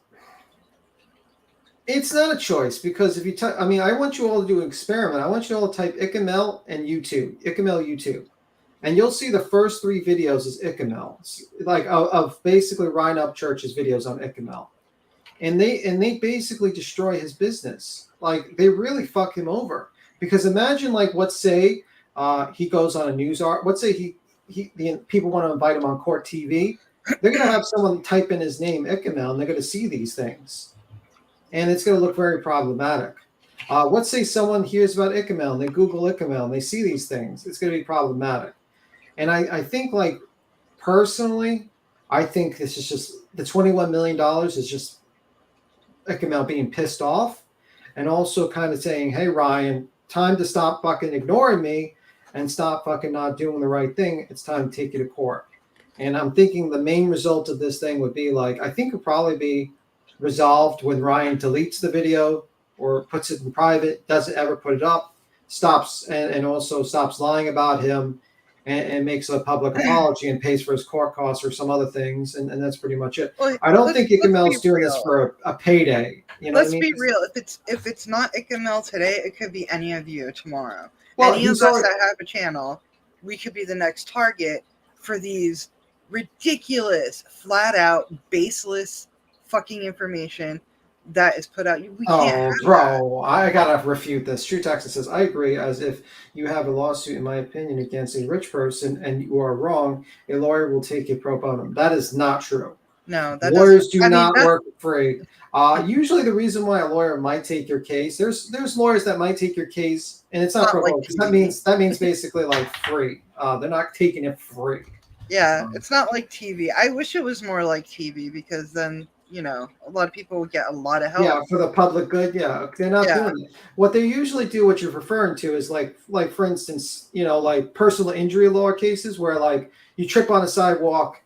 [SPEAKER 2] it's not a choice because if you type, I mean, I want you all to do an experiment. I want you all to type Icamel and YouTube, Icamel YouTube, and you'll see the first 3 videos is Icamel, like of basically Ryan Upchurch's videos on Icamel, and they basically destroy his business. Like they really fuck him over because imagine like let's say he goes on a news art. Let's say people want to invite him on Court TV, they're going to have someone type in his name, Ichamel, and they're going to see these things. And it's going to look very problematic. Let's say someone hears about Ichamel and they Google Ichamel and they see these things. It's going to be problematic. And I think, like, personally, I think this is just the $21 million is just Ichamel being pissed off and also kind of saying, hey, Ryan, time to stop fucking ignoring me and stop fucking not doing the right thing. It's time to take you to court. And I'm thinking the main result of this thing would be, like, I think it'll probably be resolved when Ryan deletes the video or puts it in private, doesn't ever put it up, stops and also stops lying about him and makes a public apology and pays for his court costs or some other things. And that's pretty much it.
[SPEAKER 1] Well,
[SPEAKER 2] I don't think Ichamel's doing
[SPEAKER 1] real.
[SPEAKER 2] this for a payday. You know
[SPEAKER 1] Let's
[SPEAKER 2] what I mean?
[SPEAKER 1] be real. If it's not Ichamel today, it could be any of you tomorrow.
[SPEAKER 2] Well,
[SPEAKER 1] Any of
[SPEAKER 2] he's
[SPEAKER 1] us
[SPEAKER 2] already-
[SPEAKER 1] that have a channel, we could be the next target for these ridiculous, flat out, baseless fucking information that is put out. We can't have that.
[SPEAKER 2] Bro, I gotta refute this. True Texas says, I agree, as if you have a lawsuit, in my opinion, against a rich person and you are wrong, a lawyer will take it pro bono. That is not true.
[SPEAKER 1] No, that
[SPEAKER 2] Lawyers
[SPEAKER 1] doesn't-
[SPEAKER 2] do
[SPEAKER 1] I mean,
[SPEAKER 2] not
[SPEAKER 1] that-
[SPEAKER 2] work for free. Usually the reason why a lawyer might take your case, there's lawyers that might take your case and it's not pro bono.
[SPEAKER 1] like
[SPEAKER 2] 'Cause that means basically like free. They're not taking it free.
[SPEAKER 1] Yeah, it's not like TV. I wish it was more like TV because then, you know, a lot of people would get a lot of help.
[SPEAKER 2] Yeah, for the public good. Yeah, they're not doing it. What they usually do, what you're referring to, is like for instance, you know, like personal injury law cases where, like, you trip on a sidewalk,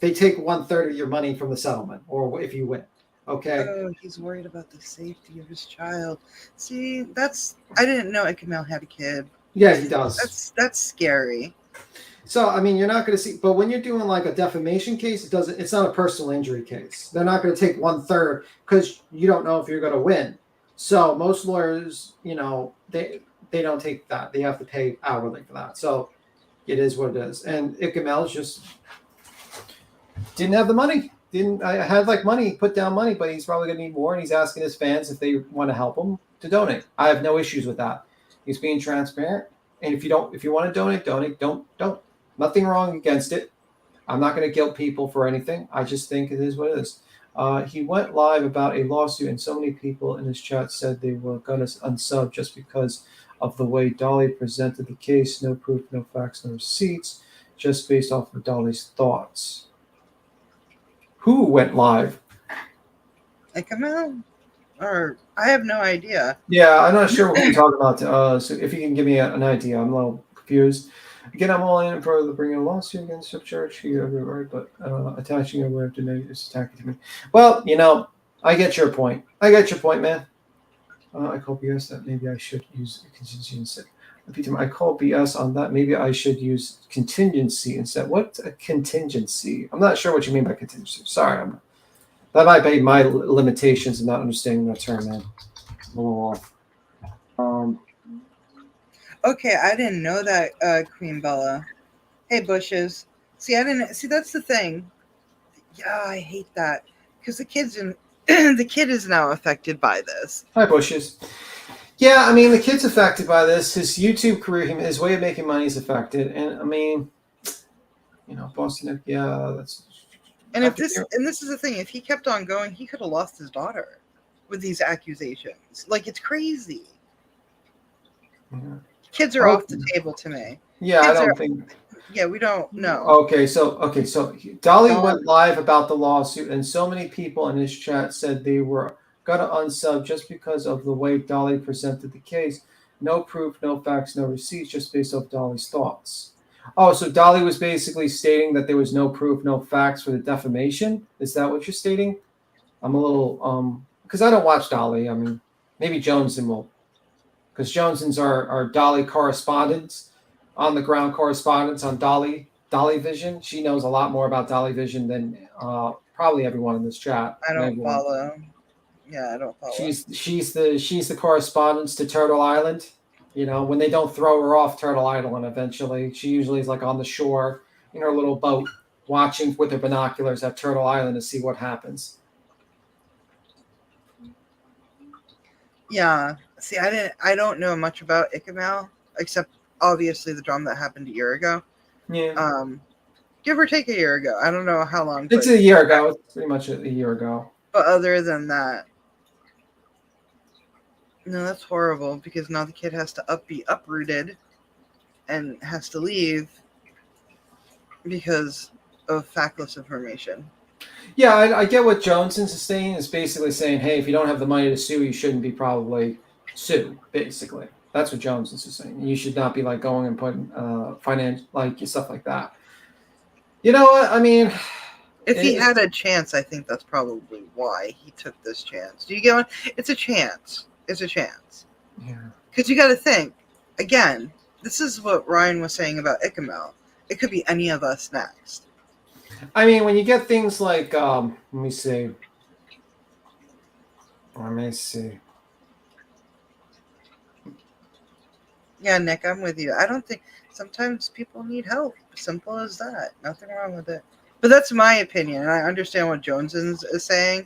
[SPEAKER 2] they take 1/3 of your money from the settlement, or if you win. Okay.
[SPEAKER 1] Oh, he's worried about the safety of his child. See, I didn't know Ichamel had a kid.
[SPEAKER 2] Yeah, he does.
[SPEAKER 1] That's scary.
[SPEAKER 2] So I mean, you're not going to see, but when you're doing like a defamation case, it's not a personal injury case. They're not going to take 1/3 because you don't know if you're going to win. So most lawyers, you know, they don't take that. They have to pay hourly for that. So it is what it is. And Ichamel just didn't have the money. I had like money, put down money, but he's probably going to need more. And he's asking his fans if they want to help him to donate. I have no issues with that. He's being transparent. And if you want to donate, don't. Nothing wrong against it. I'm not going to guilt people for anything. I just think it is what it is. He went live about a lawsuit, and so many people in his chat said they were going to unsub just because of the way Dolly presented the case. No proof, no facts, no receipts, just based off of Dolly's thoughts. Who went live?
[SPEAKER 1] Ichamel? Or I have no idea.
[SPEAKER 2] Yeah, I'm not sure what we're talking about. So if you can give me an idea, I'm a little confused. Again, I'm all in for the bringing a lawsuit against Church. You have it right, but attaching a way of denying is attacking to me. Well, you know, I get your point. Man. I call BS that maybe I should use a contingency. I call BS on that. Maybe I should use contingency instead. What's a contingency? I'm not sure what you mean by contingency. Sorry, that might be my limitations in not understanding that term, man. I'm a little off.
[SPEAKER 1] Okay, I didn't know that, Queen Bella. Hey, Bushes. See, that's the thing. Yeah, I hate that. Because the kid is now affected by this.
[SPEAKER 2] Hi, Bushes. Yeah, I mean, the kid's affected by this. His YouTube career, his way of making money is affected. And, I mean, you know, Boston, yeah, that's...
[SPEAKER 1] And this is the thing, if he kept on going, he could have lost his daughter with these accusations. Like, it's crazy.
[SPEAKER 2] Yeah.
[SPEAKER 1] Kids are off the table to me.
[SPEAKER 2] Yeah,
[SPEAKER 1] Kids
[SPEAKER 2] I don't think...
[SPEAKER 1] Yeah, we don't know.
[SPEAKER 2] Okay, so Dolly went live about the lawsuit, and so many people in his chat said they were gonna unsub just because of the way Dolly presented the case. No proof, no facts, no receipts, just based off Dolly's thoughts. Oh, so Dolly was basically stating that there was no proof, no facts for the defamation? Is that what you're stating? I'm a little because I don't watch Dolly. I mean, maybe Joneson will, because Jonesons are Dolly correspondents, on the ground correspondents on Dolly Vision. She knows a lot more about Dolly Vision than probably everyone in this chat.
[SPEAKER 1] I don't follow. Yeah, I don't follow.
[SPEAKER 2] She's the correspondence to Turtle Island. You know, when they don't throw her off Turtle Island eventually, she usually is like on the shore in her little boat watching with her binoculars at Turtle Island to see what happens.
[SPEAKER 1] Yeah. See, I don't know much about Ichamel except obviously the drama that happened a year ago.
[SPEAKER 2] Yeah.
[SPEAKER 1] Give or take a year ago. I don't know how long.
[SPEAKER 2] It's
[SPEAKER 1] but-
[SPEAKER 2] a year ago. It's pretty much a year ago.
[SPEAKER 1] But other than that, no, that's horrible because now the kid has to be uprooted and has to leave because of factless information.
[SPEAKER 2] Yeah, I get what Joneson's is saying. Is basically saying, hey, if you don't have the money to sue, you shouldn't be probably sue. Basically, that's what Joneson's is saying. You should not be like going and putting finance like stuff like that. You know what? I mean,
[SPEAKER 1] If he had a chance, I think that's probably why he took this chance. Do you get what? It's a chance. It's a chance.
[SPEAKER 2] Yeah.
[SPEAKER 1] Because you got to think, again, this is what Ryan was saying about Ichamel. It could be any of us next.
[SPEAKER 2] I mean, when you get things like, let me see. Let me see.
[SPEAKER 1] Yeah, Nick, I'm with you. I don't think sometimes people need help. Simple as that. Nothing wrong with it. But that's my opinion, and I understand what Joneson's is saying,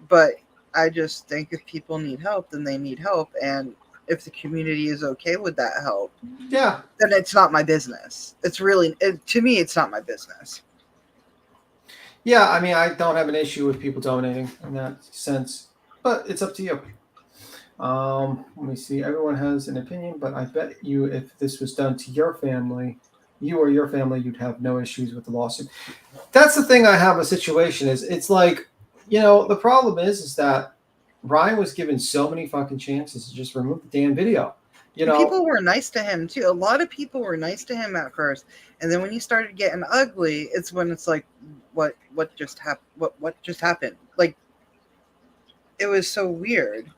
[SPEAKER 1] but I just think if people need help, then they need help, and if the community is okay with that help,
[SPEAKER 2] yeah,
[SPEAKER 1] then it's not my business. It's really, to me, it's not my business.
[SPEAKER 2] Yeah, I mean, I don't have an issue with people donating in that sense, but it's up to you. Let me see. Everyone has an opinion, but I bet you if this was done to your family, you or your family, you'd have no issues with the lawsuit. That's the thing I have a situation is it's like, you know, the problem is that Ryan was given so many fucking chances to just remove the damn video. You know,
[SPEAKER 1] people were nice to him too. A lot of people were nice to him at first, and then when he started getting ugly, it's when it's like, what just happened? What just happened? Like, it was so weird.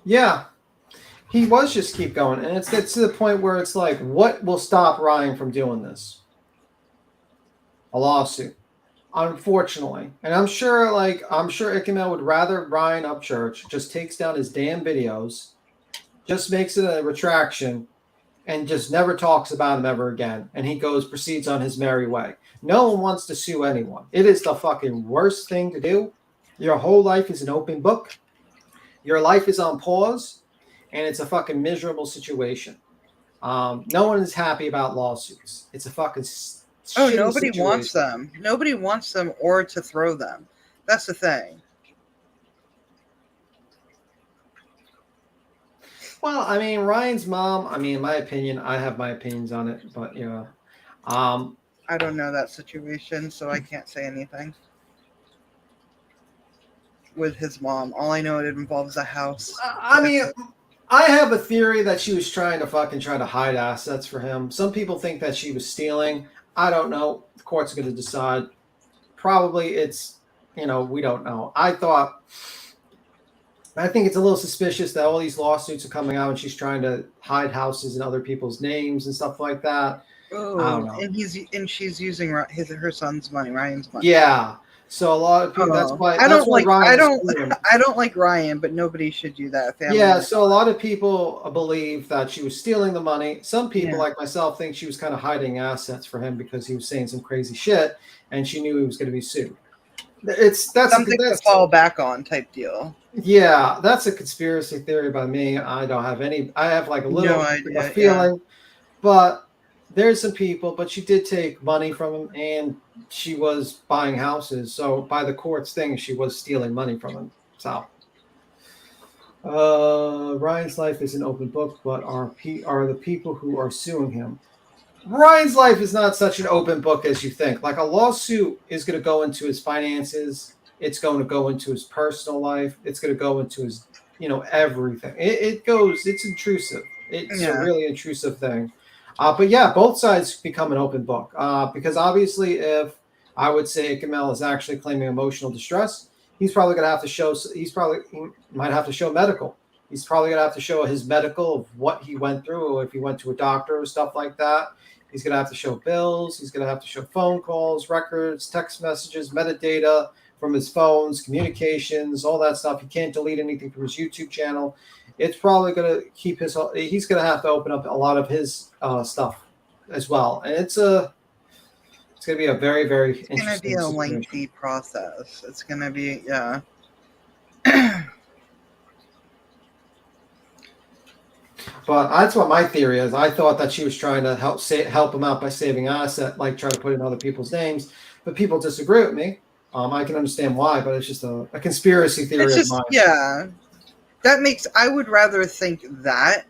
[SPEAKER 2] Yeah, he was just keep going, and it gets to the point where it's like, what will stop Ryan from doing this? A lawsuit, unfortunately. And I'm sure Ichamel would rather Ryan Upchurch just takes down his damn videos, just makes it a retraction, and just never talks about him ever again. And he proceeds on his merry way. No one wants to sue anyone. It is the fucking worst thing to do. Your whole life is an open book. Your life is on pause, and it's a fucking miserable situation. No one is happy about lawsuits. It's a fucking shitty
[SPEAKER 1] Nobody
[SPEAKER 2] situation.
[SPEAKER 1] wants them. Nobody wants them or to throw them. That's the thing.
[SPEAKER 2] Well, I mean, Ryan's mom, I mean, in my opinion, I have my opinions on it, but yeah.
[SPEAKER 1] I don't know that situation, so I can't say anything. With his mom, all I know it involves a house.
[SPEAKER 2] I mean, I have a theory that she was trying to hide assets for him. Some people think that she was stealing. I don't know. The court's going to decide. Probably it's, we don't know. I think it's a little suspicious that all these lawsuits are coming out and she's trying to hide houses in other people's names and stuff like that.
[SPEAKER 1] Oh,
[SPEAKER 2] I don't know.
[SPEAKER 1] and she's using her son's money, Ryan's money.
[SPEAKER 2] Yeah. So a lot of people. That's why.
[SPEAKER 1] I don't like.
[SPEAKER 2] Ryan
[SPEAKER 1] I
[SPEAKER 2] is
[SPEAKER 1] don't.
[SPEAKER 2] suing.
[SPEAKER 1] I don't like Ryan, but nobody should do that. Family.
[SPEAKER 2] Yeah, so a lot of people believe that she was stealing the money. Some people, like myself, think she was kind of hiding assets for him because he was saying some crazy shit, and she knew he was going to be sued. That's
[SPEAKER 1] something to fall back on type deal.
[SPEAKER 2] Yeah, that's a conspiracy theory by me. I don't have any. I have like a little
[SPEAKER 1] idea,
[SPEAKER 2] feeling, but there's some people. But she did take money from him, and she was buying houses. So by the court's thing, she was stealing money from him. So. Ryan's life is an open book, but are the people who are suing him. Ryan's life is not such an open book as you think. Like a lawsuit is going to go into his finances. It's going to go into his personal life. It's going to go into his, everything. It's intrusive. It's a really intrusive thing. But yeah, both sides become an open book. Because obviously if I would say Ichamel is actually claiming emotional distress, he's probably going to have to show, he might have to show medical. He's probably going to have to show his medical of what he went through, or if he went to a doctor or stuff like that. He's going to have to show bills. He's going to have to show phone calls, records, text messages, metadata from his phones, communications, all that stuff. He can't delete anything from his YouTube channel. It's probably going to he's going to have to open up a lot of his stuff as well. And it's going to be a very, very interesting
[SPEAKER 1] It's going to be a
[SPEAKER 2] situation.
[SPEAKER 1] lengthy process. It's going to be,
[SPEAKER 2] But that's what my theory is. I thought that she was trying to help him out by saving asset, like try to put in other people's names. But people disagree with me. I can understand why, but it's just a conspiracy theory
[SPEAKER 1] It's
[SPEAKER 2] of
[SPEAKER 1] just
[SPEAKER 2] mine.
[SPEAKER 1] yeah. That makes I would rather think that,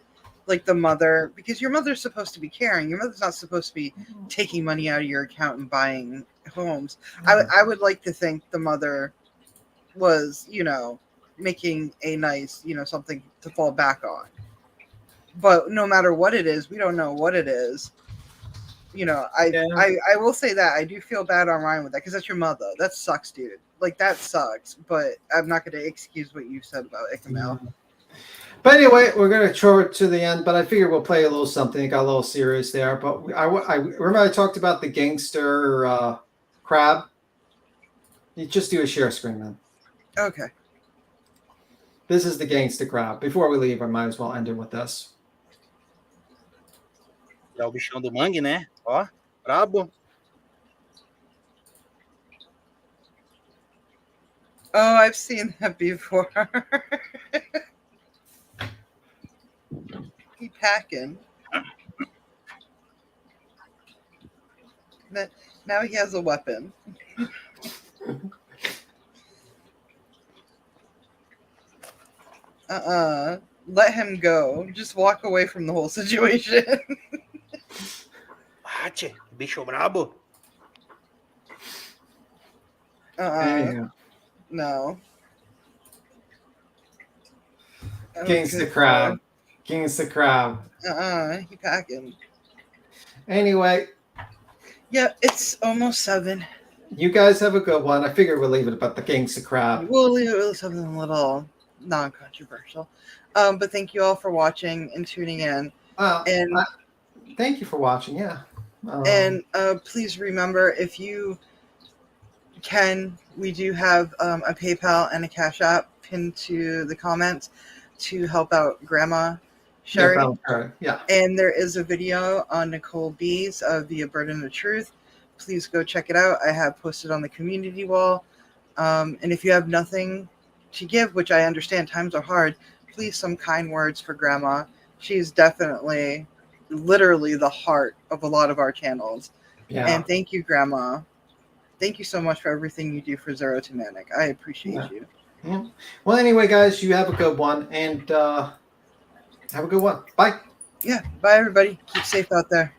[SPEAKER 1] like the mother, because your mother's supposed to be caring. Your mother's not supposed to be taking money out of your account and buying homes. I would like to think the mother was, making a nice, something to fall back on. But no matter what it is, we don't know what it is. I will say that I do feel bad on Ryan with that because that's your mother. That sucks, dude. Like that sucks. But I'm not going to excuse what you said about Ikamel.
[SPEAKER 2] But anyway, we're going to throw it to the end, but I figure we'll play a little something. It got a little serious there. But I remember I talked about the gangster crab. You just do a share screen, man.
[SPEAKER 1] Okay.
[SPEAKER 2] This is the gangster crab. Before we leave, I might as well end it with this.
[SPEAKER 21] É o bichão do mangue, né? Ó, brabo.
[SPEAKER 1] Oh, I've seen that before. He packing. Now he has a weapon. Let him go. Just walk away from the whole situation.
[SPEAKER 21] Bate, bicho brabo.
[SPEAKER 1] No.
[SPEAKER 2] Gangsta crab. Gangsta crab.
[SPEAKER 1] He packing.
[SPEAKER 2] Anyway.
[SPEAKER 1] Yeah, it's almost 7.
[SPEAKER 2] You guys have a good one. I figured we'll leave it about the gangsta crab.
[SPEAKER 1] We'll leave it with something a little non-controversial. But thank you all for watching and tuning in.
[SPEAKER 2] Thank you for watching. Yeah.
[SPEAKER 1] And please remember, if you can, we do have a PayPal and a Cash App pinned to the comments to help out Grandma Sherry.
[SPEAKER 2] Yeah.
[SPEAKER 1] And there is a video on Nicole B's via Burden of Truth. Please go check it out. I have posted on the community wall. And if you have nothing to give, which I understand times are hard, please some kind words for Grandma. She's definitely, literally the heart of a lot of our channels.
[SPEAKER 2] Yeah.
[SPEAKER 1] And thank you, Grandma. Thank you so much for everything you do for Zero to Manic. I appreciate you.
[SPEAKER 2] Yeah. Well, anyway, guys, you have a good one, and have a good one. Bye.
[SPEAKER 1] Yeah. Bye, everybody. Keep safe out there.